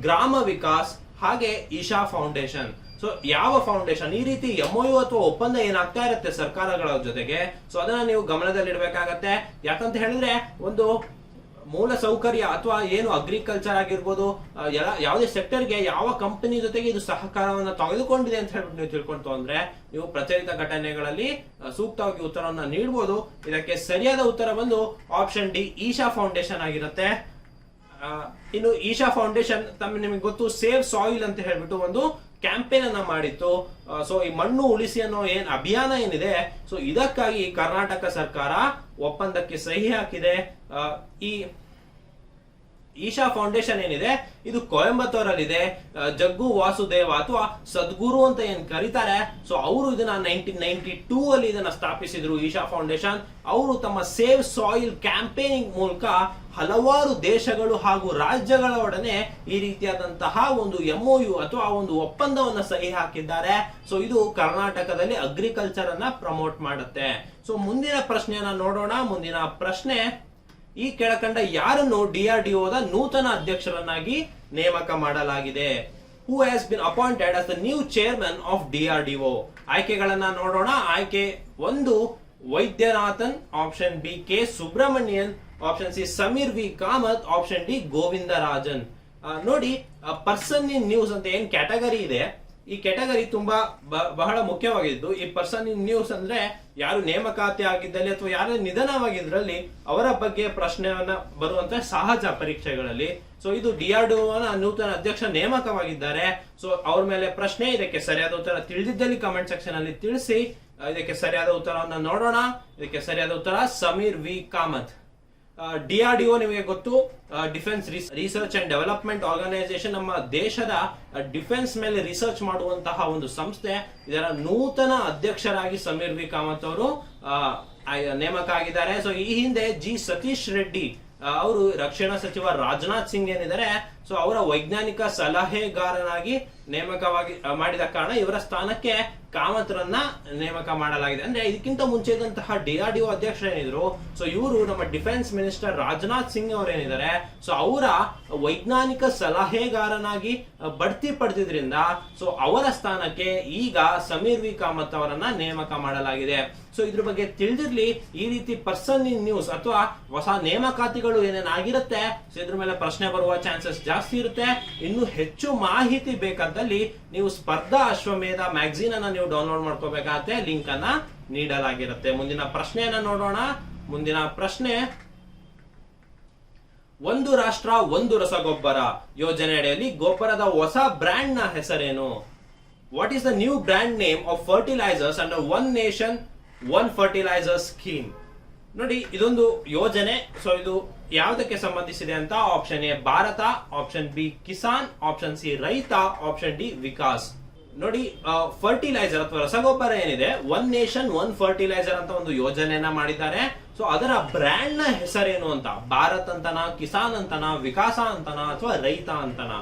ಗ್ರಾಮ ವಿಕಾಸ್ ಹಾಗೆ ಈಶಾ ಫೌಂಡೇಶನ್. ಸೊ ಯಾವ ಫೌಂಡೇಶನ್, ಈ ರೀತಿ MOU ಅಥವಾ ಒಪ್ಪಂದ ಏನಾಗ್ತಾ ಇರುತ್ತೆ ಸರ್ಕಾರಗಳ ಜೊತೆಗೆ, ಸೊ ಅದನ್ನ ನೀವು ಗಮನದಲ್ಲಿಡಬೇಕಾಗತ್ತೆ. ಯಾಕಂತ ಹೇಳಿದ್ರೆ ಒಂದು ಮೂಲ ಸೌಕರ್ಯ ಅಥವಾ ಏನು ಅಗ್ರಿಕಲ್ಚರ್ ಆಗಿರ್ಬೋದು, ಯಾವುದೇ ಸೆಕ್ಟರ್ಗೆ ಯಾವ ಕಂಪನಿ ಜೊತೆಗೆ ಇದು ಸಹಕಾರವನ್ನ ತೆಗೆದುಕೊಂಡಿದೆ ಅಂತ ಹೇಳ್ಬಿಟ್ಟು ನೀವು ತಿಳ್ಕೊಂತು ಅಂದ್ರೆ ನೀವು ಪ್ರಚಲಿತ ಘಟನೆಗಳಲ್ಲಿ ಸೂಕ್ತವಾಗಿ ಉತ್ತರವನ್ನ ನೀಡಬಹುದು. ಇದಕ್ಕೆ ಸರಿಯಾದ ಉತ್ತರ ಬಂದು ಆಪ್ಷನ್ ಡಿ, ಈಶಾ ಫೌಂಡೇಶನ್ ಆಗಿರುತ್ತೆ. ಇನ್ನು ಈಶಾ ಫೌಂಡೇಶನ್ ನಿಮಗೆ ಗೊತ್ತು, ಸೇವ್ ಸಾಯಿಲ್ ಅಂತ ಹೇಳ್ಬಿಟ್ಟು ಒಂದು ಕ್ಯಾಂಪೇನ್ ಅನ್ನ ಮಾಡಿತ್ತು. ಸೊ ಈ ಮಣ್ಣು ಉಳಿಸಿ ಅನ್ನೋ ಏನ್ ಅಭಿಯಾನ ಏನಿದೆ, ಸೊ ಇದಕ್ಕಾಗಿ ಕರ್ನಾಟಕ ಸರ್ಕಾರ ಒಪ್ಪಂದಕ್ಕೆ ಸಹಿ ಹಾಕಿದೆ. ಈ ಈಶಾ ಫೌಂಡೇಶನ್ ಏನಿದೆ ಇದು ಕೊಯಂಬತ್ತೂರಲ್ಲಿದೆ. ಜಗ್ಗು ವಾಸುದೇವ ಅಥವಾ ಸದ್ಗುರು ಅಂತ ಏನ್ ಕರೀತಾರೆ, ಸೊ ಅವರು ಇದನ್ನ 1992 ಅಲ್ಲಿ ಇದನ್ನ ಸ್ಥಾಪಿಸಿದ್ರು ಈಶಾ ಫೌಂಡೇಶನ್. ಅವರು ತಮ್ಮ ಸೇವ್ ಸಾಯಿಲ್ ಕ್ಯಾಂಪೇನಿಂಗ್ ಮೂಲಕ ಹಲವಾರು ದೇಶಗಳು ಹಾಗೂ ರಾಜ್ಯಗಳ ಒಡನೆ ಈ ರೀತಿಯಾದಂತಹ ಒಂದು MOU ಅಥವಾ ಒಂದು ಒಪ್ಪಂದವನ್ನ ಸಹಿ ಹಾಕಿದ್ದಾರೆ. ಸೊ ಇದು ಕರ್ನಾಟಕದಲ್ಲಿ ಅಗ್ರಿಕಲ್ಚರ್ ಅನ್ನ ಪ್ರಮೋಟ್ ಮಾಡುತ್ತೆ. ಸೊ ಮುಂದಿನ ಪ್ರಶ್ನೆಯನ್ನ ನೋಡೋಣ. ಮುಂದಿನ ಪ್ರಶ್ನೆ, ಈ ಕೆಳಕಂಡ ಯಾರನ್ನು DRDOದ ನೂತನ ಅಧ್ಯಕ್ಷರನ್ನಾಗಿ ನೇಮಕ ಮಾಡಲಾಗಿದೆ? Who has been appointed as the new chairman of DRDO? ಆಯ್ಕೆಗಳನ್ನ ನೋಡೋಣ. ಆಯ್ಕೆ 1 Vaidyanathan, option B K Subrahmanyan, option C Sameer V Kamath, option D Govindarajan. ನೋಡಿ, ಪರ್ಸನ್ ಇನ್ ನ್ಯೂಸ್ ಅಂತ ಏನ್ ಕ್ಯಾಟಗರಿ ಇದೆ, ಈ ಕ್ಯಾಟಗರಿ ತುಂಬಾ ಬಹಳ ಮುಖ್ಯವಾಗಿದ್ದು. ಈ ಪರ್ಸನ್ ಇನ್ ನ್ಯೂಸ್ ಅಂದ್ರೆ ಯಾರು ನೇಮಕಾತಿ ಆಗಿದ್ದಲ್ಲಿ ಅಥವಾ ಯಾರು ನಿಧನವಾಗಿದ್ರಲ್ಲಿ ಅವರ ಬಗ್ಗೆ ಪ್ರಶ್ನೆಯನ್ನ ಬರುವಂತ ಸಹಜ ಪರೀಕ್ಷೆಗಳಲ್ಲಿ. ಸೊ ಇದು DRDOನ ನೂತನ ಅಧ್ಯಕ್ಷ ನೇಮಕವಾಗಿದ್ದಾರೆ. ಸೊ ಅವ್ರ ಮೇಲೆ ಪ್ರಶ್ನೆ. ಇದಕ್ಕೆ ಸರಿಯಾದ ಉತ್ತರ ತಿಳಿದಿದ್ದಲ್ಲಿ ಕಮೆಂಟ್ ಸೆಕ್ಷನ್ ಅಲ್ಲಿ ತಿಳಿಸಿ. ಇದಕ್ಕೆ ಸರಿಯಾದ ಉತ್ತರವನ್ನ ನೋಡೋಣ. ಇದಕ್ಕೆ ಸರಿಯಾದ ಉತ್ತರ ಸಮೀರ್ ವಿ ಕಾಮತ್. DRDO ನಿಮಗೆ ಗೊತ್ತು, defence research and development organisation, ನಮ್ಮ ದೇಶದ ಡಿಫೆನ್ಸ್ ಮೇಲೆ ರಿಸರ್ಚ್ ಮಾಡುವಂತಹ ಒಂದು ಸಂಸ್ಥೆ. ಇದರ ನೂತನ ಅಧ್ಯಕ್ಷರಾಗಿ ಸಮೀರ್ ವಿ ಕಾಮತ್ ಅವರು ನೇಮಕ ಆಗಿದ್ದಾರೆ. ಸೊ ಈ ಹಿಂದೆ ಜಿ ಸತೀಶ್ ರೆಡ್ಡಿ ಅವರು ರಕ್ಷಣಾ ಸಚಿವ ರಾಜನಾಥ್ ಸಿಂಗ್ ಏನಿದ್ದಾರೆ, ಸೊ ಅವರ ವೈಜ್ಞಾನಿಕ ಸಲಹೆಗಾರನಾಗಿ ನೇಮಕವಾಗಿ ಮಾಡಿದ ಕಾರಣ ಇವರ ಸ್ಥಾನಕ್ಕೆ ಕಾಮತ್ರನ್ನ ನೇಮಕ ಮಾಡಲಾಗಿದೆ. ಅಂದ್ರೆ ಇದಕ್ಕಿಂತ ಮುಂಚೆ ಇದ್ದಂತಹ DRDO ಅಧ್ಯಕ್ಷರು ಏನಿದ್ರು, ಸೊ ಇವರು ನಮ್ಮ ಡಿಫೆನ್ಸ್ ಮಿನಿಸ್ಟರ್ ರಾಜನಾಥ್ ಸಿಂಗ್ ಅವರೇನಿದ್ದಾರೆ, ಸೊ ಅವರ ವೈಜ್ಞಾನಿಕ ಸಲಹೆಗಾರನಾಗಿ ಬಡ್ತಿ ಪಡೆದಿದ್ರಿಂದ ಸೊ ಅವರ ಸ್ಥಾನಕ್ಕೆ ಈಗ ಸಮೀರ್ ವಿ ಕಾಮತ್ ಅವರನ್ನ ನೇಮಕ ಮಾಡಲಾಗಿದೆ. ಸೊ ಇದ್ರ ಬಗ್ಗೆ ತಿಳಿದಿರ್ಲಿ. ಈ ರೀತಿ ಪರ್ಸನ್ ಇನ್ ನ್ಯೂಸ್ ಅಥವಾ ಹೊಸ ನೇಮಕಾತಿಗಳು ಏನೇನಾಗಿರುತ್ತೆ, ಸೊ ಇದ್ರ ಮೇಲೆ ಪ್ರಶ್ನೆ ಬರುವ ಚಾನ್ಸಸ್ ಜಾಸ್ತಿ ಇರುತ್ತೆ. ಇನ್ನು ಹೆಚ್ಚು ಮಾಹಿತಿ ಬೇಕಾದಲ್ಲಿ ನೀವು ಸ್ಪರ್ಧಾ ಅಶ್ವಮೇಧ ಮ್ಯಾಗಝೀನ್ ಅನ್ನ ನೀವು ಡೌನ್ಲೋಡ್ ಮಾಡ್ಕೋಬೇಕಾಗತ್ತೆ. ಲಿಂಕ್ ಅನ್ನ ನೀಡಲಾಗಿರುತ್ತೆ. ಮುಂದಿನ ಪ್ರಶ್ನೆಯನ್ನ ನೋಡೋಣ. ಮುಂದಿನ ಪ್ರಶ್ನೆ, ಒಂದು ರಾಷ್ಟ್ರ ಒಂದು ರಸಗೊಬ್ಬರ ಯೋಜನೆ ಅಡಿಯಲ್ಲಿ ಗೊಬ್ಬರದ ಹೊಸ ಬ್ರ್ಯಾಂಡ್ ನ ಹೆಸರೇನು? What is the new brand name of fertilisers under one nation one fertiliser scheme? ನೋಡಿ, ಇದೊಂದು ಯೋಜನೆ. ಸೊ ಇದು ಯಾವುದಕ್ಕೆ ಸಂಬಂಧಿಸಿದೆ ಅಂತ option A Bharat, option B Kisan, option C Raitha, option D Vikas. ನೋಡಿ, ಫರ್ಟಿಲೈಸರ್ ಅಥವಾ ರಸಗೊಬ್ಬರ ಏನಿದೆ, ಒನ್ ನೇಷನ್ ಒನ್ ಫರ್ಟಿಲೈಸರ್ ಅಂತ ಒಂದು ಯೋಜನೆಯನ್ನ ಮಾಡಿದ್ದಾರೆ. ಸೊ ಅದರ ಬ್ರ್ಯಾಂಡ್ ನ ಹೆಸರೇನು ಅಂತ, ಭಾರತ್ ಅಂತನಾ, ಕಿಸಾನ್ ಅಂತನಾ, ವಿಕಾಸ ಅಂತನಾ ಅಥವಾ ರೈತ ಅಂತನಾ?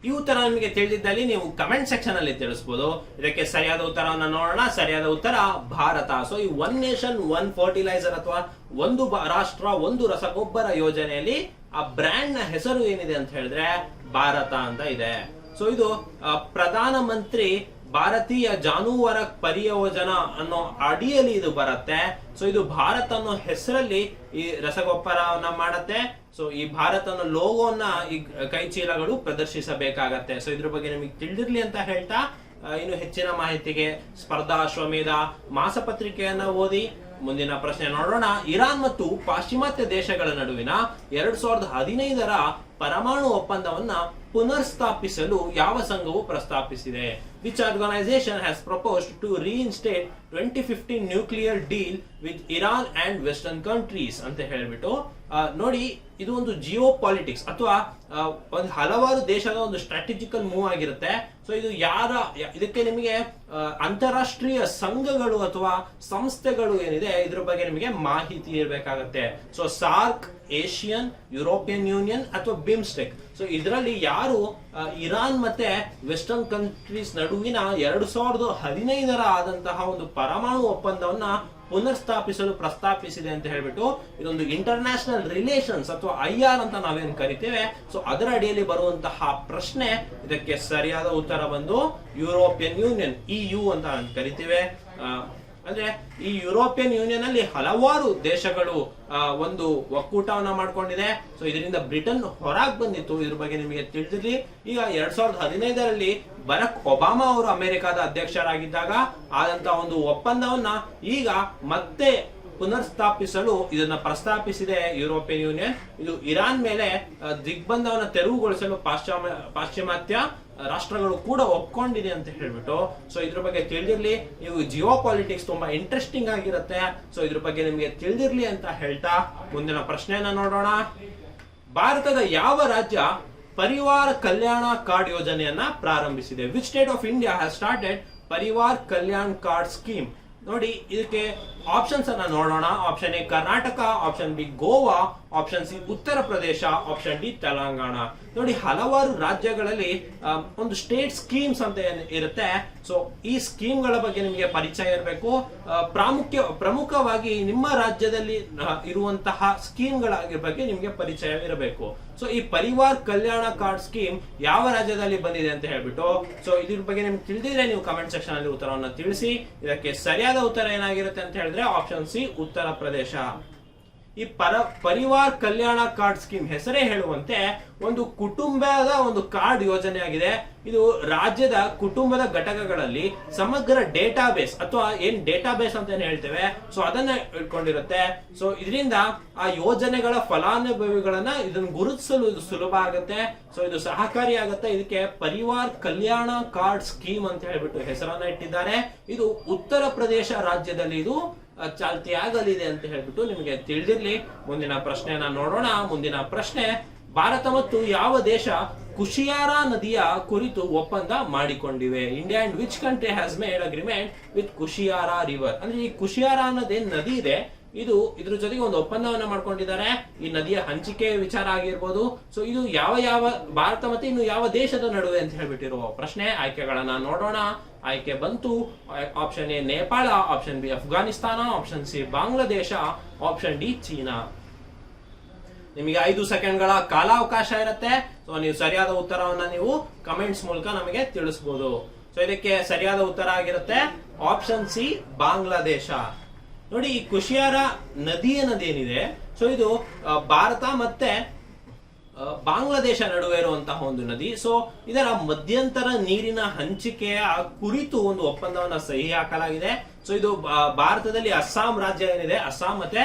ಈ ಉತ್ತರ ನಿಮಗೆ ತಿಳಿದಿದ್ದಲ್ಲಿ ನೀವು ಕಮೆಂಟ್ ಸೆಕ್ಷನ್ ಅಲ್ಲಿ ತಿಳಿಸಬಹುದು. ಇದಕ್ಕೆ ಸರಿಯಾದ ಉತ್ತರವನ್ನು ನೋಡೋಣ. ಸರಿಯಾದ ಉತ್ತರ ಭಾರತ. ಸೊ ಈ ಒನ್ ನೇಷನ್ ಒನ್ ಫರ್ಟಿಲೈಸರ್ ಅಥವಾ ಒಂದು ರಾಷ್ಟ್ರ ಒಂದು ರಸಗೊಬ್ಬರ ಯೋಜನೆಯಲ್ಲಿ ಆ ಬ್ರ್ಯಾಂಡ್ ನ ಹೆಸರು ಏನಿದೆ ಅಂತ ಹೇಳಿದ್ರೆ ಭಾರತ ಅಂತ ಇದೆ. ಸೊ ಇದು ಪ್ರಧಾನ ಮಂತ್ರಿ ಭಾರತೀಯ ಜಾನುವಾರ ಪರಿಯೋಜನಾ ಅನ್ನೋ ಅಡಿಯಲ್ಲಿ ಇದು ಬರುತ್ತೆ. ಸೊ ಇದು ಭಾರತ್ ಅನ್ನೋ ಹೆಸರಲ್ಲಿ ಈ ರಸಗೊಬ್ಬರವನ್ನ ಮಾಡತ್ತೆ. ಸೊ ಈ ಭಾರತ್ ಅನ್ನೋ ಲೋಗೋನ ಈ ಕೈ ಚೀಲಗಳು ಪ್ರದರ್ಶಿಸಬೇಕಾಗತ್ತೆ. ಸೊ ಇದ್ರ ಬಗ್ಗೆ ನಿಮಗೆ ತಿಳಿದಿರ್ಲಿ ಅಂತ ಹೇಳ್ತಾ ಇನ್ನು ಹೆಚ್ಚಿನ ಮಾಹಿತಿಗೆ ಸ್ಪರ್ಧಾ ಅಶ್ವಮೇಧ ಮಾಸಪತ್ರಿಕೆಯನ್ನ ಓದಿ. ಮುಂದಿನ ಪ್ರಶ್ನೆ ನೋಡೋಣ. ಇರಾನ್ ಮತ್ತು ಪಾಶ್ಚಿಮಾತ್ಯ ದೇಶಗಳ ನಡುವಿನ 2015ರ ಪರಮಾಣು ಒಪ್ಪಂದವನ್ನ ಪುನರ್ಸ್ಥಾಪಿಸಲು ಯಾವ ಸಂಘವು ಪ್ರಸ್ತಾಪಿಸಿದೆ? Which organisation has proposed to reinstate 2015 nuclear deal with Iran and western countries ಅಂತ ಹೇಳ್ಬಿಟ್ಟು ನೋಡಿ, ಇದು ಒಂದು ಜಿಯೋ ಪಾಲಿಟಿಕ್ಸ್ ಅಥವಾ ಒಂದು ಹಲವಾರು ದೇಶದ ಒಂದು ಸ್ಟ್ರಾಟಜಿಕಲ್ ಮೂವ್ ಆಗಿರುತ್ತೆ. ಸೊ ಇದು ಇದಕ್ಕೆ ನಿಮಗೆ ಅಂತಾರಾಷ್ಟ್ರೀಯ ಸಂಘಗಳು ಅಥವಾ ಸಂಸ್ಥೆಗಳು ಏನಿದೆ ಇದ್ರ ಬಗ್ಗೆ ನಿಮಗೆ ಮಾಹಿತಿ ಇರಬೇಕಾಗತ್ತೆ. So SAARC, ASEAN, European Union ಅಥವಾ ಬಿಮ್ಸ್ಟೆಕ್. ಸೊ ಇದರಲ್ಲಿ ಯಾರು ಇರಾನ್ ಮತ್ತೆ ವೆಸ್ಟರ್ನ್ ಕಂಟ್ರೀಸ್ ನಡುವಿನ 2015ರ ಆದಂತಹ ಒಂದು ಪರಮಾಣು ಒಪ್ಪಂದವನ್ನ ಪುನರ್ಸ್ಥಾಪಿಸಲು ಪ್ರಸ್ತಾಪಿಸಿದೆ ಅಂತ ಹೇಳ್ಬಿಟ್ಟು ಇದೊಂದು ಇಂಟರ್ನ್ಯಾಷನಲ್ ರಿಲೇಷನ್ಸ್ ಅಥವಾ IR ಅಂತ ನಾವೇನು ಕರಿತೇವೆ. ಸೊ ಅದರ ಅಡಿಯಲ್ಲಿ ಬರುವಂತಹ ಪ್ರಶ್ನೆ, ಇದಕ್ಕೆ ಸರಿಯಾದ ಉತ್ತರ ಬಂದು ಯುರೋಪಿಯನ್ ಯೂನಿಯನ್, EU ಅಂತ ಕರಿತೇವೆ. ಅಂದ್ರೆ ಈ ಯುರೋಪಿಯನ್ ಯೂನಿಯನ್ ಅಲ್ಲಿ ಹಲವಾರು ದೇಶಗಳು ಒಂದು ಒಕ್ಕೂಟವನ್ನ ಮಾಡ್ಕೊಂಡಿದೆ. ಸೊ ಇದರಿಂದ ಬ್ರಿಟನ್ ಹೊರಗೆ ಬಂದಿತ್ತು. ಇದ್ರ ಬಗ್ಗೆ ನಿಮಗೆ ತಿಳಿದಿರಲಿ. ಈಗ 2015ರಲ್ಲಿ ಬರಾಕ್ ಒಬಾಮಾ ಅವರು ಅಮೆರಿಕದ ಅಧ್ಯಕ್ಷರಾಗಿದ್ದಾಗ ಆದಂತ ಒಂದು ಒಪ್ಪಂದವನ್ನ ಈಗ ಮತ್ತೆ ಪುನರ್ಸ್ಥಾಪಿಸಲು ಇದನ್ನ ಪ್ರಸ್ತಾಪಿಸಿದೆ ಯುರೋಪಿಯನ್ ಯೂನಿಯನ್. ಇದು ಇರಾನ್ ಮೇಲೆ ದಿಗ್ಬಂಧವನ್ನ ತೆರವುಗೊಳಿಸಲು ಪಾಶ್ಚಿಮಾತ್ಯ ರಾಷ್ಟ್ರಗಳು ಕೂಡ ಒಪ್ಕೊಂಡಿದೆ ಅಂತ ಹೇಳ್ಬಿಟ್ಟು. ಸೊ ಇದ್ರ ಬಗ್ಗೆ ತಿಳಿದಿರ್ಲಿ. ನೀವು ಜಿಯೋ ಪಾಲಿಟಿಕ್ಸ್ ತುಂಬಾ ಇಂಟ್ರೆಸ್ಟಿಂಗ್ ಆಗಿರುತ್ತೆ. ಸೊ ಇದ್ರ ಬಗ್ಗೆ ನಿಮಗೆ ತಿಳಿದಿರ್ಲಿ ಅಂತ ಹೇಳ್ತಾ ಮುಂದಿನ ಪ್ರಶ್ನೆಯನ್ನ ನೋಡೋಣ. ಭಾರತದ ಯಾವ ರಾಜ್ಯ ಪರಿವಾರ ಕಲ್ಯಾಣ ಕಾರ್ಡ್ ಯೋಜನೆಯನ್ನ ಪ್ರಾರಂಭಿಸಿದೆ? Which state of India has started Parivar Kalyan card scheme? ನೋಡಿ, ಇದಕ್ಕೆ ಆಪ್ಷನ್ಸ್ ಅನ್ನ ನೋಡೋಣ. Option A Karnataka, option B Goa, option C Uttar Pradesh, option D Telangana. ನೋಡಿ, ಹಲವಾರು ರಾಜ್ಯಗಳಲ್ಲಿ ಒಂದು ಸ್ಟೇಟ್ ಸ್ಕೀಮ್ಸ್ ಅಂತ ಇರುತ್ತೆ. ಸೊ ಈ ಸ್ಕೀಮ್ಗಳ ಬಗ್ಗೆ ನಿಮಗೆ ಪರಿಚಯ ಇರಬೇಕು. ಪ್ರಮುಖವಾಗಿ ನಿಮ್ಮ ರಾಜ್ಯದಲ್ಲಿ ಇರುವಂತಹ ಸ್ಕೀಮ್ಗಳ ಬಗ್ಗೆ ನಿಮಗೆ ಪರಿಚಯ ಇರಬೇಕು. ಸೊ ಈ ಪರಿವಾರ್ ಕಲ್ಯಾಣ ಕಾರ್ಡ್ ಸ್ಕೀಮ್ ಯಾವ ರಾಜ್ಯದಲ್ಲಿ ಬಂದಿದೆ ಅಂತ ಹೇಳ್ಬಿಟ್ಟು, ಸೊ ಇದ್ರ ಬಗ್ಗೆ ನಿಮ್ಗೆ ತಿಳಿದಿದ್ರೆ ನೀವು ಕಮೆಂಟ್ ಸೆಕ್ಷನ್ ಅಲ್ಲಿ ಉತ್ತರವನ್ನು ತಿಳಿಸಿ. ಇದಕ್ಕೆ ಸರಿಯಾದ ಉತ್ತರ ಏನಾಗಿರುತ್ತೆ ಅಂತ ಹೇಳಿದ್ರೆ ಆಪ್ಷನ್ ಸಿ ಉತ್ತರ ಪ್ರದೇಶ. ಈ ಪರಿವಾರ್ ಕಲ್ಯಾಣ ಕಾರ್ಡ್ ಸ್ಕೀಮ್ ಹೆಸರೇ ಹೇಳುವಂತೆ ಒಂದು ಕುಟುಂಬದ ಒಂದು ಕಾರ್ಡ್ ಯೋಜನೆ ಆಗಿದೆ. ಇದು ರಾಜ್ಯದ ಕುಟುಂಬದ ಘಟಕಗಳಲ್ಲಿ ಸಮಗ್ರ ಡೇಟಾಬೇಸ್ ಅಥವಾ ಏನ್ ಡೇಟಾಬೇಸ್ ಅಂತ ಏನ್ ಹೇಳ್ತೇವೆ, ಸೊ ಅದನ್ನ ಇಟ್ಕೊಂಡಿರುತ್ತೆ. ಸೊ ಇದರಿಂದ ಆ ಯೋಜನೆಗಳ ಫಲಾನುಭವಿಗಳನ್ನ ಇದನ್ನ ಗುರುತಿಸಲು ಇದು ಸುಲಭ ಆಗುತ್ತೆ. ಸೊ ಇದು ಸಹಕಾರಿ ಆಗುತ್ತೆ. ಇದಕ್ಕೆ ಪರಿವಾರ್ ಕಲ್ಯಾಣ ಕಾರ್ಡ್ ಸ್ಕೀಮ್ ಅಂತ ಹೇಳ್ಬಿಟ್ಟು ಹೆಸರನ್ನ ಇಟ್ಟಿದ್ದಾರೆ. ಇದು ಉತ್ತರ ಪ್ರದೇಶ ರಾಜ್ಯದಲ್ಲಿ ಇದು ಚಾಲ್ತಿಯಾಗಲಿದೆ ಅಂತ ಹೇಳ್ಬಿಟ್ಟು ನಿಮಗೆ ತಿಳಿದಿರ್ಲಿ. ಮುಂದಿನ ಪ್ರಶ್ನೆಯನ್ನ ನೋಡೋಣ. ಮುಂದಿನ ಪ್ರಶ್ನೆ, ಭಾರತ ಮತ್ತು ಯಾವ ದೇಶ ಕುಶಿಯಾರಾ ನದಿಯ ಕುರಿತು ಒಪ್ಪಂದ ಮಾಡಿಕೊಂಡಿವೆ? India and which country has made agreement with Kushiyara river? ಅಂದ್ರೆ ಈ ಕುಶಿಯಾರಾ ಅನ್ನೋದೇನ್ ನದಿ ಇದೆ, ಇದ್ರ ಜೊತೆಗೆ ಒಂದು ಒಪ್ಪಂದವನ್ನ ಮಾಡ್ಕೊಂಡಿದ್ದಾರೆ. ಈ ನದಿಯ ಹಂಚಿಕೆ ವಿಚಾರ ಆಗಿರ್ಬೋದು. ಸೊ ಇದು ಯಾವ ಭಾರತ ಮತ್ತೆ ಇನ್ನು ಯಾವ ದೇಶದ ನಡುವೆ ಅಂತ ಹೇಳ್ಬಿಟ್ಟಿರುವ ಪ್ರಶ್ನೆ. ಆಯ್ಕೆಗಳನ್ನ ನೋಡೋಣ. ಆಯ್ಕೆ ಬಂತು option A Nepal, option B Afghanistan, option C Bangladesh, option D China. ನಿಮಗೆ 5 ಸೆಕೆಂಡ್ಗಳ ಕಾಲಾವಕಾಶ ಇರುತ್ತೆ. ಸೊ ನೀವು ಸರಿಯಾದ ಉತ್ತರವನ್ನ ನೀವು ಕಮೆಂಟ್ಸ್ ಮೂಲಕ ನಮಗೆ ತಿಳಿಸಬಹುದು. ಸೊ ಇದಕ್ಕೆ ಸರಿಯಾದ ಉತ್ತರ ಆಗಿರುತ್ತೆ ಆಪ್ಷನ್ ಸಿ ಬಾಂಗ್ಲಾದೇಶ. ನೋಡಿ, ಈ ಕುಶಿಯಾರಾ ನದಿ ಅನ್ನೋದೇನಿದೆ, ಸೊ ಇದು ಭಾರತ ಮತ್ತೆ ಬಾಂಗ್ಲಾದೇಶ ನಡುವೆ ಇರುವಂತಹ ಒಂದು ನದಿ. ಸೊ ಇದರ ಮಧ್ಯಂತರ ನೀರಿನ ಹಂಚಿಕೆಯ ಕುರಿತು ಒಂದು ಒಪ್ಪಂದವನ್ನ ಸಹಿ ಹಾಕಲಾಗಿದೆ. ಸೊ ಇದು ಭಾರತದಲ್ಲಿ ಅಸ್ಸಾಂ ರಾಜ್ಯ ಏನಿದೆ, ಅಸ್ಸಾಂ ಮತ್ತೆ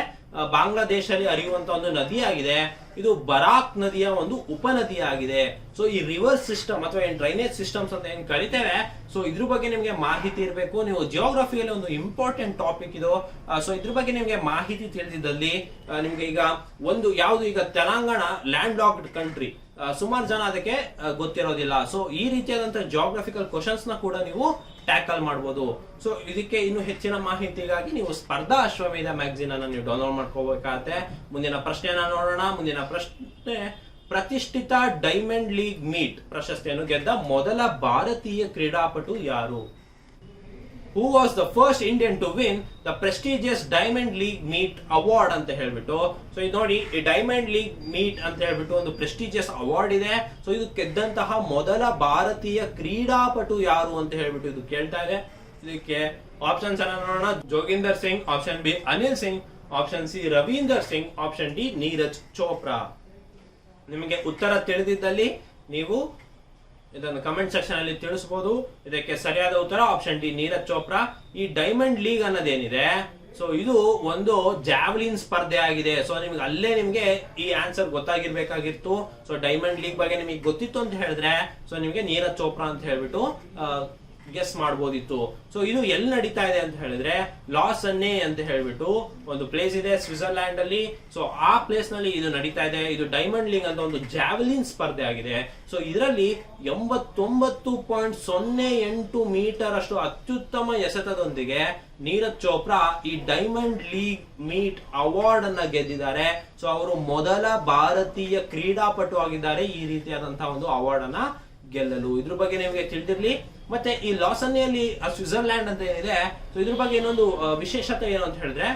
ಬಾಂಗ್ಲಾದೇಶದಲ್ಲಿ ಹರಿಯುವಂತಹ ಒಂದು ನದಿಯಾಗಿದೆ. ಇದು ಬರಾಕ್ ನದಿಯ ಒಂದು ಉಪನದಿಯಾಗಿದೆ. ಸೊ ಈ ರಿವರ್ ಸಿಸ್ಟಮ್ ಅಥವಾ ಏನ್ ಡ್ರೈನೇಜ್ ಸಿಸ್ಟಮ್ಸ್ ಅಂತ ಏನ್ ಕರಿತೇವೆ, ಸೊ ಇದ್ರ ಬಗ್ಗೆ ನಿಮಗೆ ಮಾಹಿತಿ ಇರಬೇಕು. ನೀವು ಜಿಯೋಗ್ರಫಿಯಲ್ಲಿ ಒಂದು ಇಂಪಾರ್ಟೆಂಟ್ ಟಾಪಿಕ್ ಇದು. ಸೊ ಇದ್ರ ಬಗ್ಗೆ ನಿಮಗೆ ಮಾಹಿತಿ ತಿಳಿದಿದ್ದಲ್ಲಿ ನಿಮ್ಗೆ ಈಗ ಯಾವುದು ಈಗ ತೆಲಂಗಾಣ ಲ್ಯಾಂಡ್ ಲಾಕ್ಡ್ ಕಂಟ್ರಿ, ಸುಮಾರು ಜನ ಅದಕ್ಕೆ ಗೊತ್ತಿರೋದಿಲ್ಲ. ಸೊ ಈ ರೀತಿಯಾದಂತಹ ಜಿಯೋಗ್ರಫಿಕಲ್ ಕ್ವಶನ್ಸ್ ನ ಕೂಡ ನೀವು ಟ್ಯಾಕಲ್ ಮಾಡಬಹುದು. ಸೊ ಇದಕ್ಕೆ ಇನ್ನು ಹೆಚ್ಚಿನ ಮಾಹಿತಿಗಾಗಿ ನೀವು ಸ್ಪರ್ಧಾ ಅಶ್ವಮೇಧ ಮ್ಯಾಗಝಿನ್ ಅನ್ನು ನೀವು ಡೌನ್ಲೋಡ್ ಮಾಡ್ಕೋಬೇಕಾಗತ್ತೆ. ಮುಂದಿನ ಪ್ರಶ್ನೆಯನ್ನ ನೋಡೋಣ. ಮುಂದಿನ ಪ್ರಶ್ನೆ, ಪ್ರತಿಷ್ಠಿತ ಡೈಮಂಡ್ ಲೀಗ್ ಮೀಟ್ ಪ್ರಶಸ್ತಿಯನ್ನು ಗೆದ್ದ ಮೊದಲ ಭಾರತೀಯ ಕ್ರೀಡಾಪಟು ಯಾರು? Who was the first Indian to win the prestigious diamond league meet award ಅಂತ ಹೇಳ್ಬಿಟ್ಟು. ಸೊ ಇದು ನೋಡಿ, ಈ ಡೈಮಂಡ್ ಲೀಗ್ ಮೀಟ್ ಅಂತ ಹೇಳ್ಬಿಟ್ಟು ಒಂದು ಪ್ರೆಸ್ಟಿಜಿಯಸ್ ಅವಾರ್ಡ್ ಇದೆ. ಸೊ ಇದು ಗೆದ್ದಂತಹ ಮೊದಲ ಭಾರತೀಯ ಕ್ರೀಡಾಪಟು ಯಾರು ಅಂತ ಹೇಳ್ಬಿಟ್ಟು ಇದು ಕೇಳ್ತಾ ಇದೆ. ಇದಕ್ಕೆ ಆಪ್ಷನ್ಸ್ ಅನ್ನ ನೋಡೋಣ. Joginder Singh, option B Anil Singh, option C Ravinder Singh, option D Neeraj Chopra. ನಿಮಗೆ ಉತ್ತರ ತಿಳಿದಿದ್ದಲ್ಲಿ ನೀವು ಇದನ್ನು ಕಮೆಂಟ್ ಸೆಕ್ಷನ್ ಅಲ್ಲಿ ತಿಳಿಸಬಹುದು. ಇದಕ್ಕೆ ಸರಿಯಾದ ಉತ್ತರ ಆಪ್ಷನ್ ಡಿ ನೀರಜ್ ಚೋಪ್ರಾ. ಈ ಡೈಮಂಡ್ ಲೀಗ್ ಅನ್ನೋದೇನಿದೆ, ಸೊ ಇದು ಒಂದು ಜಾವ್ಲಿನ್ ಸ್ಪರ್ಧೆ ಆಗಿದೆ. ಸೊ ನಿಮ್ಗೆ ಅಲ್ಲೇ ನಿಮ್ಗೆ ಈ ಆನ್ಸರ್ ಗೊತ್ತಾಗಿರ್ಬೇಕಾಗಿತ್ತು. ಸೊ ಡೈಮಂಡ್ ಲೀಗ್ ಬಗ್ಗೆ ನಿಮಗೆ ಗೊತ್ತಿತ್ತು ಅಂತ ಹೇಳಿದ್ರೆ ಸೊ ನಿಮ್ಗೆ ನೀರಜ್ ಚೋಪ್ರಾ ಅಂತ ಹೇಳ್ಬಿಟ್ಟು ಗೆಸ್ ಮಾಡಬಹುದಿತ್ತು. ಸೊ ಇದು ಎಲ್ಲಿ ನಡೀತಾ ಇದೆ ಅಂತ ಹೇಳಿದ್ರೆ ಲಾಸನ್ನೆ ಅಂತ ಹೇಳ್ಬಿಟ್ಟು ಒಂದು ಪ್ಲೇಸ್ ಇದೆ ಸ್ವಿಟ್ಜರ್ಲ್ಯಾಂಡ್ ಅಲ್ಲಿ. ಸೊ ಆ ಪ್ಲೇಸ್ ನಲ್ಲಿ ಇದು ನಡೀತಾ ಇದೆ. ಇದು ಡೈಮಂಡ್ ಲೀಗ್ ಅಂತ ಒಂದು ಜಾವೆಲಿನ್ ಸ್ಪರ್ಧೆ ಆಗಿದೆ. ಸೊ ಇದರಲ್ಲಿ 89.08 ಮೀಟರ್ ಅಷ್ಟು ಅತ್ಯುತ್ತಮ ಎಸೆತದೊಂದಿಗೆ ನೀರಜ್ ಚೋಪ್ರಾ ಈ ಡೈಮಂಡ್ ಲೀಗ್ ಮೀಟ್ ಅವಾರ್ಡ್ ಅನ್ನ ಗೆದ್ದಿದ್ದಾರೆ. ಸೊ ಅವರು ಮೊದಲ ಭಾರತೀಯ ಕ್ರೀಡಾಪಟು ಆಗಿದ್ದಾರೆ ಈ ರೀತಿಯಾದಂತಹ ಒಂದು ಅವಾರ್ಡ್ ಅನ್ನ ಗೆಲ್ಲಲು. ಇದ್ರ ಬಗ್ಗೆ ನಿಮಗೆ ತಿಳಿದಿರ್ಲಿ. ಮತ್ತೆ ಈ ಲಾಸನ್ನೆಯಲ್ಲಿ ಸ್ವಿಟ್ಜರ್ಲ್ಯಾಂಡ್ ಅಂತ ಏನಿದೆ, ಸೊ ಇದ್ರ ಬಗ್ಗೆ ಇನ್ನೊಂದು ವಿಶೇಷತೆ ಏನು ಅಂತ ಹೇಳಿದ್ರೆ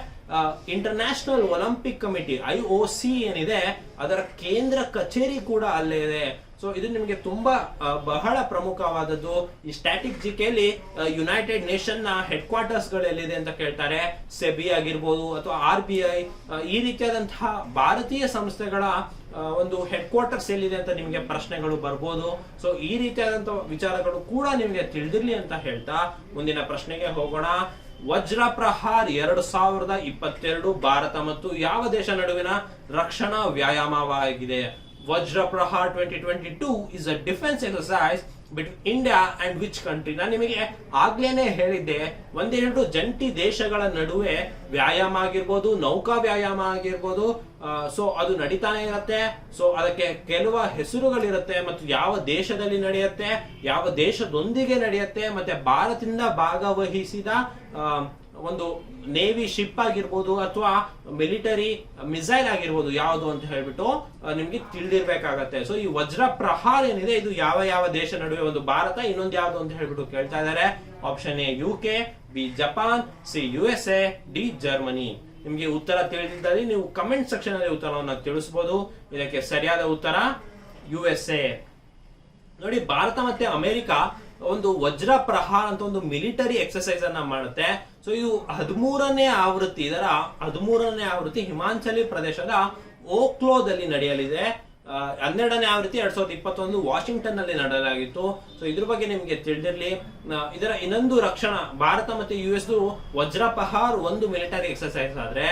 ಇಂಟರ್ನ್ಯಾಷನಲ್ ಒಲಿಂಪಿಕ್ ಕಮಿಟಿ IOC ಏನಿದೆ ಅದರ ಕೇಂದ್ರ ಕಚೇರಿ ಕೂಡ ಅಲ್ಲೇ ಇದೆ. ಸೊ ಇದು ನಿಮಗೆ ತುಂಬಾ ಬಹಳ ಪ್ರಮುಖವಾದದ್ದು. ಈ ಸ್ಟ್ಯಾಟಿಕ್ ಜಿಕೆಯಲ್ಲಿ ಯುನೈಟೆಡ್ ನೇಷನ್ ನ ಹೆಡ್ ಕ್ವಾರ್ಟರ್ಸ್ ಗಳು ಎಲ್ಲಿದೆ ಅಂತ ಕೇಳ್ತಾರೆ. ಸೆಬಿ ಆಗಿರ್ಬೋದು ಅಥವಾ RBI ಈ ರೀತಿಯಾದಂತಹ ಭಾರತೀಯ ಸಂಸ್ಥೆಗಳ ಒಂದು ಹೆಡ್ ಕ್ವಾರ್ಟರ್ಸ್ ಎಲ್ಲಿದೆ ಅಂತ ನಿಮಗೆ ಪ್ರಶ್ನೆಗಳು ಬರ್ಬೋದು. ಸೊ ಈ ರೀತಿಯಾದಂತಹ ವಿಚಾರಗಳು ಕೂಡ ನಿಮಗೆ ತಿಳಿದಿರ್ಲಿ ಅಂತ ಹೇಳ್ತಾ ಮುಂದಿನ ಪ್ರಶ್ನೆಗೆ ಹೋಗೋಣ. ವಜ್ರ ಪ್ರಹಾರ್ 2022 ಭಾರತ ಮತ್ತು ಯಾವ ದೇಶ ನಡುವಿನ ರಕ್ಷಣಾ ವ್ಯಾಯಾಮವಾಗಿದೆ? ವಜ್ರ Prahar 2022 is a defense exercise between India and which country? ನಾನು ನಿಮಗೆ ಆಗ್ಲೇನೆ ಹೇಳಿದ್ದೆ, ಒಂದೆರಡು ಜಂಟಿ ದೇಶಗಳ ನಡುವೆ ವ್ಯಾಯಾಮ ಆಗಿರ್ಬೋದು, ನೌಕಾ ವ್ಯಾಯಾಮ ಆಗಿರ್ಬೋದು, ಸೊ ಅದು ನಡೀತಾನೆ ಇರುತ್ತೆ. ಸೊ ಅದಕ್ಕೆ ಕೆಲವು ಹೆಸರುಗಳಿರುತ್ತೆ ಮತ್ತು ಯಾವ ದೇಶದಲ್ಲಿ ನಡೆಯುತ್ತೆ, ಯಾವ ದೇಶದೊಂದಿಗೆ ನಡೆಯುತ್ತೆ, ಮತ್ತೆ ಭಾರತದಿಂದ ಭಾಗವಹಿಸಿದ ಒಂದು ನೇವಿ ಶಿಪ್ ಆಗಿರ್ಬೋದು ಅಥವಾ ಮಿಲಿಟರಿ ಮಿಸೈಲ್ ಆಗಿರ್ಬೋದು ಯಾವುದು ಅಂತ ಹೇಳ್ಬಿಟ್ಟು ನಿಮ್ಗೆ ತಿಳಿದಿರ್ಬೇಕಾಗತ್ತೆ. ಸೊ ಈ ವಜ್ರ ಪ್ರಹಾರ್ ಏನಿದೆ ಇದು ಯಾವ ಯಾವ ದೇಶ ನಡುವೆ, ಒಂದು ಭಾರತ, ಇನ್ನೊಂದು ಯಾವುದು ಅಂತ ಹೇಳ್ಬಿಟ್ಟು ಕೇಳ್ತಾ ಇದ್ದಾರೆ. Option A UK, B Japan, C USA, D Germany. ನಿಮ್ಗೆ ಉತ್ತರ ತಿಳಿದಿದ್ದಲ್ಲಿ ನೀವು ಕಮೆಂಟ್ ಸೆಕ್ಷನ್ ಅಲ್ಲಿ ಉತ್ತರವನ್ನು ತಿಳಿಸಬಹುದು. ಇದಕ್ಕೆ ಸರಿಯಾದ ಉತ್ತರ USA. ನೋಡಿ, ಭಾರತ ಮತ್ತೆ ಅಮೆರಿಕ ಒಂದು ವಜ್ರ ಪ್ರಹಾರ್ ಅಂತ ಒಂದು ಮಿಲಿಟರಿ ಎಕ್ಸರ್ಸೈಸ್ ಅನ್ನ ಮಾಡುತ್ತೆ. ಸೊ ಇದು 13ನೇ ಆವೃತ್ತಿ, ಇದರ 13ನೇ ಆವೃತ್ತಿ ಹಿಮಾಚಲಿ ಪ್ರದೇಶದ ಓಕ್ಲೋದಲ್ಲಿ ನಡೆಯಲಿದೆ. 12ನೇ ಆವೃತ್ತಿ 2021 ವಾಷಿಂಗ್ಟನ್ ನಲ್ಲಿ ನಡೆಯಲಾಗಿತ್ತು. ಸೊ ಇದ್ರ ಬಗ್ಗೆ ನಿಮ್ಗೆ ತಿಳಿದಿರ್ಲಿ. ಇದರ ಇನ್ನೊಂದು ರಕ್ಷಣಾ, ಭಾರತ ಮತ್ತೆ US ವಜ್ರ ಪ್ರಹಾರ್ ಒಂದು ಮಿಲಿಟರಿ ಎಕ್ಸರ್ಸೈಸ್ ಆದ್ರೆ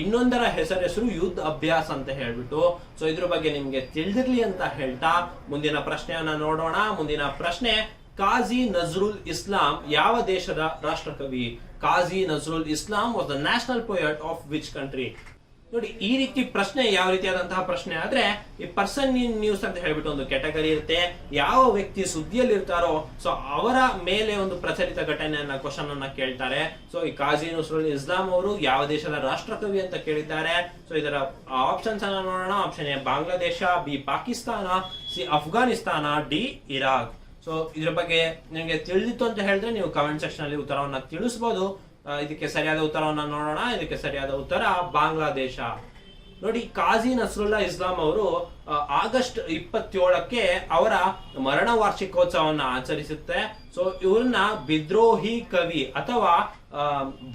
ಇನ್ನೊಂದರ ಹೆಸರು ಯುದ್ಧ ಅಭ್ಯಾಸ ಅಂತ ಹೇಳ್ಬಿಟ್ಟು. ಸೊ ಇದ್ರ ಬಗ್ಗೆ ನಿಮ್ಗೆ ತಿಳಿದಿರ್ಲಿ ಅಂತ ಹೇಳ್ತಾ ಮುಂದಿನ ಪ್ರಶ್ನೆಯನ್ನ ನೋಡೋಣ. ಮುಂದಿನ ಪ್ರಶ್ನೆ, ಕಾಜಿ ನಜ್ರುಲ್ ಇಸ್ಲಾಂ ಯಾವ ದೇಶದ ರಾಷ್ಟ್ರಕವಿ? Kazi Nazrul Islam was the national poet of which country? ನೋಡಿ, ಈ ರೀತಿ ಪ್ರಶ್ನೆ ಯಾವ ರೀತಿಯಾದಂತಹ ಪ್ರಶ್ನೆ ಆದ್ರೆ ಈ ಪರ್ಸನ್ ಇನ್ ನ್ಯೂಸ್ ಅಂತ ಹೇಳ್ಬಿಟ್ಟು ಒಂದು ಕ್ಯಾಟಗರಿ ಇರುತ್ತೆ. ಯಾವ ವ್ಯಕ್ತಿ ಸುದ್ದಿಯಲ್ಲಿ ಇರ್ತಾರೋ ಸೊ ಅವರ ಮೇಲೆ ಒಂದು ಪ್ರಚಲಿತ ಘಟನೆಯನ್ನ ಕ್ವಶನ್ ಅನ್ನ ಕೇಳ್ತಾರೆ. ಸೊ ಈ ಕಾಜಿ ನಜ್ರುಲ್ ಇಸ್ಲಾಂ ಅವರು ಯಾವ ದೇಶದ ರಾಷ್ಟ್ರಕವಿ ಅಂತ ಕೇಳಿದ್ದಾರೆ. ಸೊ ಇದರ ಆಪ್ಷನ್ಸ್ ಅನ್ನ ನೋಡೋಣ. Option A Bangladesh, B Pakistan, C Afghanistan, D Iraq. So ಇದ್ರ ಬಗ್ಗೆ ನಿಮಗೆ ತಿಳಿದಿತ್ತು ಅಂತ ಹೇಳಿದ್ರೆ ನೀವು ಕಮೆಂಟ್ ಸೆಕ್ಷನ್ ಅಲ್ಲಿ ಉತ್ತರವನ್ನ ತಿಳಿಸಬಹುದು. ಇದಕ್ಕೆ ಸರಿಯಾದ ಉತ್ತರವನ್ನ ನೋಡೋಣ. ಇದಕ್ಕೆ ಸರಿಯಾದ ಉತ್ತರ ಬಾಂಗ್ಲಾದೇಶ. ನೋಡಿ, ಕಾಜಿ ನಸ್ರುಲ್ಲಾ ಇಸ್ಲಾಂ ಅವರು ಆಗಸ್ಟ್ 27ಕ್ಕೆ ಅವರ ಮರಣ ವಾರ್ಷಿಕೋತ್ಸವವನ್ನು ಆಚರಿಸುತ್ತೆ. ಸೊ ಇವ್ರನ್ನ ಬಿದ್ರೋಹಿ ಕವಿ ಅಥವಾ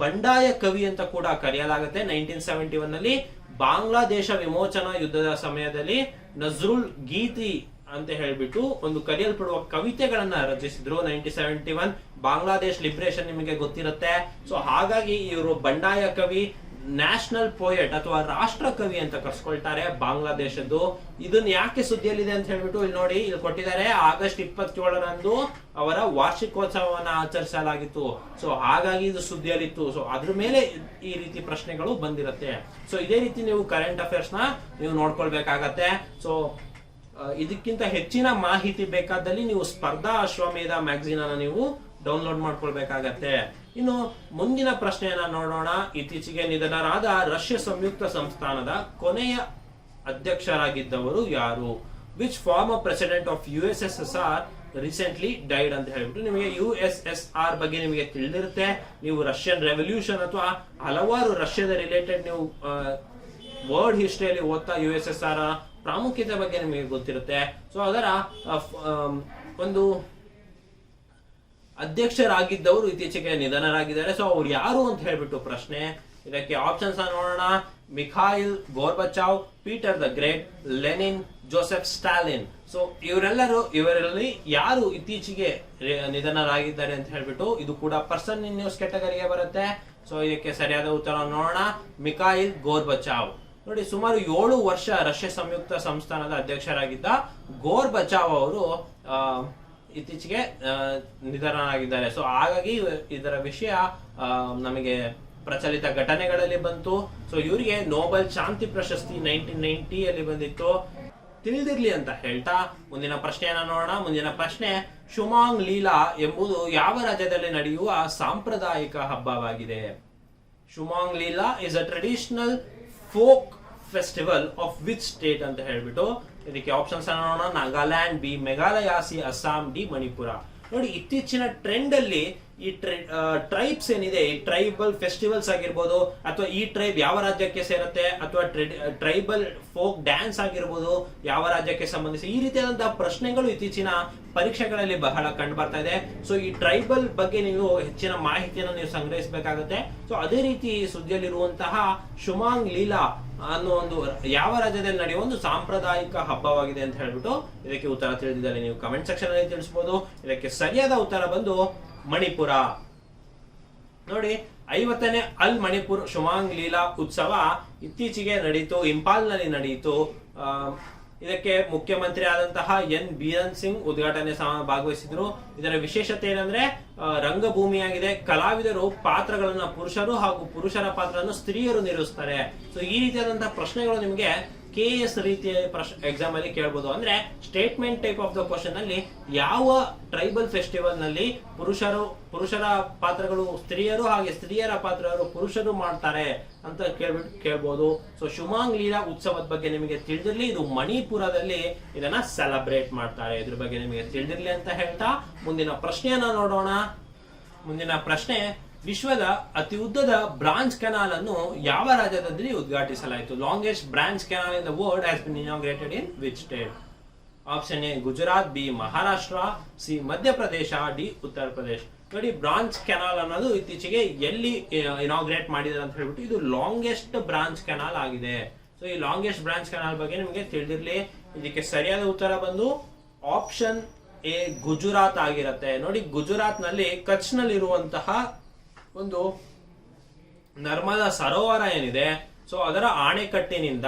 ಬಂಡಾಯ ಕವಿ ಅಂತ ಕೂಡ ಕರೆಯಲಾಗುತ್ತೆ. 1971 ನಲ್ಲಿ ಬಾಂಗ್ಲಾದೇಶ ವಿಮೋಚನಾ ಯುದ್ಧದ ಸಮಯದಲ್ಲಿ ನಜ್ರುಲ್ ಗೀತಿ ಅಂತ ಹೇಳ್ಬಿಟ್ಟು ಒಂದು ಕರೆಯಲ್ಪಡುವ ಕವಿತೆಗಳನ್ನ ರಚಿಸಿದ್ರು. 1971 ಬಾಂಗ್ಲಾದೇಶ್ ಲಿಬ್ರೇಷನ್ ನಿಮಗೆ ಗೊತ್ತಿರುತ್ತೆ. ಸೊ ಹಾಗಾಗಿ ಇವರು ಬಂಡಾಯ ಕವಿ, ನ್ಯಾಷನಲ್ ಪೋಯೆಟ್ ಅಥವಾ ರಾಷ್ಟ್ರ ಕವಿ ಅಂತ ಕರ್ಸ್ಕೊಳ್ತಾರೆ ಬಾಂಗ್ಲಾದೇಶದ್ದು. ಇದನ್ನ ಯಾಕೆ ಸುದ್ದಿಯಲ್ಲಿದೆ ಅಂತ ಹೇಳ್ಬಿಟ್ಟು ಇಲ್ಲಿ ನೋಡಿ, ಇಲ್ಲಿ ಕೊಟ್ಟಿದ್ದಾರೆ. ಆಗಸ್ಟ್ 27ರಂದು ಅವರ ವಾರ್ಷಿಕೋತ್ಸವವನ್ನ ಆಚರಿಸಲಾಗಿತ್ತು. ಸೊ ಹಾಗಾಗಿ ಇದು ಸುದ್ದಿಯಲ್ಲಿತ್ತು. ಸೊ ಅದ್ರ ಮೇಲೆ ಈ ರೀತಿ ಪ್ರಶ್ನೆಗಳು ಬಂದಿರುತ್ತೆ. ಸೊ ಇದೇ ರೀತಿ ನೀವು ಕರೆಂಟ್ ಅಫೇರ್ಸ್ ನ ನೀವು ನೋಡ್ಕೊಳ್ಬೇಕಾಗತ್ತೆ. ಸೊ ಇದಕ್ಕಿಂತ ಹೆಚ್ಚಿನ ಮಾಹಿತಿ ಬೇಕಾದಲ್ಲಿ ನೀವು ಸ್ಪರ್ಧಾ ಅಶ್ವಮೇಧ ಮ್ಯಾಗಝೀನ್ ಅನ್ನ ನೀವು ಡೌನ್ಲೋಡ್ ಮಾಡ್ಕೊಳ್ಬೇಕಾಗತ್ತೆ. ಇನ್ನು ಮುಂದಿನ ಪ್ರಶ್ನೆಯನ್ನ ನೋಡೋಣ. ಇತ್ತೀಚೆಗೆ ನಿಧನರಾದ ರಷ್ಯಾ ಸಂಯುಕ್ತ ಸಂಸ್ಥಾನದ ಕೊನೆಯ ಅಧ್ಯಕ್ಷರಾಗಿದ್ದವರು ಯಾರು? Which farmer president of USSR recently died ಅಂತ ಹೇಳ್ಬಿಟ್ಟು. ನಿಮಗೆ USSR ಬಗ್ಗೆ ನಿಮಗೆ ತಿಳಿದಿರುತ್ತೆ. ನೀವು ರಷ್ಯನ್ ರೆವಲ್ಯೂಷನ್ ಅಥವಾ ಹಲವಾರು ರಷ್ಯಾದ ರಿಲೇಟೆಡ್ ನೀವು ವರ್ಲ್ಡ್ ಹಿಸ್ಟ್ರಿಯಲ್ಲಿ ಓದ್ತಾ USSR ಪ್ರಾಮುಖ್ಯತೆ ಬಗ್ಗೆ ನಿಮಗೆ ಗೊತ್ತಿರುತ್ತೆ. ಸೊ ಅದರ ಒಂದು ಅಧ್ಯಕ್ಷರಾಗಿದ್ದವರು ಇತ್ತೀಚೆಗೆ ನಿಧನರಾಗಿದ್ದಾರೆ. ಸೊ ಅವ್ರು ಯಾರು ಅಂತ ಹೇಳ್ಬಿಟ್ಟು ಪ್ರಶ್ನೆ. ಇದಕ್ಕೆ ಆಪ್ಷನ್ಸ್ ನೋಡೋಣ. Mikhail Gorbachev, Peter the Great, Lenin, Joseph Stalin. So ಇವರಲ್ಲಿ ಯಾರು ಇತ್ತೀಚೆಗೆ ನಿಧನರಾಗಿದ್ದಾರೆ ಅಂತ ಹೇಳ್ಬಿಟ್ಟು, ಇದು ಕೂಡ ಪರ್ಸನ್ ಇನ್ ನ್ಯೂಸ್ ಕ್ಯಾಟಗರಿಗೆ ಬರುತ್ತೆ. ಸೊ ಇದಕ್ಕೆ ಸರಿಯಾದ ಉತ್ತರ ನೋಡೋಣ, ಮಿಖಾಯಿಲ್ ಗೋರ್ಬಚಾವ್. ನೋಡಿ, ಸುಮಾರು 7 ವರ್ಷ ರಷ್ಯಾ ಸಂಯುಕ್ತ ಸಂಸ್ಥಾನದ ಅಧ್ಯಕ್ಷರಾಗಿದ್ದ ಗೋರ್ಬಚಾವ್ ಅವರು ಇತ್ತೀಚೆಗೆ ನಿಧನರಾಗಿದ್ದಾರೆ. ಸೊ ಹಾಗಾಗಿ ಇದರ ವಿಷಯ ನಮಗೆ ಪ್ರಚಲಿತ ಘಟನೆಗಳಲ್ಲಿ ಬಂತು. ಸೊ ಇವರಿಗೆ ನೋಬೆಲ್ ಶಾಂತಿ ಪ್ರಶಸ್ತಿ 1990 ಅಲ್ಲಿ ಬಂದಿತ್ತು. ತಿಳಿದಿರ್ಲಿ ಅಂತ ಹೇಳ್ತಾ ಮುಂದಿನ ಪ್ರಶ್ನೆಯನ್ನ ನೋಡೋಣ. ಮುಂದಿನ ಪ್ರಶ್ನೆ, ಶುಮಾಂಗ್ ಲೀಲಾ ಎಂಬುದು ಯಾವ ರಾಜ್ಯದಲ್ಲಿ ನಡೆಯುವ ಸಾಂಪ್ರದಾಯಿಕ ಹಬ್ಬವಾಗಿದೆ? Shumang Leela is a traditional folk festival of which state ಅಂತ ಹೇಳ್ಬಿಟ್ಟು. ಇದಕ್ಕೆ ಆಪ್ಷನ್ಸ್ ನೋಡೋಣ. Nagaland, B Meghalaya, C Assam, D Manipur. ನೋಡಿ, ಇತ್ತೀಚಿನ ಟ್ರೆಂಡ್ ಅಲ್ಲಿ ಈ ಟ್ರೈಬ್ಸ್ ಏನಿದೆ, ಈ ಟ್ರೈಬಲ್ ಫೆಸ್ಟಿವಲ್ಸ್ ಆಗಿರ್ಬೋದು, ಅಥವಾ ಈ ಟ್ರೈಬ್ ಯಾವ ರಾಜ್ಯಕ್ಕೆ ಸೇರುತ್ತೆ, ಅಥವಾ ಟ್ರೈಬಲ್ ಫೋಕ್ ಡ್ಯಾನ್ಸ್ ಆಗಿರ್ಬೋದು ಯಾವ ರಾಜ್ಯಕ್ಕೆ ಸಂಬಂಧಿಸಿ, ಈ ರೀತಿಯಾದಂತಹ ಪ್ರಶ್ನೆಗಳು ಇತ್ತೀಚಿನ ಪರೀಕ್ಷೆಗಳಲ್ಲಿ ಬಹಳ ಕಂಡು ಬರ್ತಾ ಇದೆ. ಸೊ ಈ ಟ್ರೈಬಲ್ ಬಗ್ಗೆ ನೀವು ಹೆಚ್ಚಿನ ಮಾಹಿತಿಯನ್ನು ನೀವು ಸಂಗ್ರಹಿಸಬೇಕಾಗುತ್ತೆ. ಸೊ ಅದೇ ರೀತಿ ಸುದ್ದಿಯಲ್ಲಿರುವಂತಹ ಶುಮಾಂಗ್ ಲೀಲಾ ಅನ್ನೋ ಒಂದು ಯಾವ ರಾಜ್ಯದಲ್ಲಿ ನಡೆಯುವ ಒಂದು ಸಾಂಪ್ರದಾಯಿಕ ಹಬ್ಬವಾಗಿದೆ ಅಂತ ಹೇಳ್ಬಿಟ್ಟು, ಇದಕ್ಕೆ ಉತ್ತರ ತಿಳಿದಿದ್ದರೆ ನೀವು ಕಮೆಂಟ್ ಸೆಕ್ಷನ್ ಅಲ್ಲಿ ತಿಳಿಸಬಹುದು. ಇದಕ್ಕೆ ಸರಿಯಾದ ಉತ್ತರ ಬಂದು ಮಣಿಪುರ. ನೋಡಿ, 50ನೇ ಅಲ್ ಮಣಿಪುರ್ ಶುಮಾಂಗ್ ಲೀಲಾ ಉತ್ಸವ ಇತ್ತೀಚೆಗೆ ನಡೆಯಿತು, ಇಂಪಾಲ್ ನಲ್ಲಿ ನಡೆಯಿತು. ಇದಕ್ಕೆ ಮುಖ್ಯಮಂತ್ರಿ ಆದಂತಹ ಎನ್ ಬೀರನ್ ಸಿಂಗ್ ಉದ್ಘಾಟನೆ ಭಾಗವಹಿಸಿದ್ರು. ಇದರ ವಿಶೇಷತೆ ಏನಂದ್ರೆ ರಂಗಭೂಮಿಯಾಗಿದೆ. ಕಲಾವಿದರು ಪಾತ್ರಗಳನ್ನ ಪುರುಷರು ಹಾಗೂ ಪುರುಷರ ಪಾತ್ರವನ್ನು ಸ್ತ್ರೀಯರು ನಿರ್ವಹಿಸ್ತಾರೆ. ಸೊ ಈ ರೀತಿಯಾದಂತಹ ಪ್ರಶ್ನೆಗಳು ನಿಮಗೆ KS ರೀತಿಯ ಎಕ್ಸಾಮ್ ಅಲ್ಲಿ ಕೇಳಬಹುದು. ಅಂದ್ರೆ statement type of the question ಅಲ್ಲಿ ಯಾವ ಟ್ರೈಬಲ್ ಫೆಸ್ಟಿವಲ್ ನಲ್ಲಿ ಪುರುಷರ ಪಾತ್ರಗಳು ಸ್ತ್ರೀಯರು ಹಾಗೆ ಸ್ತ್ರೀಯರ ಪಾತ್ರಗಳು ಪುರುಷರು ಮಾಡ್ತಾರೆ ಅಂತ ಕೇಳ್ಬೋದು. ಸೊ ಶುಮಾಂಗ್ ಲೀಲಾ ಉತ್ಸವದ ಬಗ್ಗೆ ನಿಮಗೆ ತಿಳಿದಿರ್ಲಿ, ಇದು ಮಣಿಪುರದಲ್ಲಿ ಇದನ್ನ ಸೆಲೆಬ್ರೇಟ್ ಮಾಡ್ತಾರೆ. ಇದ್ರ ಬಗ್ಗೆ ನಿಮಗೆ ತಿಳಿದಿರ್ಲಿ ಅಂತ ಹೇಳ್ತಾ ಮುಂದಿನ ಪ್ರಶ್ನೆಯನ್ನ ನೋಡೋಣ. ಮುಂದಿನ ಪ್ರಶ್ನೆ, ವಿಶ್ವದ ಅತಿ ಉದ್ದದ ಬ್ರಾಂಚ್ ಕೆನಾಲ್ ಅನ್ನು ಯಾವ ರಾಜ್ಯದಲ್ಲಿ ಉದ್ಘಾಟಿಸಲಾಯಿತು? Longest branch canal in the world has been inaugurated in which state? Option A Gujarat, B Maharashtra, C Madhya Pradesh, D Uttar Pradesh. ನೋಡಿ, ಬ್ರಾಂಚ್ ಕೆನಾಲ್ ಅನ್ನೋದು ಇತ್ತೀಚೆಗೆ ಎಲ್ಲಿ ಇನಾಗ್ರೇಟ್ ಮಾಡಿದ್ದಾರೆ ಅಂತ ಹೇಳ್ಬಿಟ್ಟು, ಇದು ಲಾಂಗೆಸ್ಟ್ ಬ್ರಾಂಚ್ ಕೆನಾಲ್ ಆಗಿದೆ. ಸೊ ಈ ಲಾಂಗೆಸ್ಟ್ ಬ್ರಾಂಚ್ ಕೆನಾಲ್ ಬಗ್ಗೆ ನಿಮಗೆ ತಿಳಿದಿರ್ಲಿ. ಇದಕ್ಕೆ ಸರಿಯಾದ ಉತ್ತರ ಬಂದು ಆಪ್ಷನ್ ಎ ಗುಜರಾತ್ ಆಗಿರುತ್ತೆ. ನೋಡಿ, ಗುಜರಾತ್ ನಲ್ಲಿ ಕಚ್ ನಲ್ಲಿ ಇರುವಂತಹ ಒಂದು ನರ್ಮದಾ ಸರೋವರ ಏನಿದೆ, ಸೊ ಅದರ ಆಣೆಕಟ್ಟಿನಿಂದ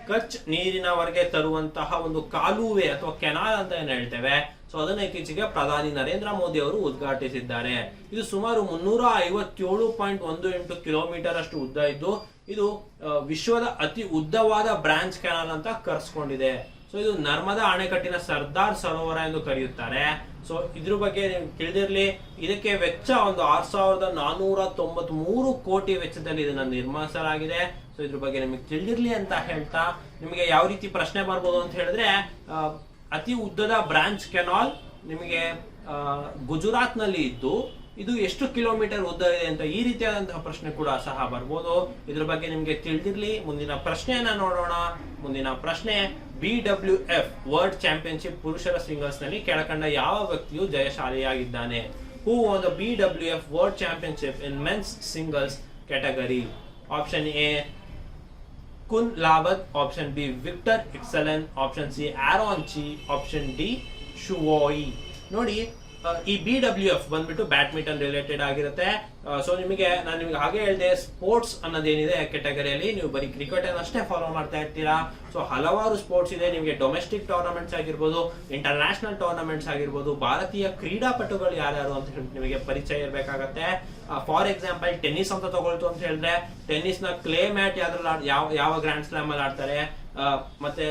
ಕಚ್ ನೀರಿನವರೆಗೆ ತರುವಂತಹ ಒಂದು ಕಾಲುವೆ ಅಥವಾ ಕೆನಾಲ್ ಅಂತ ಏನ್ ಹೇಳ್ತೇವೆ, ಸೊ ಅದನ್ನ ಇತ್ತೀಚೆಗೆ ಪ್ರಧಾನಿ ನರೇಂದ್ರ ಮೋದಿ ಅವರು ಉದ್ಘಾಟಿಸಿದ್ದಾರೆ. ಇದು ಸುಮಾರು 357.18 ಕಿಲೋಮೀಟರ್ ಅಷ್ಟು ಉದ್ದ ಇದ್ದು, ಇದು ವಿಶ್ವದ ಅತಿ ಉದ್ದವಾದ ಬ್ರಾಂಚ್ ಕೆನಾಲ್ ಅಂತ ಕರೆಸ್ಕೊಂಡಿದೆ. ಸೊ ಇದು ನರ್ಮದಾ ಅಣೆಕಟ್ಟಿನ ಸರ್ದಾರ್ ಸರೋವರ ಎಂದು ಕರೆಯುತ್ತಾರೆ. ಸೊ ಇದ್ರ ಬಗ್ಗೆ ತಿಳಿದಿರ್ಲಿ. ಇದಕ್ಕೆ ವೆಚ್ಚ ಒಂದು 6,493 ಕೋಟಿ ವೆಚ್ಚದಲ್ಲಿ ಇದನ್ನ ನಿರ್ಮಿಸಲಾಗಿದೆ. ಸೊ ಇದ್ರ ಬಗ್ಗೆ ನಿಮಗೆ ತಿಳಿದಿರ್ಲಿ ಅಂತ ಹೇಳ್ತಾ, ನಿಮಗೆ ಯಾವ ರೀತಿ ಪ್ರಶ್ನೆ ಬರ್ಬೋದು ಅಂತ ಹೇಳಿದ್ರೆ, ಅತಿ ಉದ್ದದ ಬ್ರಾಂಚ್ ಕೆನಾಲ್ ನಿಮಗೆ ಗುಜರಾತ್ ನಲ್ಲಿ ಇದ್ದು ಇದು ಎಷ್ಟು ಕಿಲೋಮೀಟರ್ ಉದ್ದ ಇದೆ ಅಂತ ಈ ರೀತಿಯಾದಂತಹ ಪ್ರಶ್ನೆ ಕೂಡ ಸಹ ಬರ್ಬೋದು. ಇದ್ರ ಬಗ್ಗೆ ನಿಮಗೆ ತಿಳಿದಿರ್ಲಿ. ಮುಂದಿನ ಪ್ರಶ್ನೆಯನ್ನ ನೋಡೋಣ. ಮುಂದಿನ ಪ್ರಶ್ನೆ, BWF ವರ್ಲ್ಡ್ ಚಾಂಪಿಯನ್ಶಿಪ್ ಪುರುಷರ ಸಿಂಗಲ್ಸ್ ನಲ್ಲಿ ಕೆಳಕಂಡ ಯಾವ ವ್ಯಕ್ತಿಯು ಜಯಶಾಲಿಯಾಗಿದ್ದಾನೆ? Who won the BWF world championship in men's singles category? Option A Kunlavut, option B Viktor Axelsen, option C Aaron Chia, option D ಶುವೋಯಿ. ನೋಡಿ, ಈ BWF ಬಂದ್ಬಿಟ್ಟು ಬ್ಯಾಡ್ಮಿಂಟನ್ ರಿಲೇಟೆಡ್ ಆಗಿರುತ್ತೆ. ಸೊ ನಾನು ನಿಮಗೆ ಹಾಗೆ ಹೇಳಿದೆ, ಸ್ಪೋರ್ಟ್ಸ್ ಅನ್ನೋದೇನಿದೆ ಕ್ಯಾಟಗರಿಯಲ್ಲಿ ನೀವು ಬರೀ ಕ್ರಿಕೆಟ್ ಅಷ್ಟೇ ಫಾಲೋ ಮಾಡ್ತಾ ಇರ್ತೀರಾ. ಸೊ ಹಲವಾರು ಸ್ಪೋರ್ಟ್ಸ್ ಇದೆ. ನಿಮಗೆ ಡೊಮೆಸ್ಟಿಕ್ ಟೂರ್ನಮೆಂಟ್ಸ್ ಆಗಿರ್ಬೋದು, ಇಂಟರ್ನ್ಯಾಷನಲ್ ಟೂರ್ನಮೆಂಟ್ಸ್ ಆಗಿರ್ಬೋದು, ಭಾರತೀಯ ಕ್ರೀಡಾಪಟುಗಳು ಯಾರ್ಯಾರು ಅಂತ ಹೇಳಿ ನಿಮಗೆ ಪರಿಚಯ ಇರಬೇಕಾಗತ್ತೆ. ಫಾರ್ ಎಕ್ಸಾಂಪಲ್ ಟೆನ್ನಿಸ್ ಅಂತ ತಗೊಳ್ತು ಅಂತ ಹೇಳಿದ್ರೆ, ಟೆನ್ನಿಸ್ ನ ಕ್ಲೇ ಮ್ಯಾಟ್ ಯಾವ ಗ್ರ್ಯಾಂಡ್ ಸ್ಲಾಮ್ ಅಲ್ಲಿ ಆಡ್ತಾರೆ, ಮತ್ತೆ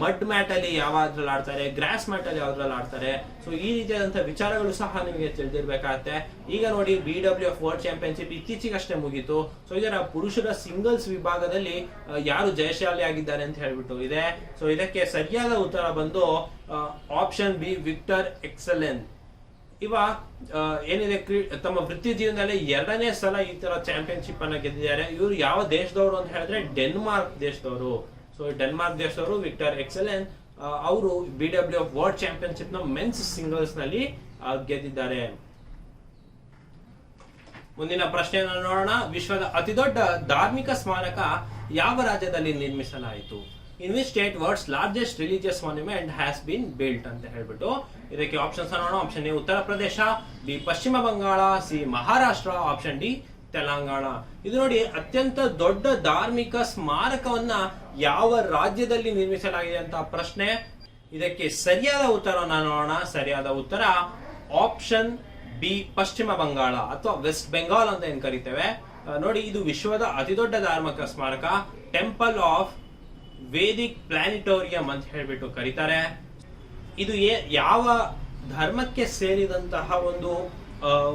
ಮಡ್ ಮ್ಯಾಟ್ ಅಲ್ಲಿ ಯಾವ್ದ್ರಲ್ಲಿ ಆಡ್ತಾರೆ, ಗ್ರಾಸ್ ಮ್ಯಾಟ್ ಅಲ್ಲಿ ಯಾವ್ದ್ರಲ್ಲಿ ಆಡ್ತಾರೆ. ಸೊ ಈ ರೀತಿಯಾದಂತಹ ವಿಚಾರಗಳು ಸಹ ನಿಮಗೆ ತಿಳಿದಿರ್ಬೇಕಾಗತ್ತೆ. ಈಗ ನೋಡಿ BWF ವರ್ಲ್ಡ್ ಚಾಂಪಿಯನ್ಶಿಪ್ ಇತ್ತೀಚೆಗಷ್ಟೇ ಮುಗೀತು. ಸೊ ಇದರ ಪುರುಷರ ಸಿಂಗಲ್ಸ್ ವಿಭಾಗದಲ್ಲಿ ಯಾರು ಜಯಶಾಲಿ ಆಗಿದ್ದಾರೆ ಅಂತ ಹೇಳ್ಬಿಟ್ಟು ಇದೆ. ಸೊ ಇದಕ್ಕೆ ಸರಿಯಾದ ಉತ್ತರ ಬಂದು ಆಪ್ಷನ್ ಬಿ, ವಿಕ್ಟರ್ ಎಕ್ಸೆಲೆನ್. ಇವ ಏನಿದೆ ತಮ್ಮ ವೃತ್ತಿ ಜೀವನದಲ್ಲಿ 2ನೇ ಸಲ ಈ ತರ ಚಾಂಪಿಯನ್ಶಿಪ್ ಅನ್ನ ಗೆದ್ದಿದ್ದಾರೆ. ಇವರು ಯಾವ ದೇಶದವರು ಅಂತ ಹೇಳಿದ್ರೆ ಡೆನ್ಮಾರ್ಕ್ ದೇಶದವರು. ಸೊ ಡೆನ್ಮಾರ್ಕ್ ದೇಶದವರು ವಿಕ್ಟರ್ ಎಕ್ಸೆಲೆನ್ ಅವರು BWF ವರ್ಲ್ಡ್ ಚಾಂಪಿಯನ್ಶಿಪ್ ನ ಮೆನ್ಸ್ ಸಿಂಗಲ್ಸ್ ನಲ್ಲಿ ಗೆದ್ದಿದ್ದಾರೆ. ಮುಂದಿನ ಪ್ರಶ್ನೆಯನ್ನು ನೋಡೋಣ. ವಿಶ್ವದ ಅತಿದೊಡ್ಡ ಧಾರ್ಮಿಕ ಸ್ಮಾರಕ ಯಾವ ರಾಜ್ಯದಲ್ಲಿ ನಿರ್ಮಿಸಲಾಯಿತು? In which state world's largest religious monument has been built ಅಂತ ಹೇಳ್ಬಿಟ್ಟು ಇದಕ್ಕೆ ಆಪ್ಷನ್ಸ್ ನೋಡೋಣ. ಆಪ್ಷನ್ ಎ ಉತ್ತರ Pradesh, B Paschim Bangal, C Maharashtra, option D Telangana. ಇದು ನೋಡಿ, ಅತ್ಯಂತ ದೊಡ್ಡ ಧಾರ್ಮಿಕ ಸ್ಮಾರಕವನ್ನ ಯಾವ ರಾಜ್ಯದಲ್ಲಿ ನಿರ್ಮಿಸಲಾಗಿದೆ ಅಂತ ಪ್ರಶ್ನೆ. ಇದಕ್ಕೆ ಸರಿಯಾದ ಉತ್ತರವನ್ನು ನೋಡೋಣ. ಸರಿಯಾದ ಉತ್ತರ ಆಪ್ಷನ್ ಬಿ, ಪಶ್ಚಿಮ ಬಂಗಾಳ ಅಥವಾ ವೆಸ್ಟ್ ಬೆಂಗಾಲ್ ಅಂತ ಏನ್ ಕರಿತೇವೆ ನೋಡಿ. ಇದು ವಿಶ್ವದ ಅತಿದೊಡ್ಡ ಧಾರ್ಮಿಕ ಸ್ಮಾರಕ, ಟೆಂಪಲ್ ಆಫ್ ವೇದಿಕ್ ಪ್ಲಾನಿಟೋರಿಯಂ ಅಂತ ಹೇಳ್ಬಿಟ್ಟು ಕರೀತಾರೆ. ಇದು ಯಾವ ಧರ್ಮಕ್ಕೆ ಸೇರಿದಂತಹ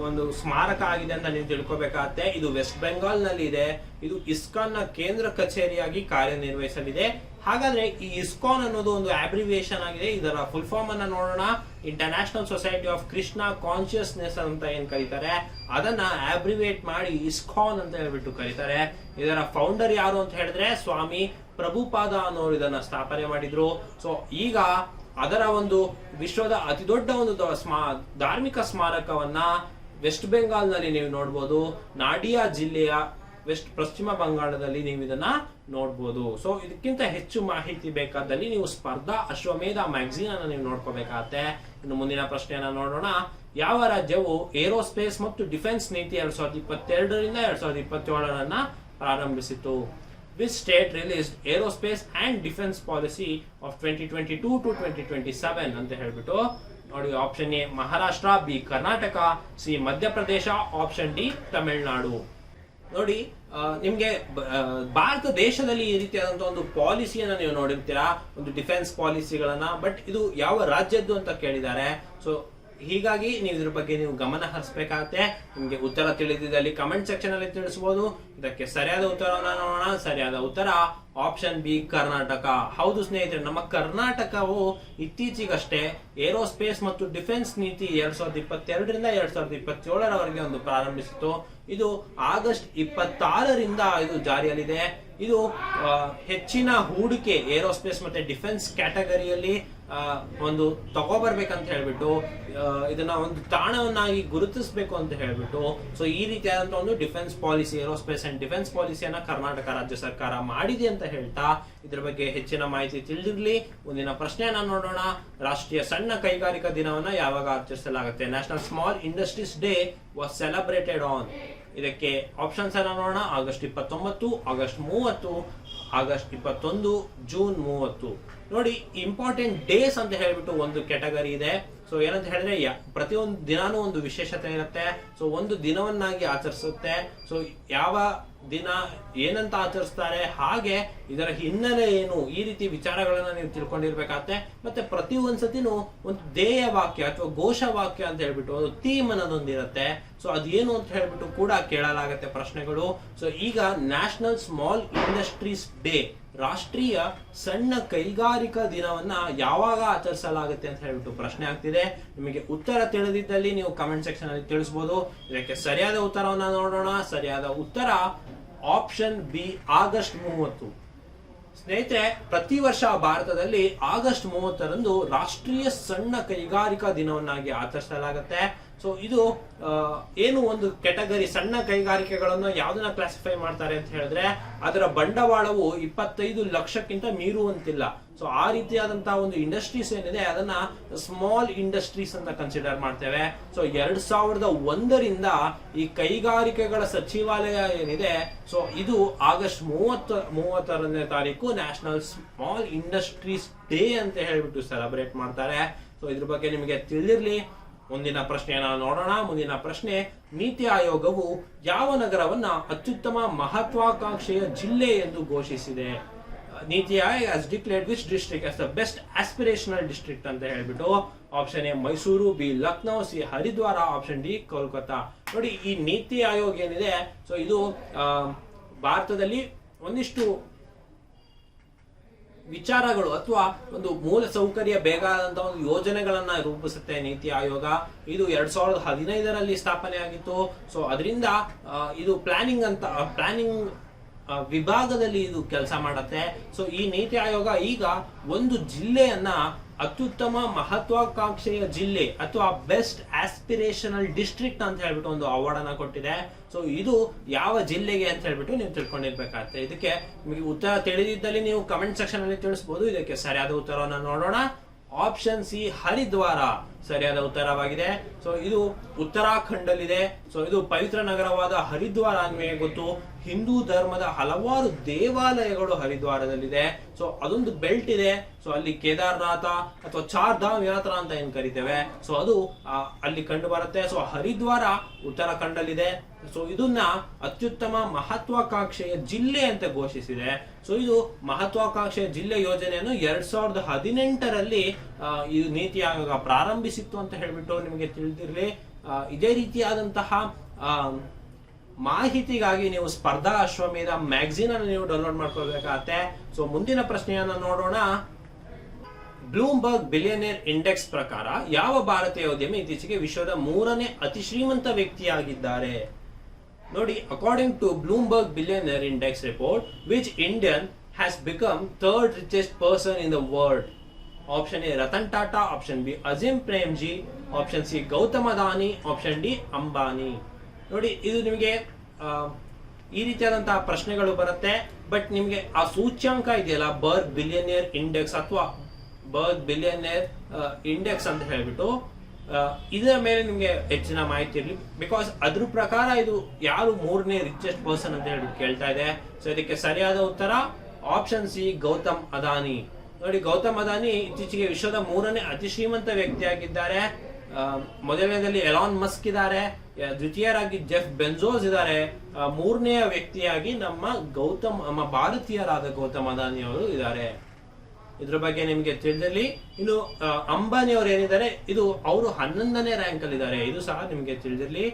ಒಂದು ಸ್ಮಾರಕ ಆಗಿದೆ ಅಂತ ನೀವು ತಿಳ್ಕೊಬೇಕಾಗತ್ತೆ. ಇದು ವೆಸ್ಟ್ ಬೆಂಗಾಲ್ ನಲ್ಲಿ ಇದೆ. ಇದು ಇಸ್ಕಾನ್ ನ ಕೇಂದ್ರ ಕಚೇರಿಯಾಗಿ ಕಾರ್ಯನಿರ್ವಹಿಸಲಿದೆ. ಹಾಗಾದ್ರೆ ಈ ಇಸ್ಕಾನ್ ಅನ್ನೋದು ಒಂದು ಅಬ್ರಿವಿಯೇಷನ್ ಆಗಿದೆ. ಇದರ ಫುಲ್ ಫಾರ್ಮ್ ಅನ್ನ ನೋಡೋಣ. International society of Krishna consciousness ಅಂತ ಏನ್ ಕರೀತಾರೆ, ಅದನ್ನ ಅಬ್ರಿವೇಟ್ ಮಾಡಿ ಇಸ್ಕಾನ್ ಅಂತ ಹೇಳ್ಬಿಟ್ಟು ಕರೀತಾರೆ. ಇದರ ಫೌಂಡರ್ ಯಾರು ಅಂತ ಹೇಳಿದ್ರೆ ಸ್ವಾಮಿ ಪ್ರಭುಪಾದ ಅನ್ನೋರು ಇದನ್ನ ಸ್ಥಾಪನೆ ಮಾಡಿದ್ರು. ಸೊ ಈಗ ಅದರ ಒಂದು ವಿಶ್ವದ ಅತಿ ದೊಡ್ಡ ಒಂದು ಧಾರ್ಮಿಕ ಸ್ಮಾರಕವನ್ನ ವೆಸ್ಟ್ ಬೆಂಗಾಲ್ ನಲ್ಲಿ ನೀವು ನೋಡ್ಬೋದು. ನಾಡಿಯಾ ಜಿಲ್ಲೆಯ ಪಶ್ಚಿಮ ಬಂಗಾಳದಲ್ಲಿ ನೀವು ಇದನ್ನ ನೋಡ್ಬೋದು. ಸೊ ಇದಕ್ಕಿಂತ ಹೆಚ್ಚು ಮಾಹಿತಿ ಬೇಕಾದಲ್ಲಿ ನೀವು ಸ್ಪರ್ಧಾ ಅಶ್ವಮೇಧ ಮ್ಯಾಗಝೀನ್ ಅನ್ನು ನೀವು ನೋಡ್ಕೋಬೇಕಾಗತ್ತೆ. ಇನ್ನು ಮುಂದಿನ ಪ್ರಶ್ನೆಯನ್ನ ನೋಡೋಣ. ಯಾವ ರಾಜ್ಯವು ಏರೋಸ್ಪೇಸ್ ಮತ್ತು ಡಿಫೆನ್ಸ್ ನೀತಿ 2022ರಿಂದ 2027 ಪ್ರಾರಂಭಿಸಿತು? Which state released aerospace and defense policy of 2022 to 2027 ಅಂತ ಹೇಳ್ಬಿಟ್ಟು ನೋಡಿ. Option A Maharashtra, B Karnataka, C Madhya Pradesh, option D Tamil Nadu. ನೋಡಿ, ನಿಮ್ಗೆ ಭಾರತ ದೇಶದಲ್ಲಿ ಈ ರೀತಿಯಾದಂತಹ ಒಂದು ಪಾಲಿಸಿಯನ್ನ ನೀವು ನೋಡಿರ್ತೀರಾ, ಒಂದು ಡಿಫೆನ್ಸ್ ಪಾಲಿಸಿಗಳನ್ನ. ಬಟ್ ಇದು ಯಾವ ರಾಜ್ಯದ್ದು ಅಂತ ಕೇಳಿದ್ದಾರೆ. ಸೊ ಹೀಗಾಗಿ ನೀವು ಇದ್ರ ಬಗ್ಗೆ ನೀವು ಗಮನ ಹರಿಸಬೇಕಾಗತ್ತೆ. ನಿಮ್ಗೆ ಉತ್ತರ ತಿಳಿದಿದ್ದಲ್ಲಿ ಕಮೆಂಟ್ ಸೆಕ್ಷನ್ ಅಲ್ಲಿ ತಿಳಿಸಬಹುದು. ಇದಕ್ಕೆ ಸರಿಯಾದ ಉತ್ತರವನ್ನು ನೋಡೋಣ. ಸರಿಯಾದ ಉತ್ತರ ಆಪ್ಷನ್ ಬಿ, ಕರ್ನಾಟಕ. ಹೌದು ಸ್ನೇಹಿತರೆ, ನಮ್ಮ ಕರ್ನಾಟಕವು ಇತ್ತೀಚೆಗಷ್ಟೇ ಏರೋಸ್ಪೇಸ್ ಮತ್ತು ಡಿಫೆನ್ಸ್ ನೀತಿ 2022ರಿಂದ 2027 ಒಂದು ಪ್ರಾರಂಭಿಸಿತು. ಇದು ಆಗಸ್ಟ್ 26ರಿಂದ ಇದು ಜಾರಿಯಲ್ಲಿದೆ. ಇದು ಹೆಚ್ಚಿನ ಹೂಡಿಕೆ ಏರೋಸ್ಪೇಸ್ ಮತ್ತೆ ಡಿಫೆನ್ಸ್ ಕ್ಯಾಟಗರಿಯಲ್ಲಿ ಒಂದು ತಗೋಬರ್ಬೇಕಂತ ಹೇಳ್ಬಿಟ್ಟು ಇದನ್ನ ಒಂದು ತಾಣವನ್ನಾಗಿ ಗುರುತಿಸಬೇಕು ಅಂತ ಹೇಳ್ಬಿಟ್ಟು ಸೊ ಈ ರೀತಿಯಾದಂತಹ ಒಂದು defence policy, aerospace and defence ಪಾಲಿಸಿಯನ್ನ ಕರ್ನಾಟಕ ರಾಜ್ಯ ಸರ್ಕಾರ ಮಾಡಿದೆ ಅಂತ ಹೇಳ್ತಾ ಇದ್ರ ಬಗ್ಗೆ ಹೆಚ್ಚಿನ ಮಾಹಿತಿ ತಿಳಿದಿರ್ಲಿ. ಮುಂದಿನ ಪ್ರಶ್ನೆಯನ್ನ ನೋಡೋಣ. ರಾಷ್ಟ್ರೀಯ ಸಣ್ಣ ಕೈಗಾರಿಕಾ ದಿನವನ್ನ ಯಾವಾಗ ಆಚರಿಸಲಾಗುತ್ತೆ? National small industries day was celebrated on. ಇದಕ್ಕೆ ಆಪ್ಷನ್ಸ್ ಅನ್ನ ನೋಡೋಣ. August 29, August 30, August 21, June 30. ನೋಡಿ, ಇಂಪಾರ್ಟೆಂಟ್ ಡೇಸ್ ಅಂತ ಹೇಳ್ಬಿಟ್ಟು ಒಂದು ಕ್ಯಾಟಗರಿ ಇದೆ. ಸೊ ಏನಂತ ಹೇಳಿದ್ರೆ ಪ್ರತಿಯೊಂದು ದಿನಾನೂ ಒಂದು ವಿಶೇಷತೆ ಇರುತ್ತೆ. ಸೊ ಒಂದು ದಿನವನ್ನಾಗಿ ಆಚರಿಸುತ್ತೆ. ಸೊ ಯಾವ ದಿನ ಏನಂತ ಆಚರಿಸ್ತಾರೆ, ಹಾಗೆ ಇದರ ಹಿನ್ನೆಲೆ ಏನು, ಈ ರೀತಿ ವಿಚಾರಗಳನ್ನ ನೀವು ತಿಳ್ಕೊಂಡಿರ್ಬೇಕಾಗತ್ತೆ. ಮತ್ತೆ ಪ್ರತಿ ಒಂದ್ಸತಿನೂ ಒಂದು ಧ್ಯೇಯ ವಾಕ್ಯ ಅಥವಾ ಘೋಷ ವಾಕ್ಯ ಅಂತ ಹೇಳ್ಬಿಟ್ಟು ಒಂದು ಥೀಮ್ ಅನ್ನೋದೊಂದಿರುತ್ತೆ. ಸೊ ಅದೇನು ಅಂತ ಹೇಳ್ಬಿಟ್ಟು ಕೂಡ ಕೇಳಲಾಗತ್ತೆ ಪ್ರಶ್ನೆಗಳು. ಸೊ ಈಗ ನ್ಯಾಷನಲ್ ಸ್ಮಾಲ್ ಇಂಡಸ್ಟ್ರೀಸ್ ಡೇ, ರಾಷ್ಟ್ರೀಯ ಸಣ್ಣ ಕೈಗಾರಿಕಾ ದಿನವನ್ನ ಯಾವಾಗ ಆಚರಿಸಲಾಗುತ್ತೆ ಅಂತ ಹೇಳ್ಬಿಟ್ಟು ಪ್ರಶ್ನೆ ಆಗ್ತಿದೆ. ನಿಮಗೆ ಉತ್ತರ ತಿಳಿದಿದ್ದಲ್ಲಿ ನೀವು ಕಮೆಂಟ್ ಸೆಕ್ಷನ್ ಅಲ್ಲಿ ತಿಳಿಸಬಹುದು. ಇದಕ್ಕೆ ಸರಿಯಾದ ಉತ್ತರವನ್ನ ನೋಡೋಣ. ಸರಿಯಾದ ಉತ್ತರ ಆಪ್ಷನ್ ಬಿ, ಆಗಸ್ಟ್ 30. ಸ್ನೇಹಿತರೆ, ಪ್ರತಿ ವರ್ಷ ಭಾರತದಲ್ಲಿ ಆಗಸ್ಟ್ 30ರಂದು ರಾಷ್ಟ್ರೀಯ ಸಣ್ಣ ಕೈಗಾರಿಕಾ ದಿನವನ್ನಾಗಿ ಆಚರಿಸಲಾಗುತ್ತೆ. ಸೊ ಇದು ಏನು ಒಂದು ಕ್ಯಾಟಗರಿ ಸಣ್ಣ ಕೈಗಾರಿಕೆಗಳನ್ನು ಯಾವ್ದನ್ನ ಕ್ಲಾಸಿಫೈ ಮಾಡ್ತಾರೆ ಅಂತ ಹೇಳಿದ್ರೆ ಅದರ ಬಂಡವಾಳವು 25 ಲಕ್ಷಕ್ಕಿಂತ ಮೀರುವಂತಿಲ್ಲ. ಸೊ ಆ ರೀತಿಯಾದಂತಹ ಒಂದು ಇಂಡಸ್ಟ್ರೀಸ್ ಏನಿದೆ ಅದನ್ನ ಸ್ಮಾಲ್ ಇಂಡಸ್ಟ್ರೀಸ್ ಅಂತ ಕನ್ಸಿಡರ್ ಮಾಡ್ತೇವೆ. ಸೊ 2001ರಿಂದ ಈ ಕೈಗಾರಿಕೆಗಳ ಸಚಿವಾಲಯ ಏನಿದೆ, ಸೊ ಇದು ಆಗಸ್ಟ್ 30ನೇ ತಾರೀಕು ನ್ಯಾಷನಲ್ ಸ್ಮಾಲ್ ಇಂಡಸ್ಟ್ರೀಸ್ ಡೇ ಅಂತ ಹೇಳ್ಬಿಟ್ಟು ಸೆಲೆಬ್ರೇಟ್ ಮಾಡ್ತಾರೆ. ಸೊ ಇದ್ರ ಬಗ್ಗೆ ನಿಮಗೆ ತಿಳಿದಿರ್ಲಿ. ಮುಂದಿನ ಪ್ರಶ್ನೆಯನ್ನ ನೋಡೋಣ. ಮುಂದಿನ ಪ್ರಶ್ನೆ, ನೀತಿ ಆಯೋಗವು ಯಾವ ನಗರವನ್ನ ಅತ್ಯುತ್ತಮ ಮಹತ್ವಾಕಾಂಕ್ಷೆಯ ಜಿಲ್ಲೆ ಎಂದು ಘೋಷಿಸಿದೆ? ನೀತಿ Aayog has declared which district as the best aspirational district ಅಂತ ಹೇಳ್ಬಿಟ್ಟು. Option A Mysuru, B Lucknow, C Haridwar, option D Kolkata. ನೋಡಿ ಈ ನೀತಿ ಆಯೋಗ ಏನಿದೆ, ಸೊ ಇದು ಭಾರತದಲ್ಲಿ ಒಂದಿಷ್ಟು ವಿಚಾರಗಳು ಅಥವಾ ಒಂದು ಮೂಲ ಸೌಕರ್ಯ ಬೇಕಾದಂತಹ ಒಂದು ಯೋಜನೆಗಳನ್ನ ರೂಪಿಸುತ್ತೆ ನೀತಿ ಆಯೋಗ. ಇದು 2015ರಲ್ಲಿ ಸ್ಥಾಪನೆ ಆಗಿತ್ತು. ಸೊ ಅದರಿಂದ ಇದು ಪ್ಲಾನಿಂಗ್ ವಿಭಾಗದಲ್ಲಿ ಇದು ಕೆಲಸ ಮಾಡುತ್ತೆ. ಸೊ ಈ ನೀತಿ ಆಯೋಗ ಈಗ ಒಂದು ಜಿಲ್ಲೆಯನ್ನ ಅತ್ಯುತ್ತಮ ಮಹತ್ವಾಕಾಂಕ್ಷೆಯ ಜಿಲ್ಲೆ ಅಥವಾ ಬೆಸ್ಟ್ ಆಸ್ಪಿರೇಷನಲ್ ಡಿಸ್ಟ್ರಿಕ್ಟ್ ಅಂತ ಹೇಳ್ಬಿಟ್ಟು ಒಂದು ಅವಾರ್ಡ್ ಅನ್ನ ಕೊಟ್ಟಿದೆ. ಸೊ ಇದು ಯಾವ ಜಿಲ್ಲೆಗೆ ಅಂತ ಹೇಳ್ಬಿಟ್ಟು ನೀವು ತಿಳ್ಕೊಂಡಿರ್ಬೇಕಾಗುತ್ತೆ. ಇದಕ್ಕೆ ನಿಮಗೆ ಉತ್ತರ ತಿಳಿದಿದ್ದಲ್ಲಿ ನೀವು ಕಮೆಂಟ್ ಸೆಕ್ಷನ್ ಅಲ್ಲಿ ತಿಳಿಸಬಹುದು. ಇದಕ್ಕೆ ಸರಿಯಾದ ಉತ್ತರವನ್ನು ನೋಡೋಣ. ಆಪ್ಷನ್ ಸಿ ಹರಿದ್ವಾರ ಸರಿಯಾದ ಉತ್ತರವಾಗಿದೆ. ಸೊ ಇದು ಉತ್ತರಾಖಂಡ್ ಅಲ್ಲಿದೆ. ಸೊ ಇದು ಪವಿತ್ರ ನಗರವಾದ ಹರಿದ್ವಾರ ನಿಮಗೆ ಗೊತ್ತು, ಹಿಂದೂ ಧರ್ಮದ ಹಲವಾರು ದೇವಾಲಯಗಳು ಹರಿದ್ವಾರದಲ್ಲಿದೆ. ಸೊ ಅದೊಂದು ಬೆಲ್ಟ್ ಇದೆ. ಸೊ ಅಲ್ಲಿ ಕೇದಾರ್ನಾಥ ಅಥವಾ ಚಾರ್ ಧಾಮ್ ಯಾತ್ರಾ ಅಂತ ಏನ್ ಕರಿತೇವೆ, ಸೊ ಅದು ಅಲ್ಲಿ ಕಂಡು ಬರುತ್ತೆ. ಸೊ ಹರಿದ್ವಾರ ಉತ್ತರಾಖಂಡ್ ಅಲ್ಲಿದೆ. ಸೊ ಇದನ್ನ ಅತ್ಯುತ್ತಮ ಮಹತ್ವಾಕಾಂಕ್ಷೆಯ ಜಿಲ್ಲೆ ಅಂತ ಘೋಷಿಸಿದೆ. ಸೊ ಇದು ಮಹತ್ವಾಕಾಂಕ್ಷೆಯ ಜಿಲ್ಲೆ ಯೋಜನೆಯನ್ನು 2018ರಲ್ಲಿ ಈ ನೀತಿ ಆಯೋಗ ಪ್ರಾರಂಭಿಸಿತ್ತು ಅಂತ ಹೇಳ್ಬಿಟ್ಟು ನಿಮಗೆ ತಿಳಿದಿರಲಿ. ಇದೇ ರೀತಿಯಾದಂತಹ ಮಾಹಿತಿಗಾಗಿ ನೀವು ಸ್ಪರ್ಧಾ ಅಶ್ವಮೇಧ ಮ್ಯಾಗಝೀನ್ ಅನ್ನು ನೀವು ಡೌನ್ಲೋಡ್ ಮಾಡ್ಕೊಳ್ಬೇಕಾಗತ್ತೆ. ಸೊ ಮುಂದಿನ ಪ್ರಶ್ನೆಯನ್ನ ನೋಡೋಣ. ಬ್ಲೂಮ್ಬರ್ಗ್ ಬಿಲಿಯನೇರ್ ಇಂಡೆಕ್ಸ್ ಪ್ರಕಾರ ಯಾವ ಭಾರತೀಯ ಉದ್ಯಮಿ ಇತ್ತೀಚೆಗೆ ವಿಶ್ವದ 3ನೇ ಅತಿ ಶ್ರೀಮಂತ ವ್ಯಕ್ತಿಯಾಗಿದ್ದಾರೆ? ನೋಡಿ, according to Bloomberg billionaire index report, which Indian has become third richest person in the world? Option A Ratan Tata, option B Azim Premji, option C Gautam Adani, option D Ambani. ನೋಡಿ, ಇದು ನಿಮಗೆ ಈ ರೀತಿಯಾದಂತಹ ಪ್ರಶ್ನೆಗಳು ಬರುತ್ತೆ. ಬಟ್ ನಿಮಗೆ ಆ ಸೂಚ್ಯಾಂಕ ಇದೆಯಲ್ಲ, ಬರ್ಗ್ ಬಿಲಿಯನಿಯರ್ ಇಂಡೆಕ್ಸ್ ಅಥವಾ ಬರ್ಗ್ ಬಿಲಿಯನಿಯರ್ ಇಂಡೆಕ್ಸ್ ಅಂತ ಹೇಳ್ಬಿಟ್ಟು, ಇದರ ಮೇಲೆ ನಿಮಗೆ ಹೆಚ್ಚಿನ ಮಾಹಿತಿ ಇರಲಿ. ಬಿಕಾಸ್ ಅದ್ರ ಪ್ರಕಾರ ಇದು ಯಾರು 3ನೇ ರಿಚೆಸ್ಟ್ ಪರ್ಸನ್ ಅಂತ ಹೇಳಿ ಕೇಳ್ತಾ ಇದೆ. ಸೊ ಇದಕ್ಕೆ ಸರಿಯಾದ ಉತ್ತರ ಆಪ್ಷನ್ ಸಿ ಗೌತಮ್ ಅದಾನಿ. ನೋಡಿ, ಗೌತಮ್ ಅದಾನಿ ಇತ್ತೀಚೆಗೆ ವಿಶ್ವದ 3ನೇ ಅತಿ ಶ್ರೀಮಂತ ವ್ಯಕ್ತಿಯಾಗಿದ್ದಾರೆ. ಮೊದಲನೇದಲ್ಲಿ ಎಲಾನ್ ಮಸ್ಕ್ ಇದ್ದಾರೆ, ದ್ವಿತೀಯರಾಗಿ ಜೆಫ್ ಬೆಂಜೋಸ್ ಇದ್ದಾರೆ, 3ನೇ ವ್ಯಕ್ತಿಯಾಗಿ ನಮ್ಮ ಭಾರತೀಯರಾದ ಗೌತಮ್ ಅದಾನಿ ಅವರು ಇದ್ದಾರೆ. ಇದ್ರ ಬಗ್ಗೆ ನಿಮಗೆ ತಿಳಿದಿರಲಿ. ಇನ್ನು ಅಂಬಾನಿ ಅವರು ಏನಿದ್ದಾರೆ, ಇದು ಅವರು 11ನೇ ರ್ಯಾಂಕ್ ಅಲ್ಲಿ ಇದ್ದಾರೆ. ಇದು ಸಹ ನಿಮಗೆ ತಿಳಿದಿರಲಿ.